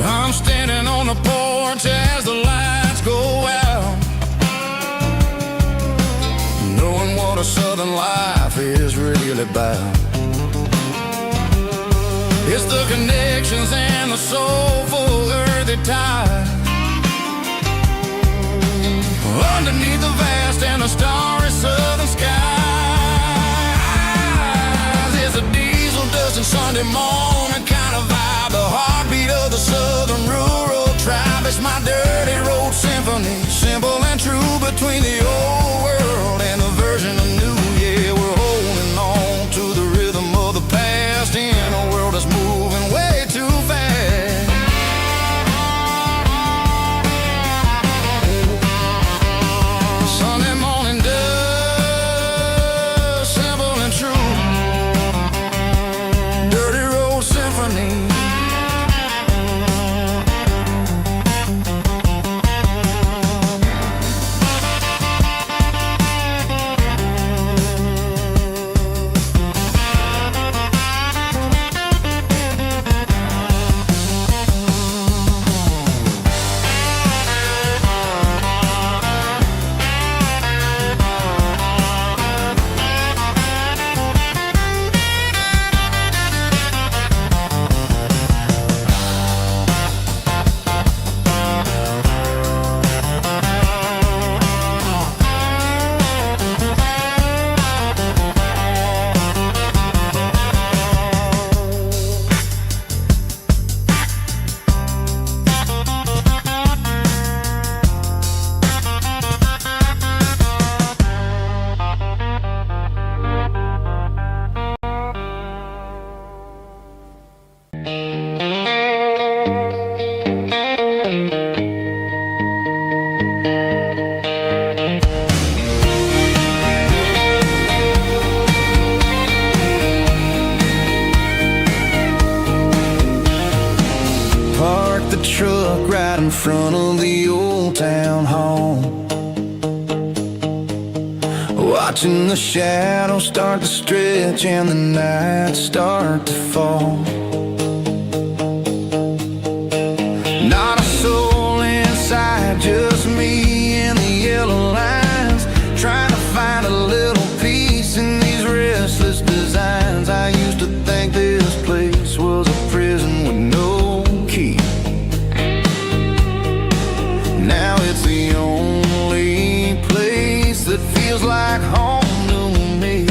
I'm standing on the porch as the lights go out, knowing what a southern life is really about. It's the connections and the soulful earthy ties, underneath the vast and the starry southern skies. It's a diesel dusting Sunday morning kind of vibe, the heartbeat of the southern rural tribe. It's my dirty road symphony, simple and true, between the old world and the version of new. Yeah, we're holding on to the rhythm of the past in a world that's moving way too fast. Sunday morning dust, simple and true, dirty road symphony. Parked the truck right in front of the old town hall, watching the shadows start to stretch and the nights start to fall. Not a soul inside, just me and the yellow lines, trying to find a little peace in these restless designs. I used to think this place was a prison with no key. Now it's the only place that feels like home to me.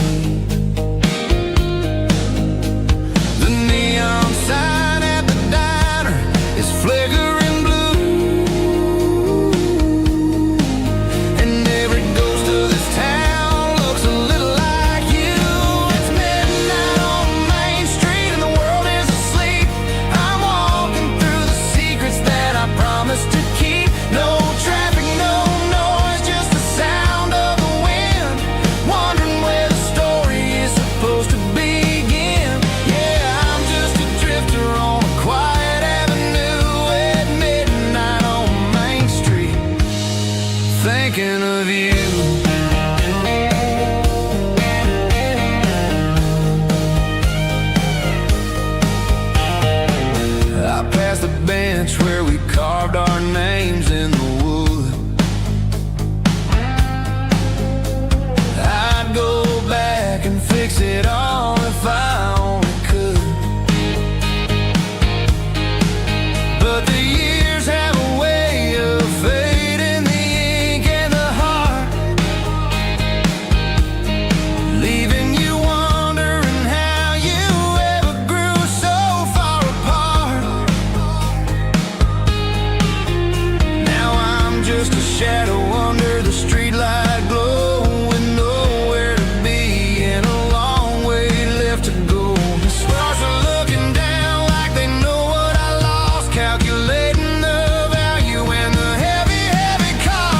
The neon the bench where we carved our names in the wood. I'd go back and fix it all if I only could. But the years have a way of fading the ink and the heart, leaving you wondering how you ever grew so far apart. Now I'm just a shadow under the streetlight glow, with nowhere to be and a long way left to go. The stars are looking down like they know what I lost, calculating the value and the heavy, heavy cost.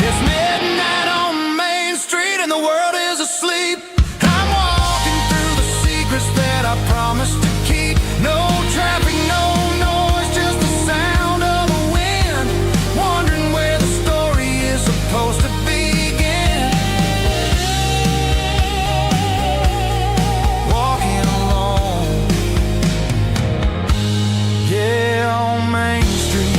It's midnight on Main Street and the world is asleep. I'm walking through the secrets that I promised to keep. No traffic, no noise, just the sound of the wind, wondering where the story is supposed to begin. Walking alone, yeah, on Main Street.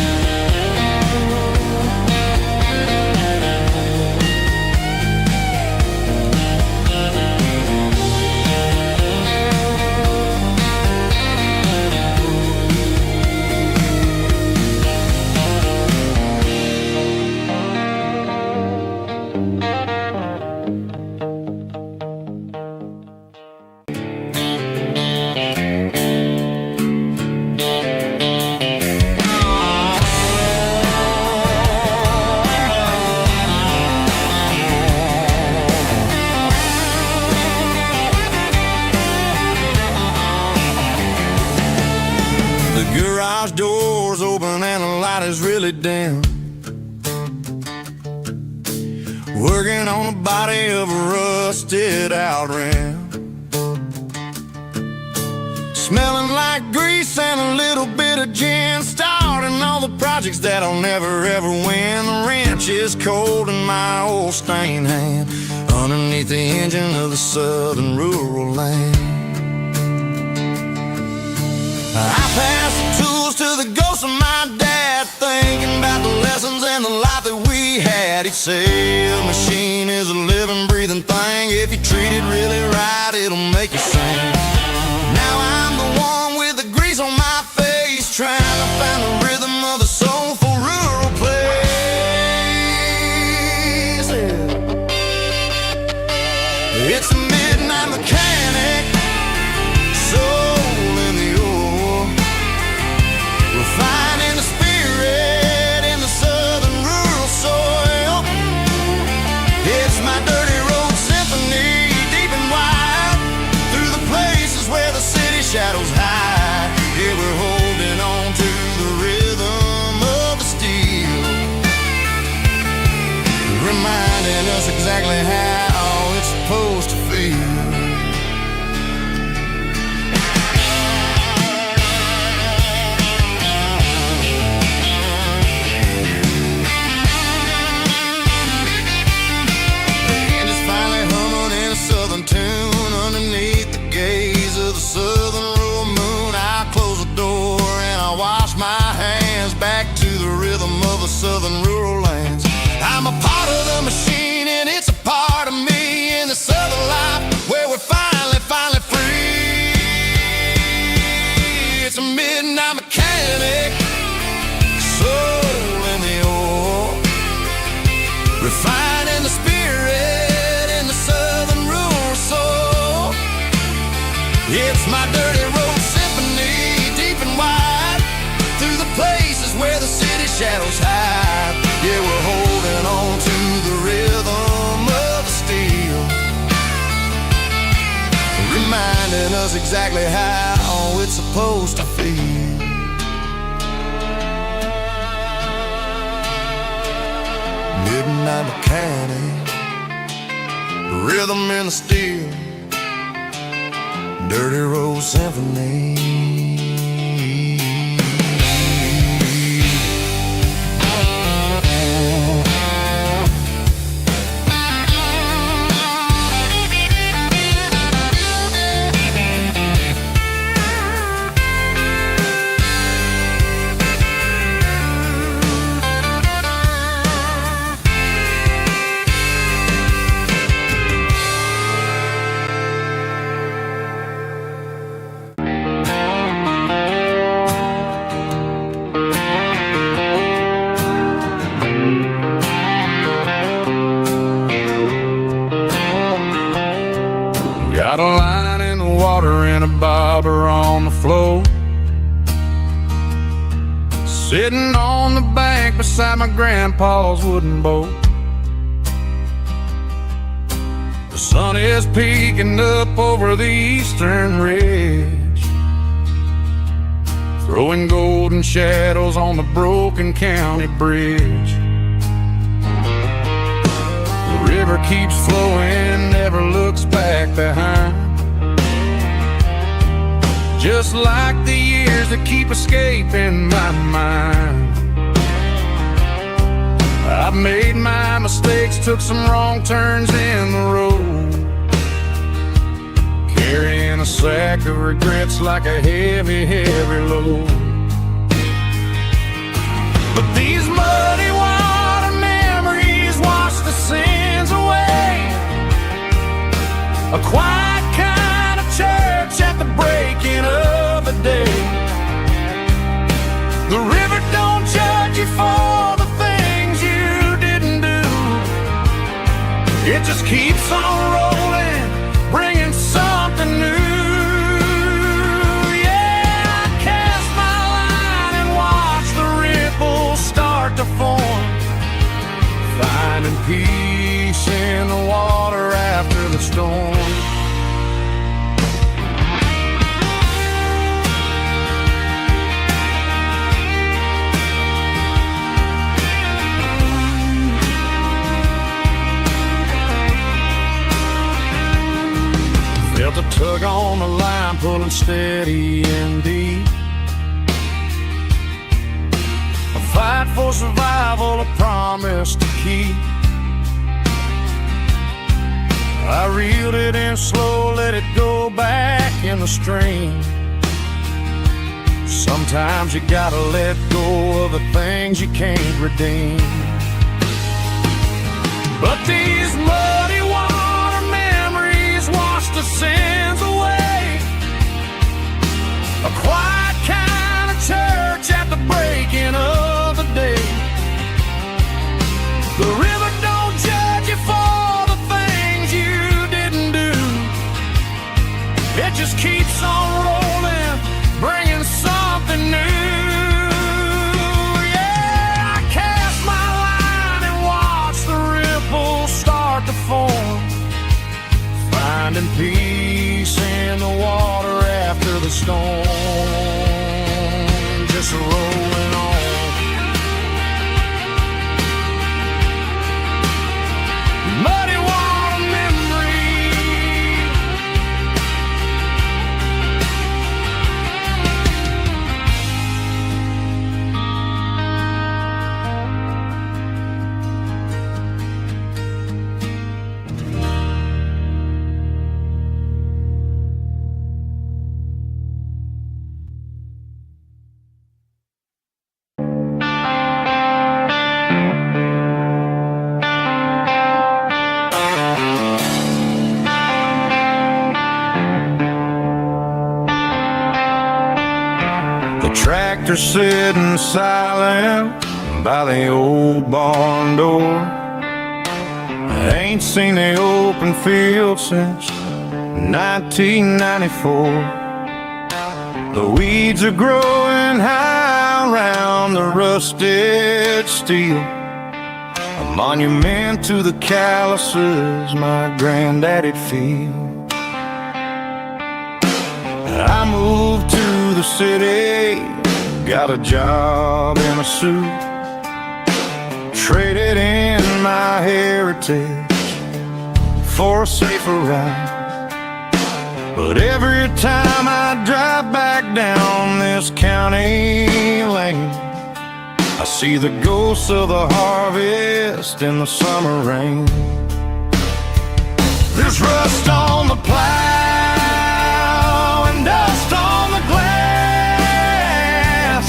The garage door's open and the light is really dim. Working on the body of a rusted out rim. Smelling like grease and a little bit of gin. Starting all the projects that I'll never ever win. The wrench is cold in my old stained hand, underneath the engine of the southern rural land. I pass the tools to the ghost of my dad, thinking about the lessons and the life that we had. He'd say a machine is a living, breathing thing. If you treat it really right, it'll make you sing. Now I'm the one with the grease on my face, trying to find the rhythm of the soulful rural place. It's a midnight mechanic, soul in the ore, refining the spirit in the southern rural soil. It's my dirty road symphony, deep and wide, through the places where the city shadows hide. Yeah, we're holding on to the rhythm of the steel, reminding us exactly how it's supposed to feel. Tune underneath the gaze of the southern rural moon. I close the door and I wash my hands, back to the rhythm of the southern rural lands. I'm a part of the machine and it's a part of me in the southern life where we're finally free. It's a midnight mechanic, soul in the ore, refining the spirit in the southern rural soul. It's my dirty road symphony, deep and wide, through the places where the city shadows hide. Yeah, we're holding on to the rhythm of the steel, reminding us exactly how it's supposed to feel. Midnight mechanic, rhythm in the steel, dirty road symphony. Got a line in the water and a bobber on the floor. Sitting on the bank beside my grandpa's wooden boat. The sun is peeking up over the eastern ridge, throwing golden shadows on the broken county bridge. The river keeps flowing, never looks back behind, just like the years that keep escaping my mind. I've made my mistakes, took some wrong turns in the road, carrying a sack of regrets like a heavy, heavy load. But these muddy water memories wash the sins away. A quiet kind of church at the breaking of the day. The river don't judge you for the things you didn't do. It just keeps on rolling, bringing something new. Yeah, I cast my line and watch the ripples start to form, finding peace in the water after the storm. Felt a tug on the line, pulling steady and deep. A fight for survival, a promise to keep. I reeled it in slow, let it go back in the stream. Sometimes you gotta let go of the things you can't redeem. But these muddy water memories wash the sins away. A quiet kind of church at the breaking of the day. The river don't judge you for the things you didn't do. It just keeps on rolling, bringing something new. Yeah, I cast my line and watch the ripples start to form, finding peace in the water after the storm. Just rolling on. Muddy water memory. Tractor sitting silent by the old barn door. I ain't seen the open field since 1994. The weeds are growing high around the rusted steel, a monument to the calluses my granddaddy'd feel. I moved to the city, got a job in a suit, traded in my heritage for a safer ride. But every time I drive back down this county lane, I see the ghosts of the harvest in the summer rain. There's rust on the plow and dust on the glass,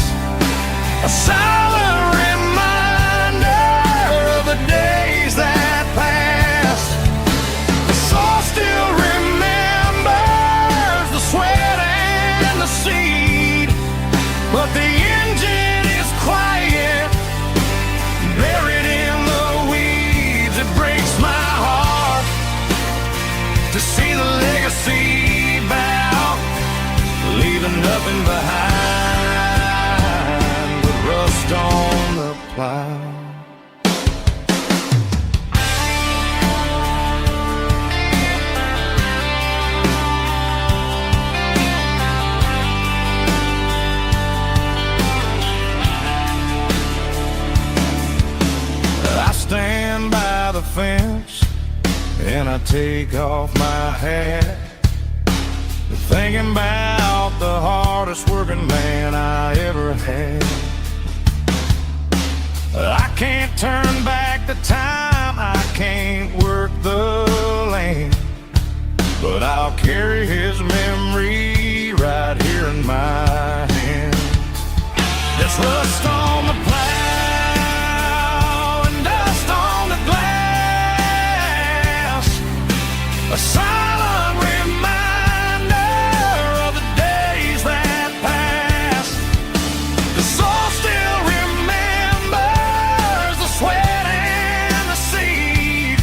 a silent reminder of the days that passed. The soul still remembers the sweat and the seed, but the engine is quiet, buried in the weeds. It breaks my heart to see the legacy legacy bound, leaving nothing behind but rust on the plow. I stand by the fence and I take off my hat, thinking about the hardest working man I ever had. I can't turn back the time, I can't work the land, but I'll carry his memory right here in my hand. There's rust on the plow and dust on the glass, a silent reminder of the days that passed. The soul still remembers the sweat and the seed,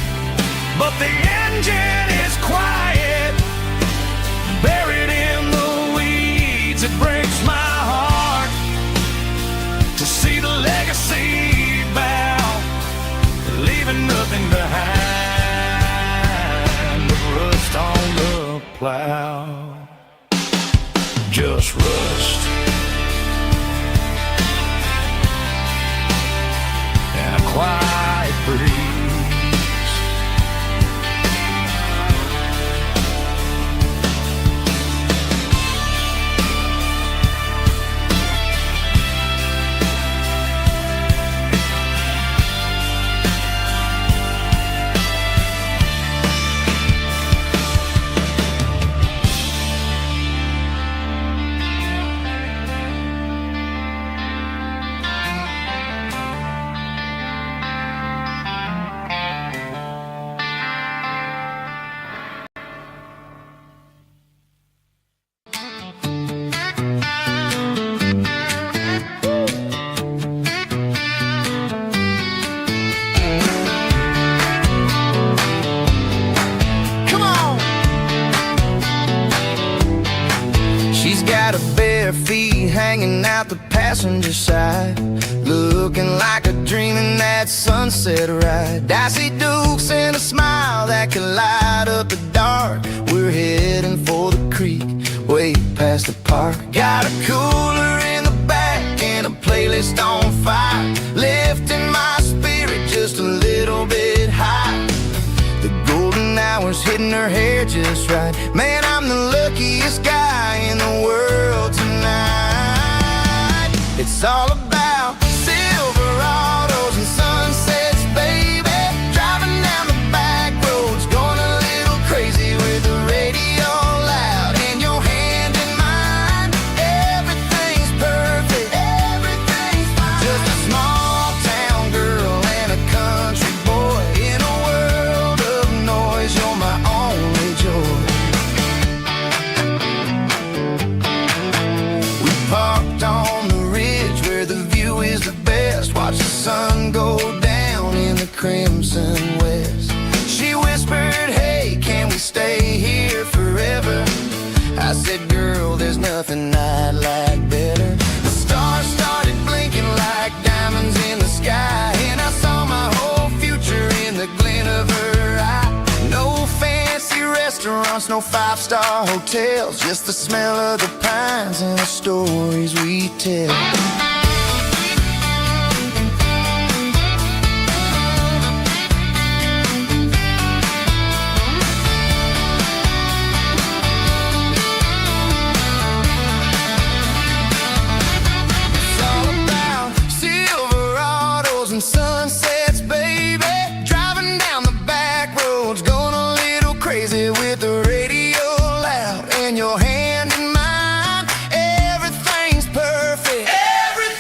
but the engine is quiet, buried in the weeds. It breaks my heart to see the legacy bound, leaving nothing behind but rust on the plow. Just rust and a quiet breeze. Feet hanging out the passenger side, looking like a dream in that sunset ride. I see Dukes and a smile that can light up the dark. We're heading for the creek, way past the park. Got a cooler in the back and a playlist on fire, lifting my spirit just a little bit high. The golden hour's hitting her hair just right. Man, I'm the luckiest guy in the world tonight. It's all about Silverados and sunsets, baby. Driving down the back roads, going a little crazy with the radio loud and your hand in mine. Everything's perfect, everything's fine. Just a small town girl and a country boy in a world of noise. You're my only joy. We parked on the ridge where the view is the best. Watch the sun go down in the crimson west. She whispered, hey, can we stay here forever? I said, girl, there's nothing I'd like better. The stars started blinking like diamonds in the sky, and I saw my whole future in the glint of her eye. No fancy restaurants, no five-star hotels, just the smell of the pines and the stories we tell. It's all about Silverados and sunsets, baby. Driving down the back roads, going a little crazy with the radio loud and your hand in mine. Everything's perfect, everything's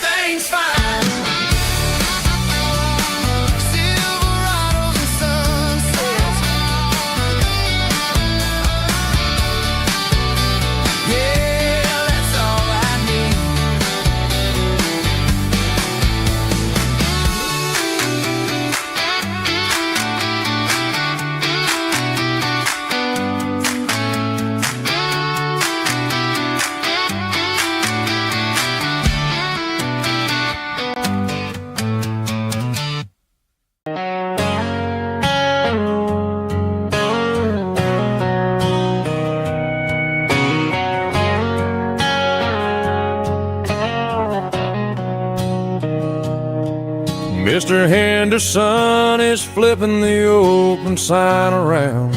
Mr. Henderson is flipping the open sign around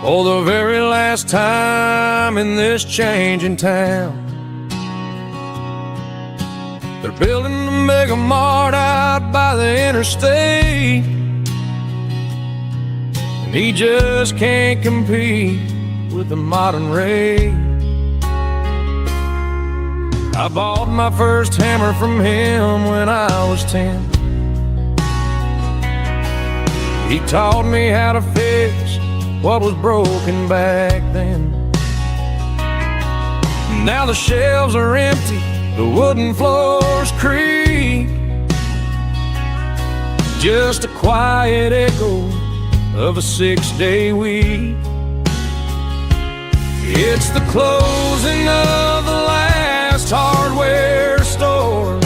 for the very last time in this changing town. They're building the mega mart out by the interstate, and he just can't compete with the modern rate. I bought my first hammer from him when I was 10. He taught me how to fix what was broken back then. Now the shelves are empty, the wooden floors creak, just a quiet echo of a 6-day week. It's the closing of the last hardware store.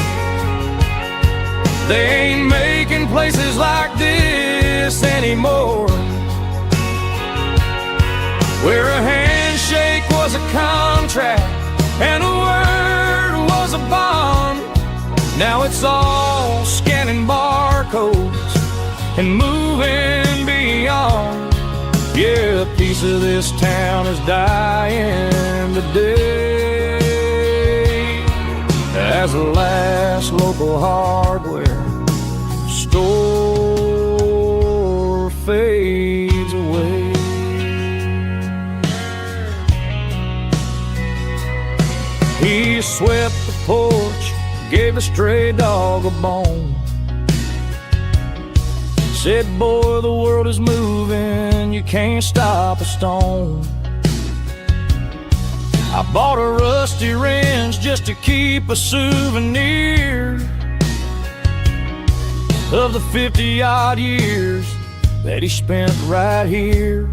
They ain't making places like this anymore, where a handshake was a contract and a word was a bond. Now it's all scanning barcodes and moving beyond. Yeah, a piece of this town is dying today as the last local hardware store fades away. He swept the porch, gave a stray dog a bone, said, boy, the world is moving, you can't stop a stone. I bought a rusty wrench just to keep a souvenir of the 50-odd years that he spent right here.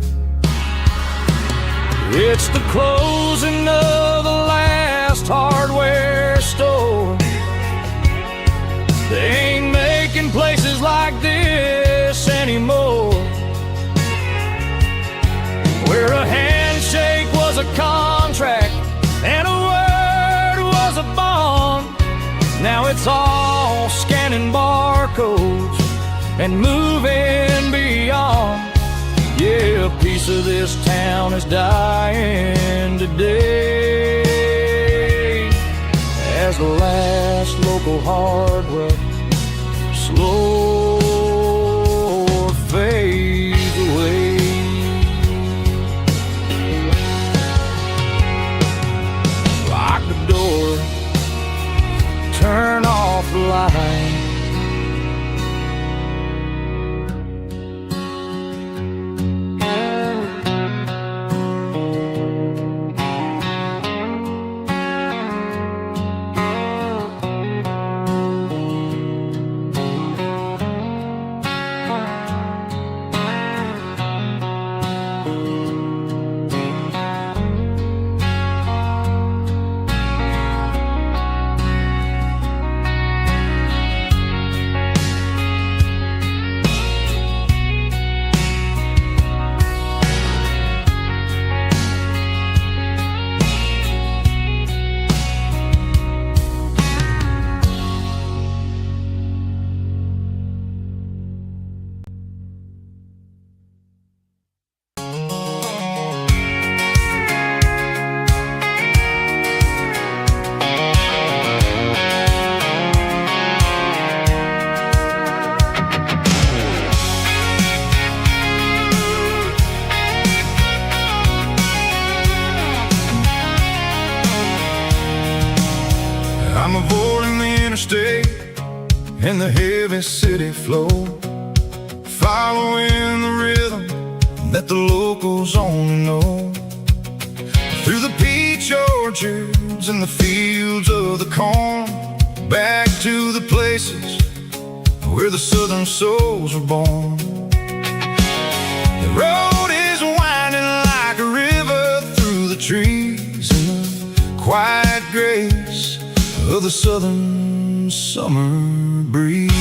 It's the closing of the last hardware store. They ain't making places like this anymore, where a handshake was a contract and a word was a bond. Now it's all scanning barcodes and moving beyond. Yeah, a piece of this town is dying today as the last local hardware slow fades away. Lock the door, turn off the light. I'm avoiding the interstate and the heavy city flow, following the rhythm that the locals only know. Through the peach orchards and the fields of the corn, back to the places where the southern souls were born. The road is winding like a river through the trees in the quiet grace of the southern summer breeze.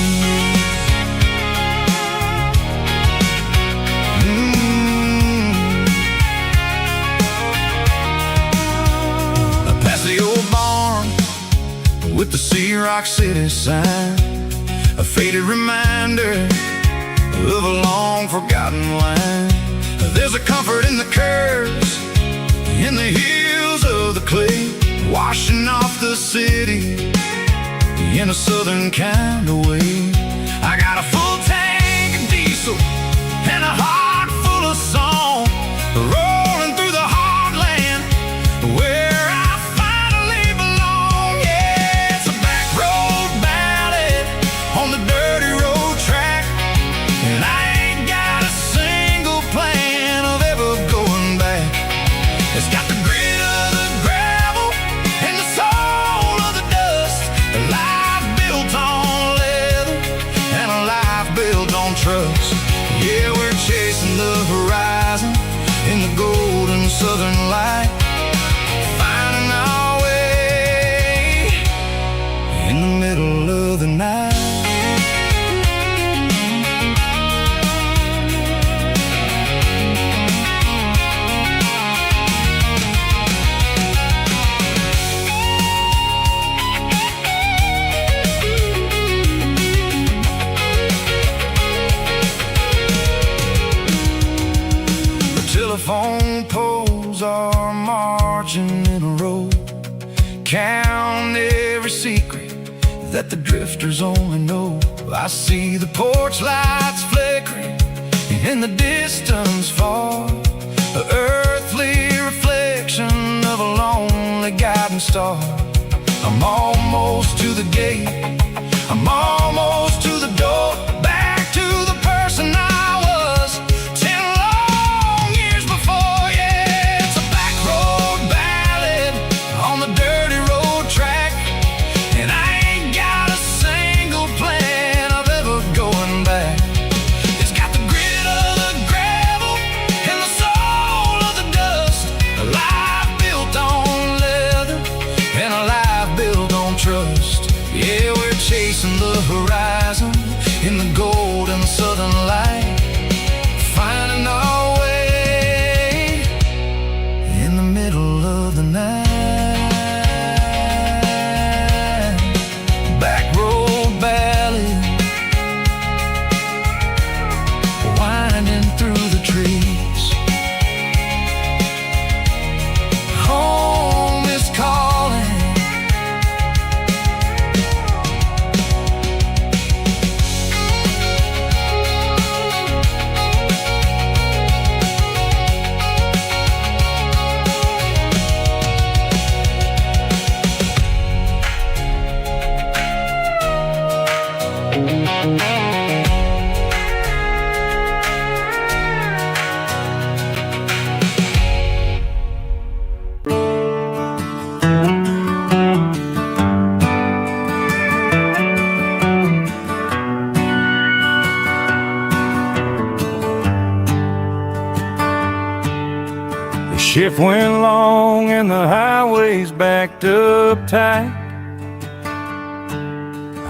Past the old barn with the Sea Rock City sign, a faded reminder of a long forgotten line. There's a comfort in the curves, in the hills of the clay, washing off the city in a southern kind of way. I got a full tank of diesel and a heart full of song, rolling through the heartland where I finally belong. Yeah, it's a back road ballad on the dirty road track, and I ain't got a single plan of ever going back. It's got the grit of the gravel and the soul of the dust, a life built on leather and a life built on trust. Yeah, we're chasing the horizon in the golden southern light, finding our way in the middle of the night. Telephone poles are marching in a row, count every secret that the drifters only know. I see the porch lights flickering in the distance far, the earthly reflection of a lonely guiding star. I'm almost to the gate, I'm almost to the door, back to the person I was 10 long years before. Yeah, it's a back road ballad on the dirty road track, and I ain't got a single plan of ever going back. It's got the grit of the gravel and the soul of the dust, a life built on leather and a life built on trust. Yeah, we're chasing the horizon in the golden southern light, finding our way in the middle of the night. Back road ballad, winding through the trees. Home is calling. The shift went long and the highway's backed up tight.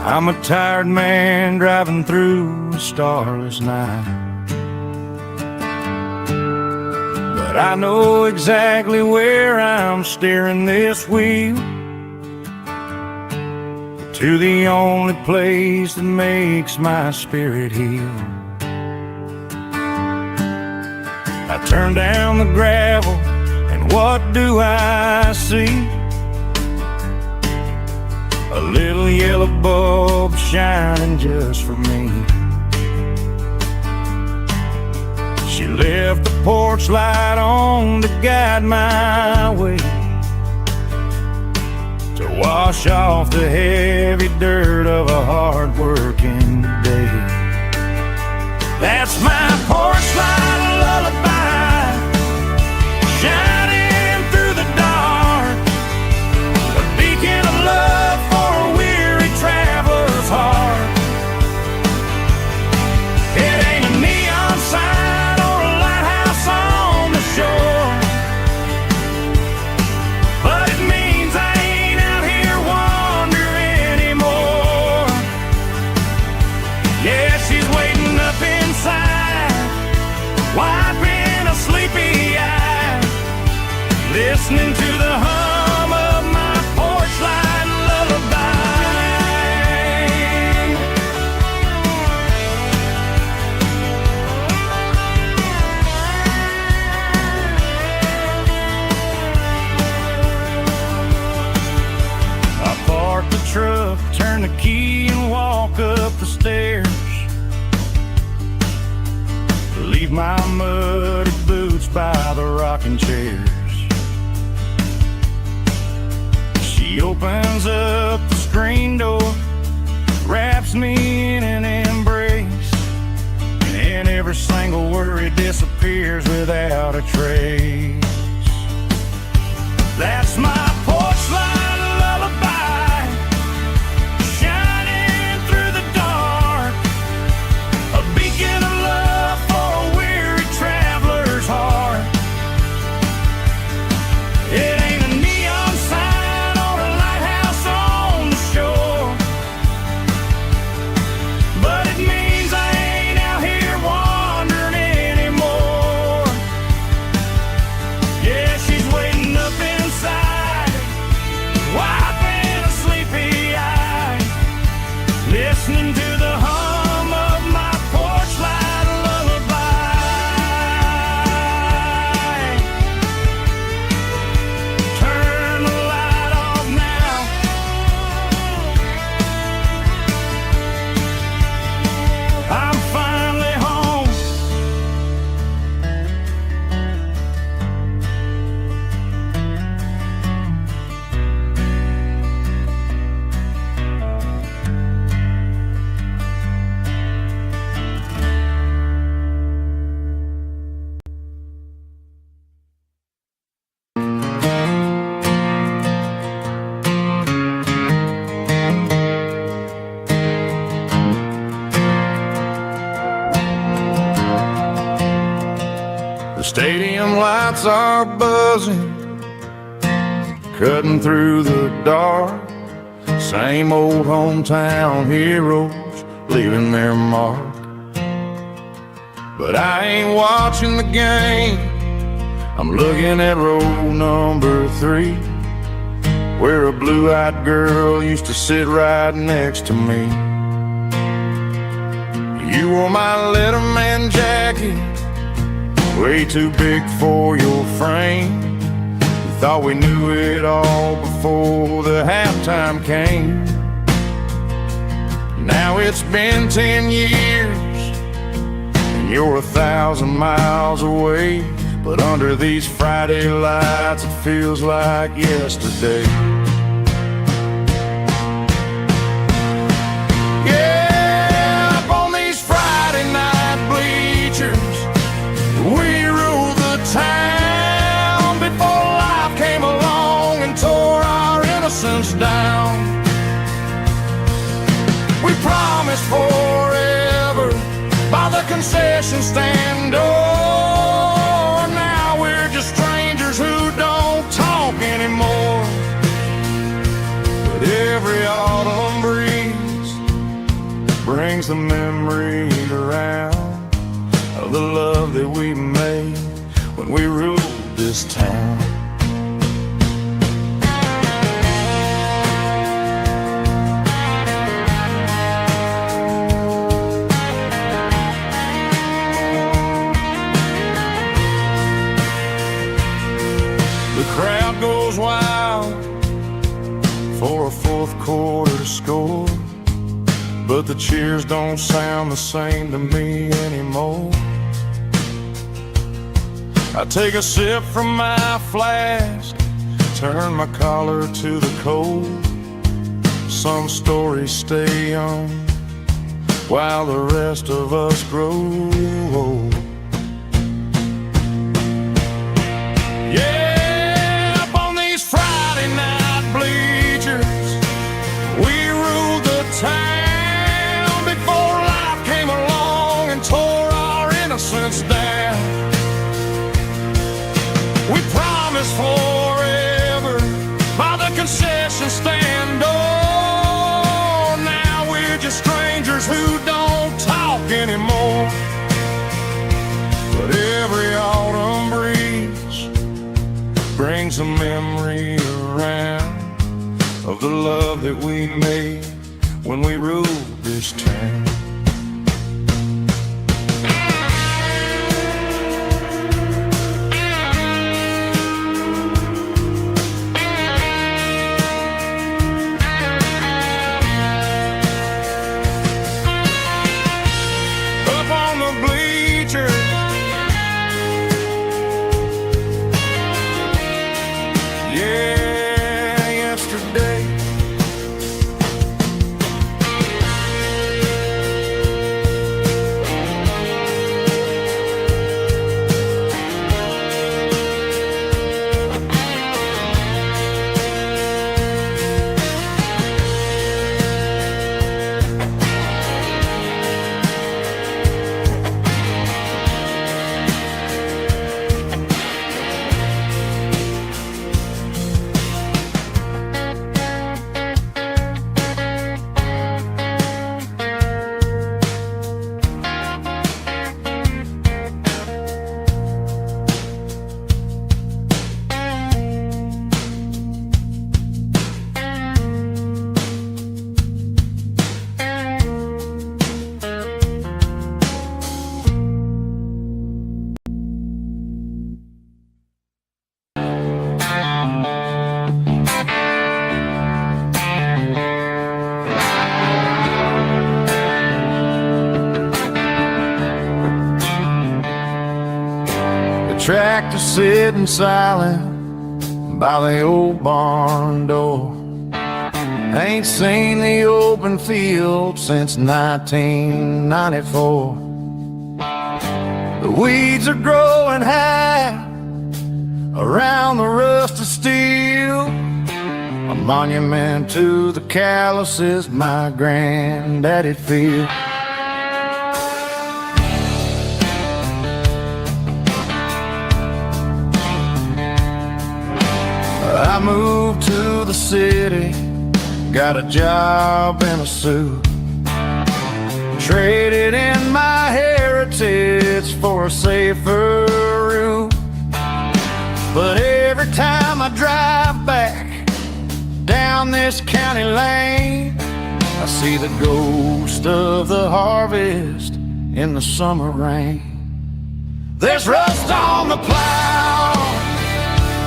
I'm a tired man driving through a starless night, but I know exactly where I'm steering this wheel, to the only place that makes my spirit heal. I turn down the gravel, and what do I see? A little yellow bulb shining just for me. She left the porch light on to guide my way, to wash off the heavy dirt of a hard-working day. That's my porch light lullaby, shining through the dark, a beacon of love for a weary traveler's heart. It ain't a neon sign or a lighthouse on the shore, but it means I ain't out here wandering anymore. Yeah, she's waiting up inside, wiping a sleepy eye, listening to the hum of my porch light lullaby. key and walk up the stairs. Leave my muddy boots by the rocking chairs. She opens up the screen door, wraps me in an embrace, and every single worry disappears without a trace. That's my porch light lullaby, shining through the dark, a beacon of love for a weary traveler's heart. It ain't a neon sign or a lighthouse on the shore, but it means I ain't out here wandering anymore. Yeah, she's waiting up inside, wiping a sleepy eye, listening to the hum of my porch light lullaby. Turn the light off now. I'm finally home. The stadium lights are buzzing, cutting through the dark. Same old hometown heroes leaving their mark. But I ain't watching the game, I'm looking at row number 3, where a blue-eyed girl used to sit right next to me. You wore my Letterman jacket, way too big for your frame. We thought we knew it all before the halftime came. Now it's been 10 years and you're 1,000 miles away, but under these Friday lights it feels like yesterday. Yeah, up on these Friday night bleachers, we ruled the town before life came along and tore our innocence down. We promised forever by the concession stand door. Now we're just strangers who don't talk anymore. But every autumn breeze brings the memories around of the love that we made when we ruled this town. The crowd goes wild for a fourth quarter score, but the cheers don't sound the same to me anymore. I take a sip from my flask, turn my collar to the cold. Some stories stay young while the rest of us grow old. Yeah, up on these Friday night bleachers, we ruled the town before life came along and tore our innocence down. We promised forever by the concession stand door. Now we're just strangers who don't talk anymore. But every autumn breeze brings a memory around of the love that we made when we ruled this town. yeah, yesterday. Tractor sitting silent by the old barn door. Ain't seen the open field since 1994. The weeds are growing high around the rusted steel, a monument to the calluses my granddaddy feel. I moved to the city, got a job in a suit, traded in my heritage for a safer route. But every time I drive back down this county lane, I see the ghost of the harvest in the summer rain. There's rust on the plow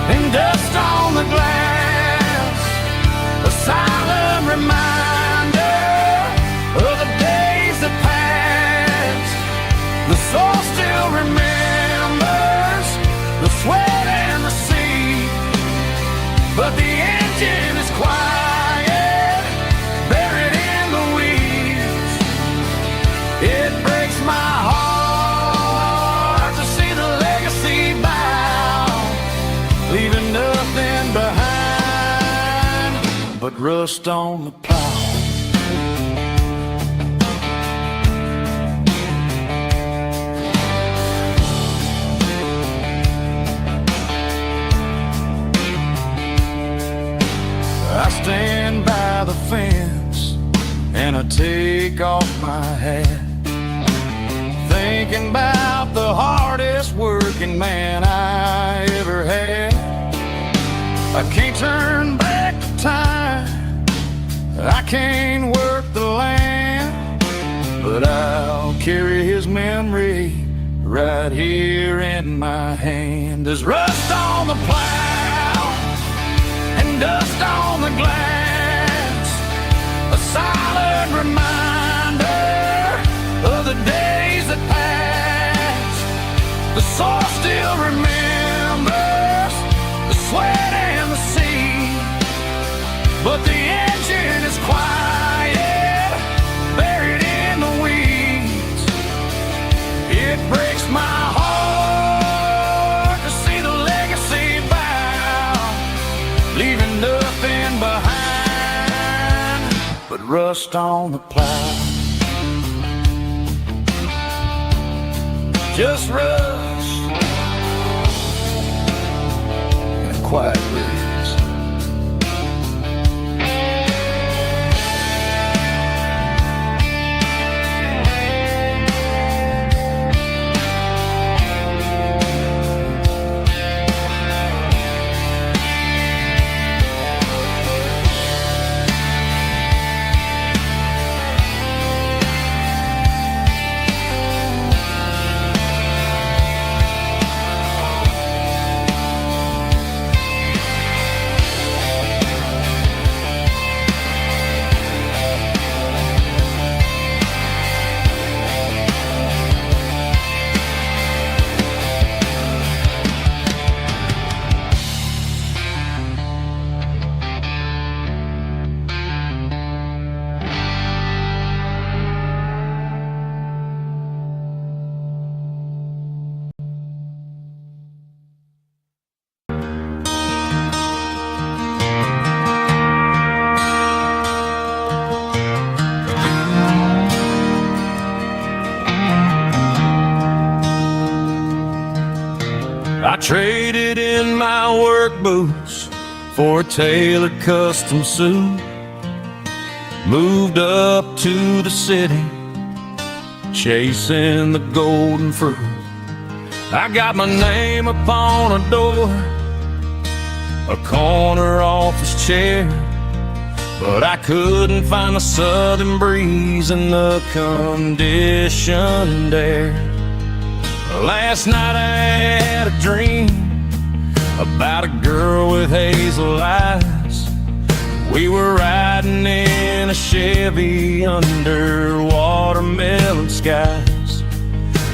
and dust on the glass, a silent reminder of the days that passed. The soul still remembers the sweat and the sea, but the engine is quiet, buried in the weeds. It breaks my heart to see the legacy bow, leaving nothing behind but rust on the plow. I stand by the fence and I take off my hat, thinking about the hardest working man I ever had. I can't turn back the time, I can't work the land, but I'll carry his memory right here in my hand. There's rust on the plow and dust on the glass, a silent reminder of the days that passed. The soul still remembers the sweat and the sea, but the engine is quiet, buried in the weeds. It breaks my heart to see the legacy bow, leaving nothing behind but rust on the plow. Just rust and a quiet breeze. my work boots for a tailored custom suit. Moved up to the city, chasing the golden fruit. I got my name upon a door, a corner office chair, but I couldn't find the southern breeze in the conditioned air. Last night I had a dream about a girl with hazel eyes. We were riding in a Chevy under watermelon skies.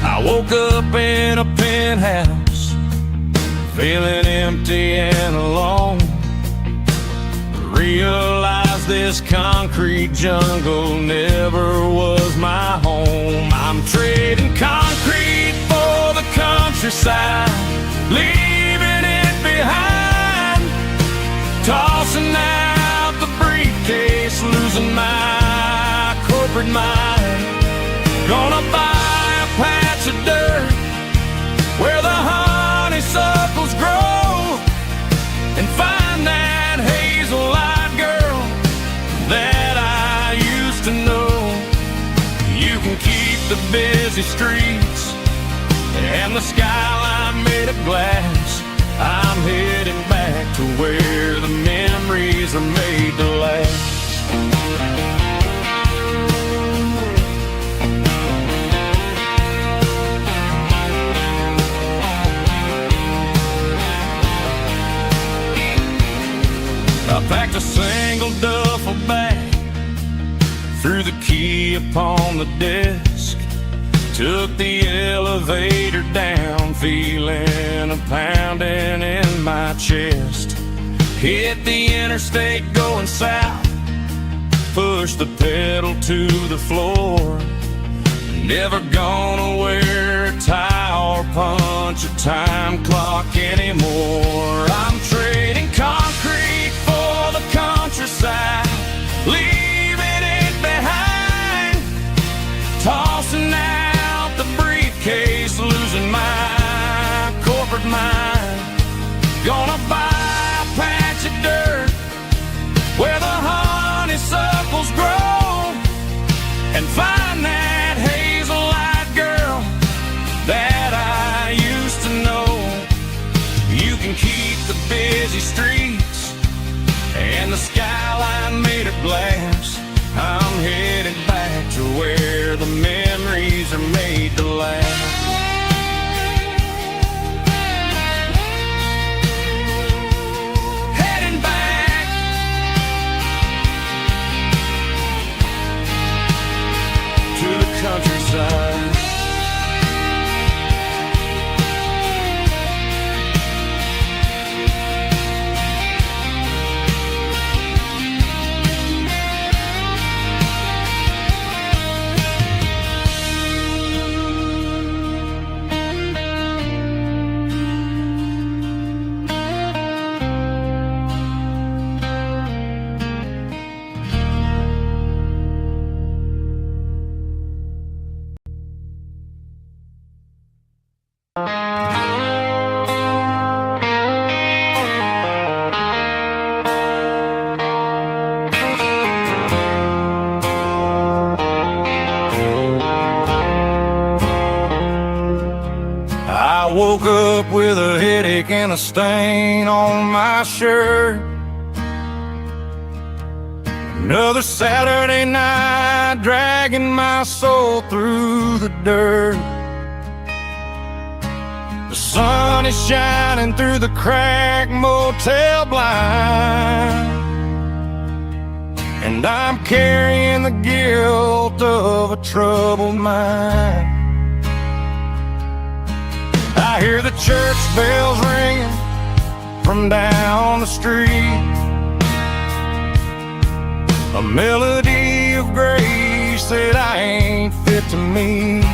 I woke up in a penthouse, feeling empty and alone. Realized this concrete jungle never was my home. I'm trading concrete for the countryside, leaving it behind, tossing out the briefcase, losing my corporate mind. Gonna buy a patch of dirt where the honeysuckles grow and find that hazel-eyed girl that I used to know. You can keep the busy streets and the skyline made of glass. I'm heading back to where the memories are made to last. I packed a single duffel bag, threw the key upon the desk, took the elevator down, feeling a pounding in my chest. Hit the interstate going south, pushed the pedal to the floor. Never gonna wear a tie or punch a time clock anymore. I'm trading concrete for the countryside, leaving it behind, tossing out the briefcase, losing my corporate mind. Gonna buy a patch of dirt where the honeysuckles grow and find that hazel-eyed girl that I used to know. You can keep the busy streets and the skyline made of glass. I'm headed back to where the memories are made to last. Heading back to the countryside. I woke up with a headache and a stain on my shirt. Another Saturday night, dragging my soul through the dirt. The sun is shining through the cracked motel blind, and I'm carrying the guilt of a troubled mind. I hear the church bells ringing from down the street, a melody of grace that I ain't fit to meet.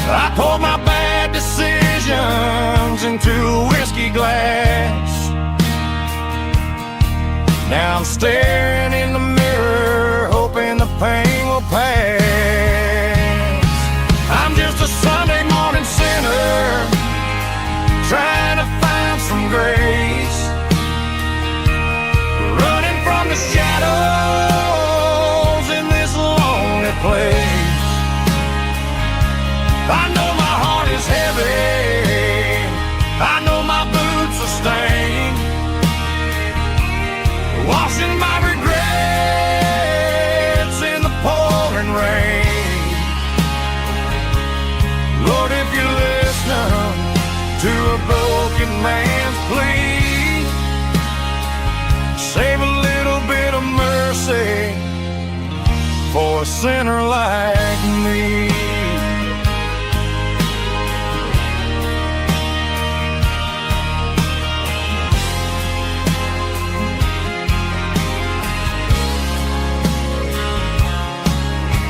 I poured my bad decisions into a whiskey glass. Now I'm staring in the mirror, hoping the pain will pass. I'm just a Sunday morning sinner, some grace, running from the shadows in this lonely place. I know my heart is heavy, I know my boots are stained, washing my regrets in the pouring rain. Lord, if you listen to a broken man's plea, save a little bit of mercy for a sinner like me.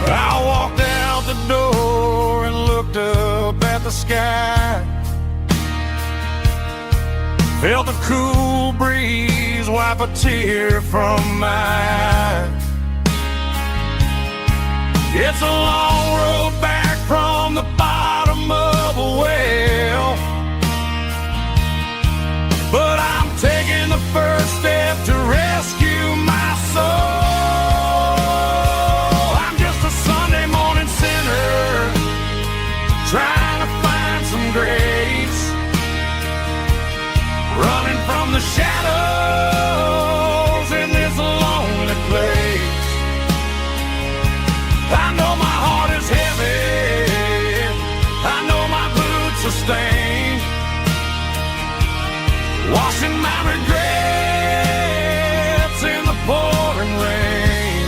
I walked out the door and looked up at the sky, felt the cool breeze wipe a tear from my eye. It's a long road back from the bottom of a well, but I'm taking the first step to rescue my soul. Trying to find some grace, running from the shadows in this lonely place. I know my heart is heavy, I know my boots are stained, washing my regrets in the pouring rain.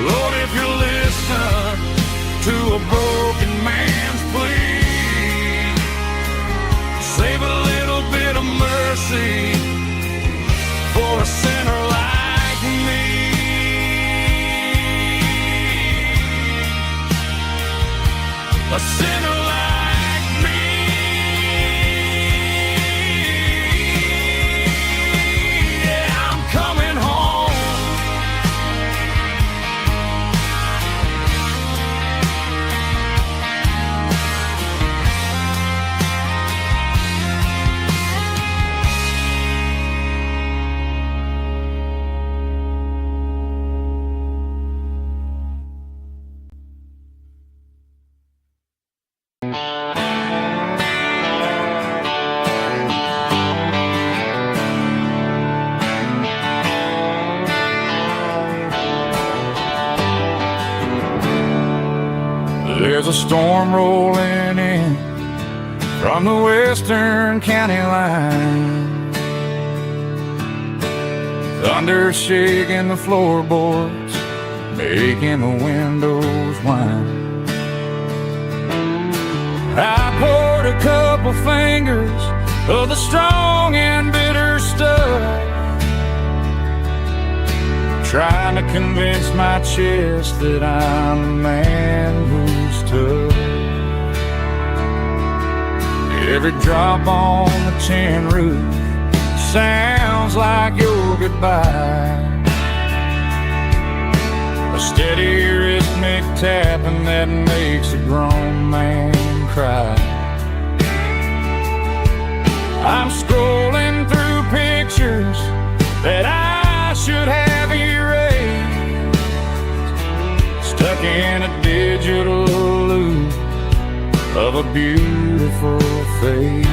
Lord, if you listen to a broken man's plea, save a little bit of mercy for a sinner like me. A sinner like me. Yeah, I'm coming home. There's a storm rolling in from the western county line, thunder shaking the floorboards, making the windows whine. I poured a couple fingers of the strong and bitter stuff, trying to convince my chest that I'm a man who's tough. Every drop on the tin roof sounds like your goodbye, a steady rhythmic tapping that makes a grown man cry. I'm scrolling through pictures that I should have erased, stuck in a digital loop of a beautiful face.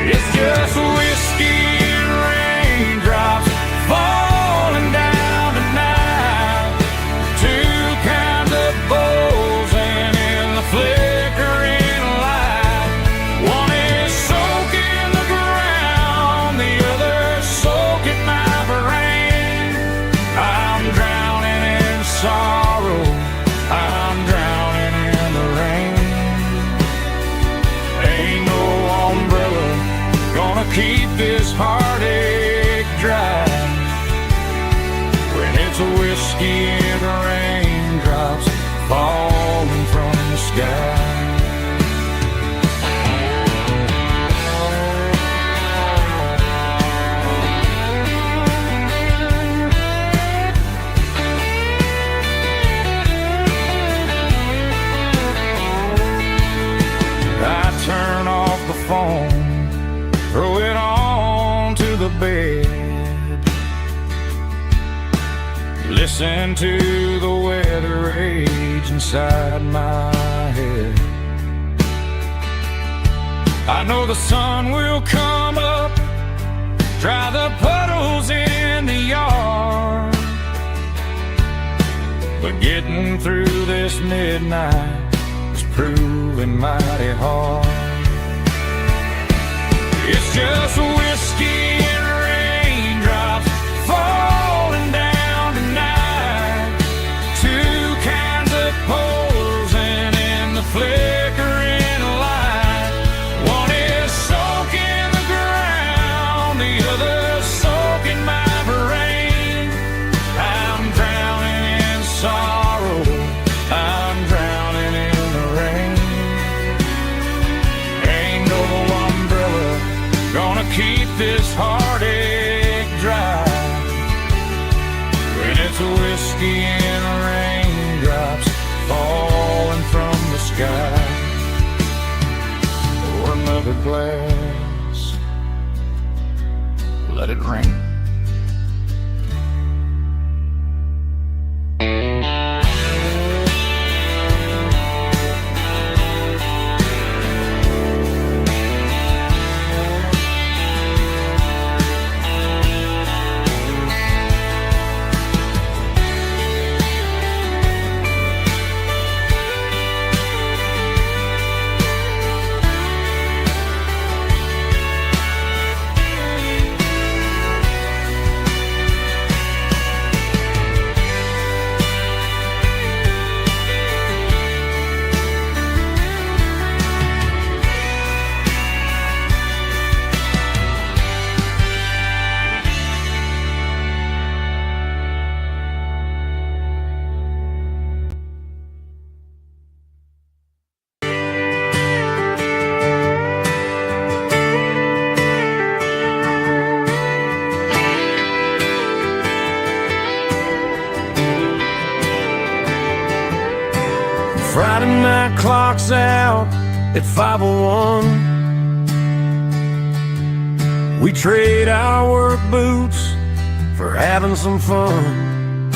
It's just whiskey and raindrops falling down tonight, two kinds of bowls and in the flickering light. One is soaking the ground, the other soaking my brain. I'm drowning in sorrow, I'm drowning in the rain. Ain't no umbrella gonna keep this heartache dry when it's a whiskey and raindrops falling from the sky. I turn listen to the weather rage inside my head. I know the sun will come up, dry the puddles in the yard, but getting through this midnight is proving mighty hard. It's just whiskey and raindrops falling down tonight, two kinds of posing in the flickering light. One is soaking the ground, the other soaking my brain. I'm drowning in sorrow, I'm drowning in the rain. Ain't no umbrella gonna keep this heartache dry when it's whiskey and raindrops falling from the sky. Pour another glass, let it rain. Friday night clock's out at 5:01. We trade our work boots for having some fun.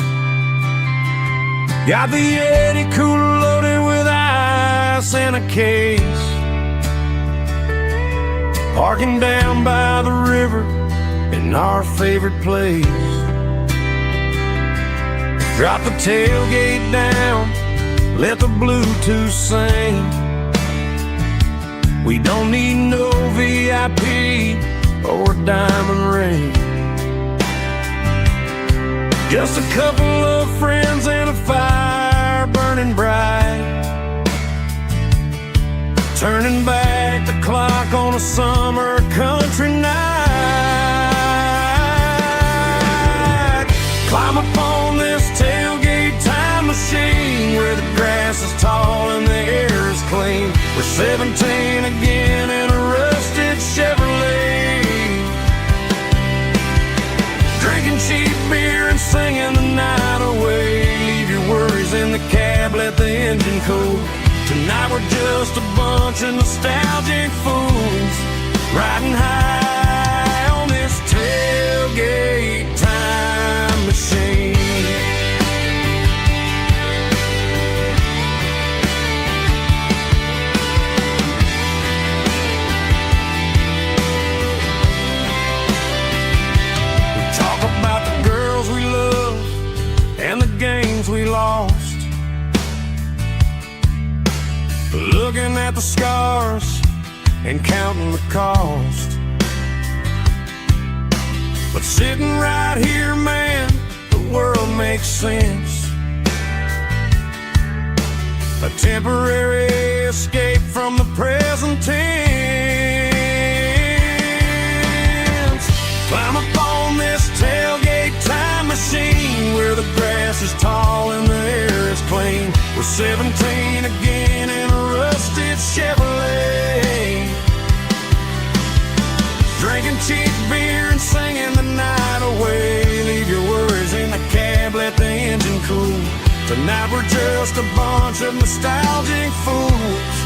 Got the Yeti cooler loaded with ice and a case, parking down by the river in our favorite place. Drop the tailgate down, let the Bluetooth sing. We don't need no VIP or a diamond ring. Just a couple of friends and a fire burning bright, turning back the clock on a summer country night. Climb up on this tailgate time machine where the grass is tall and the air is clean. We're 17 again in a rusted Chevrolet, drinking cheap beer and singing the night away. Leave your worries in the cab, let the engine cool. Tonight we're just a bunch of nostalgic fools, riding high on this tailgate time machine. We talk about the girls we love and the games we lost, looking at the scars and counting the cost. But sitting right here, man, the world makes sense. A temporary escape from the present tense. Climb up on this tailgate time machine where the grass is tall and the air is clean. We're 17 again in a rusted Chevrolet, drinking cheap beer and singing the night away. Leave your worries in the cab, let the engine cool. Tonight we're just a bunch of nostalgic fools,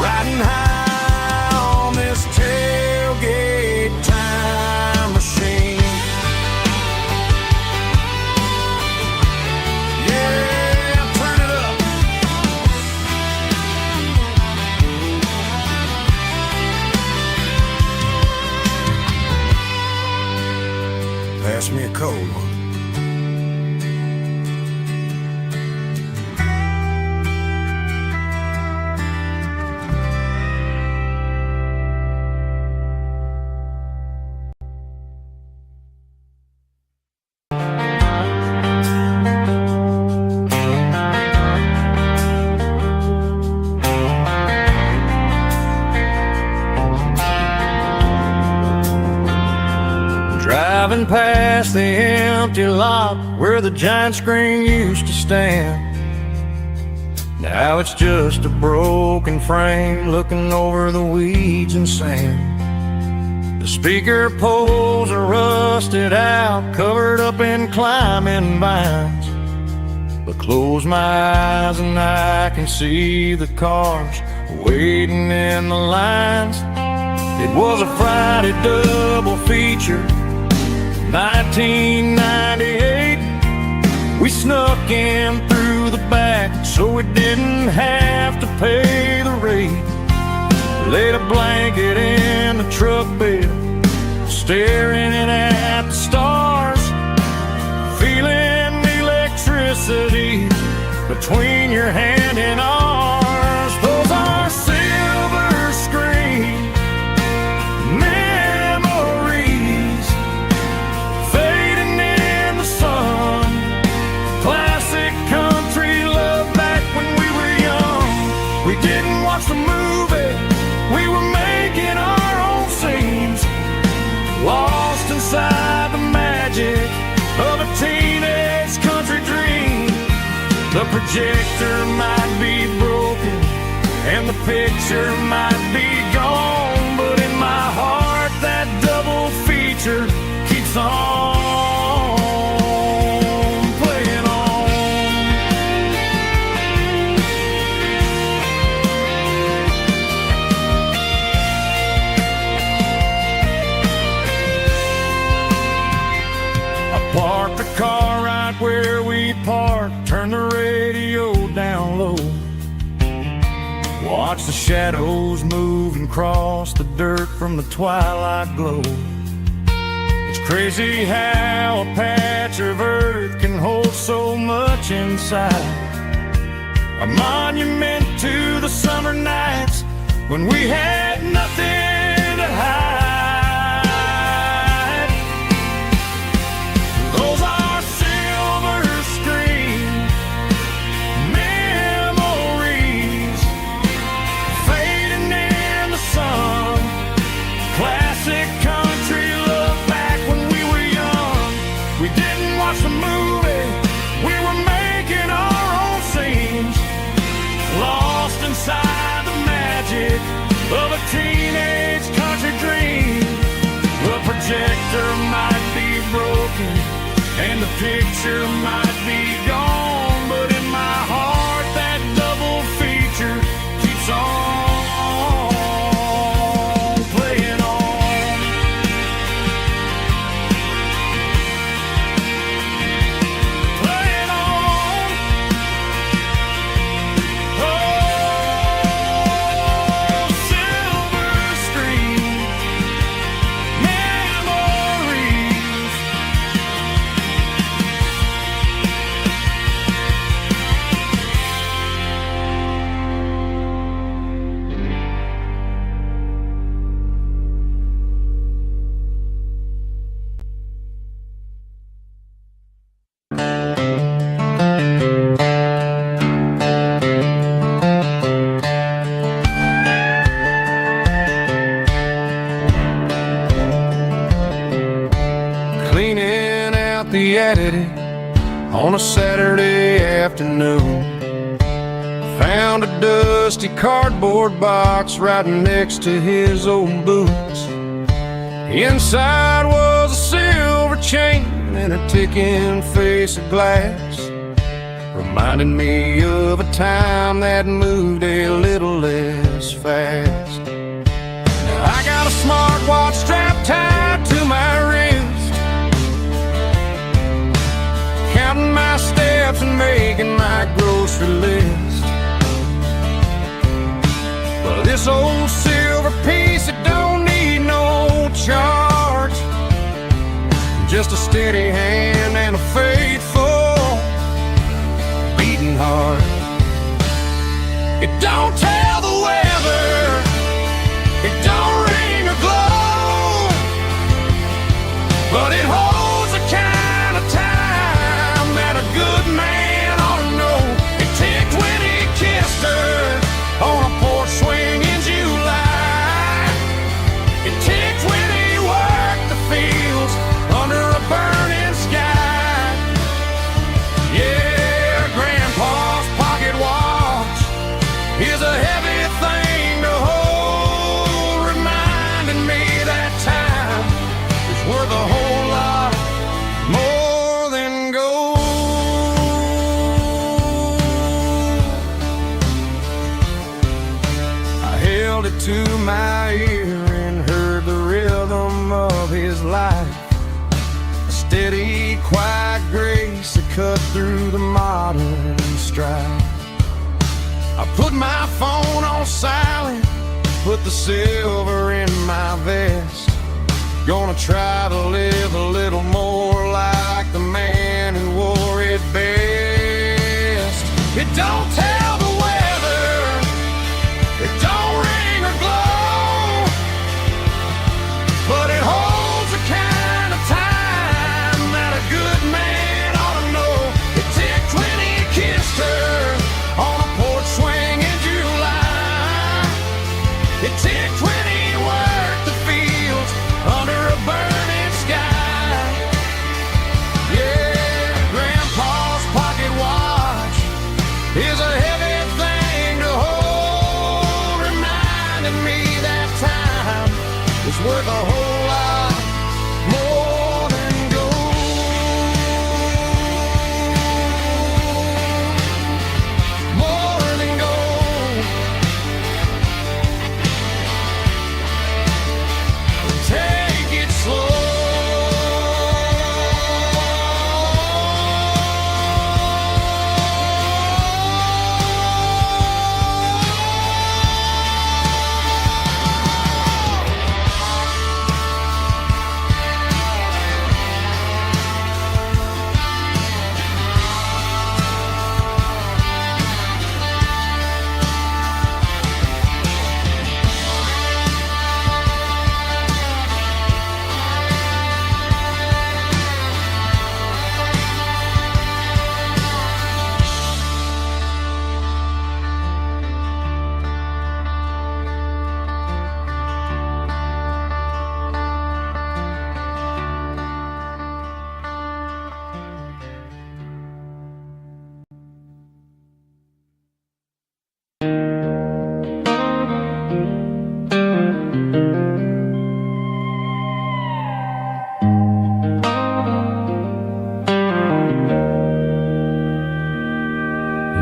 riding high on this tailgate time machine. me a cold one. Driving past the empty lot where the giant screen used to stand. Now it's just a broken frame looking over the weeds and sand. The speaker poles are rusted out, covered up in climbing vines. But close my eyes and I can see the cars waiting in the lines. It was a Friday double feature, 1998. We snuck in through the back so we didn't have to pay the rate. Laid a blanket in the truck bed, staring at the stars, feeling the electricity between your hand and ours. Those are silver screen memories fading in the sun. Classic country love back when we were young. We didn't watch the movie, we were making our own scenes, lost inside the magic of a teenage country dream. The projector might be broken and the picture might be gone, but in my heart that double feature keeps on playing on. I parked the car right where we parked, turned the radio down low, watch the shadows move and cross the dirt from the twilight glow. It's crazy how a patch of earth can hold so much inside. A monument to the summer nights when we had nothing to hide. Those are silver screen memories fading in the sun. Classic country love back when we were young. We didn't watch the movie, we were making our own scenes, lost inside the magic of a teenage country dream. The projector might be broken and the picture might be gone, but in my heart that double feature keeps on playing on. Playing on. Oh, silver screen memories. Cleaning out the attic on a Saturday afternoon. Found a dusty cardboard box right next to his old boots. Inside was a silver chain and a ticking face of glass, reminding me of a time that moved a little less fast. Now I got a smartwatch strapped tied to my wrist, counting my steps and making my grocery list. But this old silver piece, it don't need no charge, just just a steady hand and a faithful beating heart. It don't tell the weather, it don't ring or glow, but it holds the kind of time that a good man ought to know. It ticked when he kissed her on a porch swing in July. It ticked when he worked the fields under a burning sky. Yeah, Grandpa's pocket watch is a heavy thing to hold, reminding me that time is worth a whole lot more than gold. I held it to my ear and heard the rhythm of his life, a steady, quiet grace that cut through the modern strife. I put my phone on silent, put the silver in my vest. Gonna try to live a little more like the man who wore it best. It don't tell the weather, it don't ring or glow, but it holds the kind of time that a good man ought to know. It ticked when he kissed her on a porch swing in July. It ticked when he worked the fields under a burning sky. Yeah, Grandpa's pocket watch is a heavy thing to hold, reminding me that time is worth a whole lot more than gold. More than gold. Take it slow.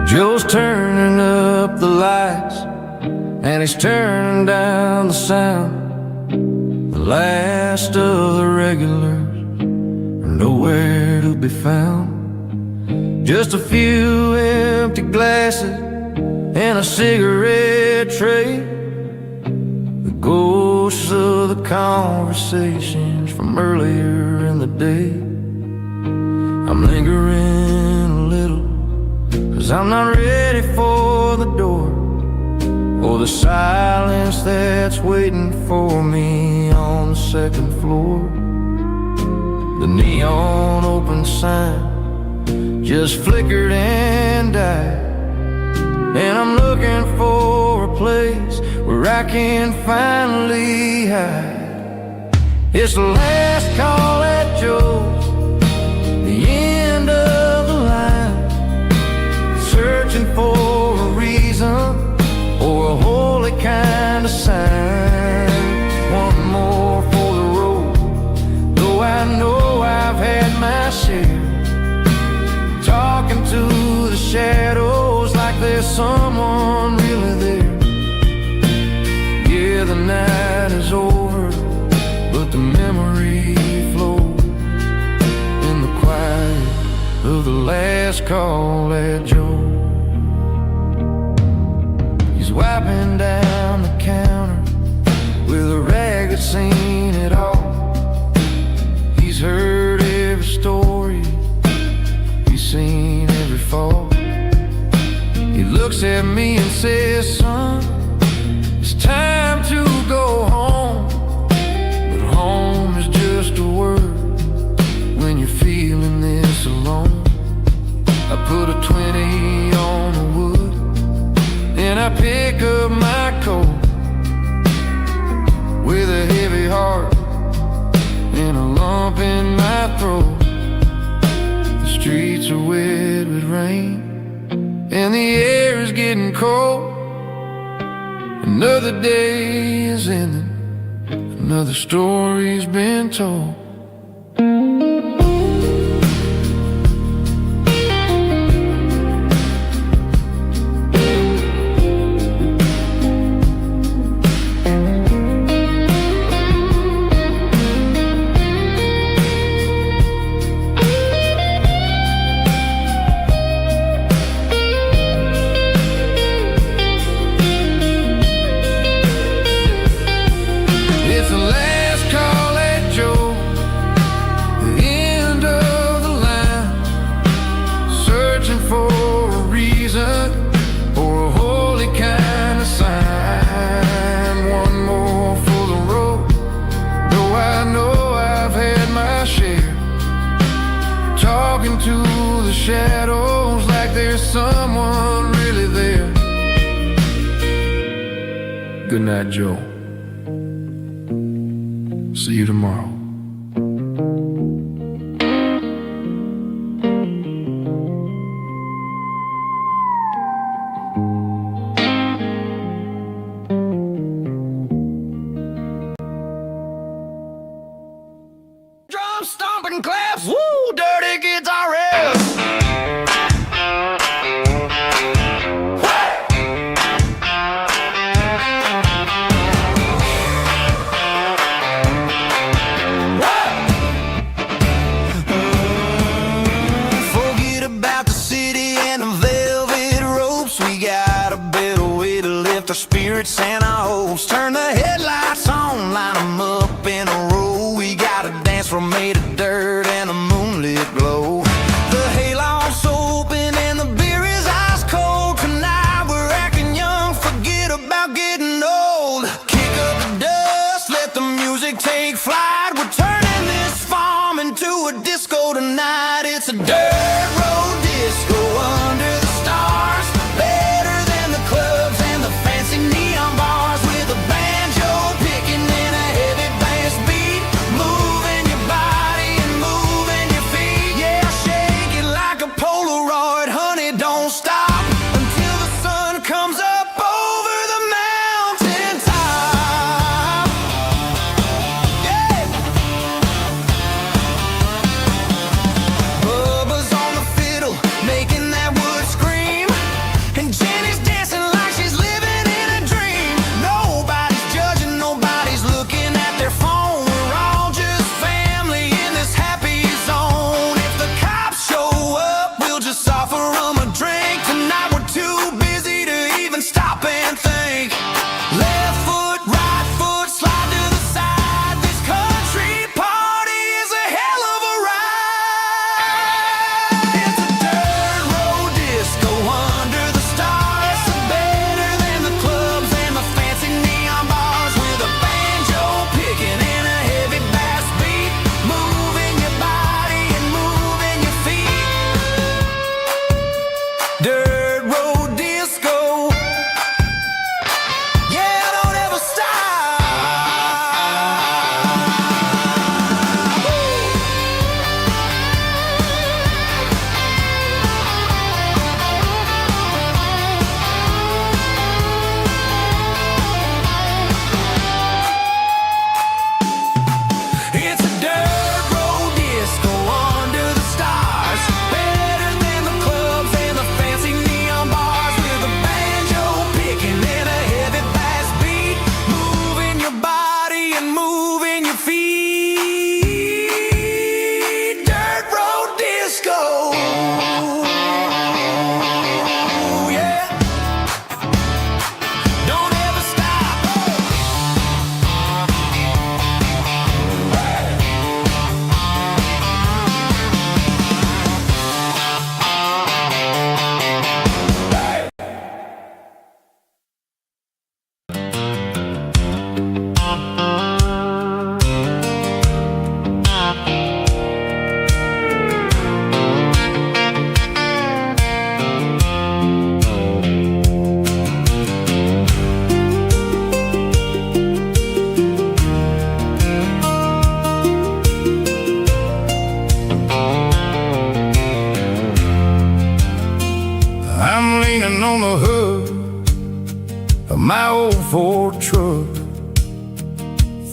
Joe's turning up the lights and he's turning down the sound. The last of the regulars are nowhere to be found. Just a few empty glasses and a cigarette tray, the ghosts of the conversations from earlier in the day. I'm lingering a little, 'cause I'm not ready for the door, or the silence that's waiting for me on the second floor. The neon open sign just flickered and died, and I'm looking for a place where I can finally hide. It's the last call at Joe's, the end of the line, searching for a reason or a holy kind of sign. One more for the road, though I know I've had my share, talking to the shadows like there's someone really there. Yeah, the night is over, but the memory flows in the quiet of the last call at Joe. He's wiping down the counter with a rag that's seen it all. He's heard rain, and the air is getting cold. Another day is ending, another story's been told. To the shadows like there's someone really there. Good night, Joe. See you tomorrow. Drum stomping claps, woo, dirty guitar riffs. Forget about the city and the velvet ropes. We got a better way to lift our spirits and our hopes. Turn the headlights on, line them up in a row. We got a dance floor made of dirt and a moonlit glow. The hayloft's open and the beer is ice cold. Tonight we're acting young, forget about getting old. Kick up the dust, let the music take flight. We're turning this farm into a disco tonight. It's a dirt road disco under the stars. Better than the clubs and the fancy neon bars. With a banjo picking in a heavy bass beat. Moving your body and moving your feet. Yeah, shake it like a Polaroid, honey, don't stop until the sun comes up over the mountain top. Yeah. Bubba's on the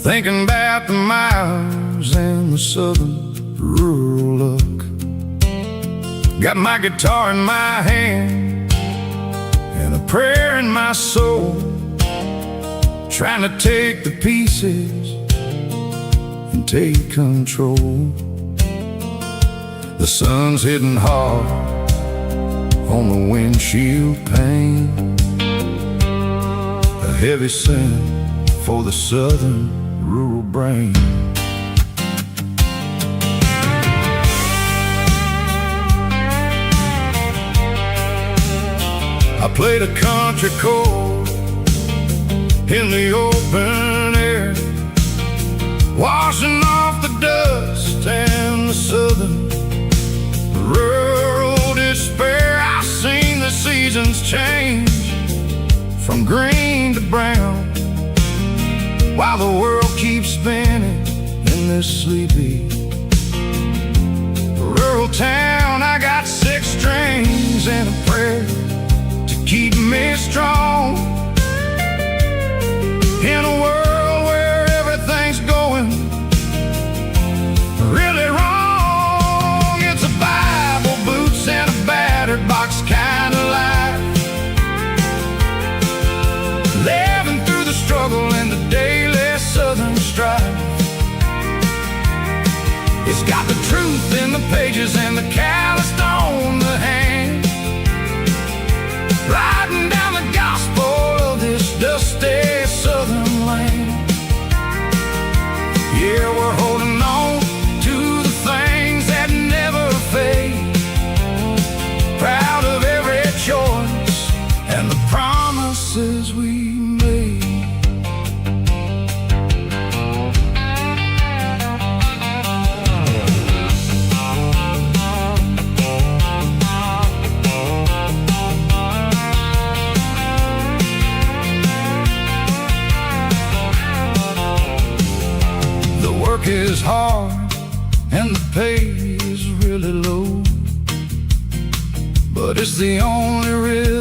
thinking about the miles and the southern rural look. Got my guitar in my hand and a prayer in my soul, trying to take the pieces and take control. The sun's hitting hard on the windshield pane, a heavy scent for the southern rural brain. I played a country chord in the open air, washing off the dust and the southern rural despair. I've seen the seasons change from green to brown, while the world keeps spinning in this sleepy rural town. I got 6 strings and a prayer to keep me strong in a world where everything's going really wrong. It's a Bible, boots, and a battered box kind of life, living through the struggle and the daily southern strife. It's got the truth in the pages and the calloused on the hand, riding down the gospel of this dusty southern land. Yeah, we're holding on to the things that never fade, proud of every choice and the promises we made. The work is hard and the pay is really low, but it's the only rhythm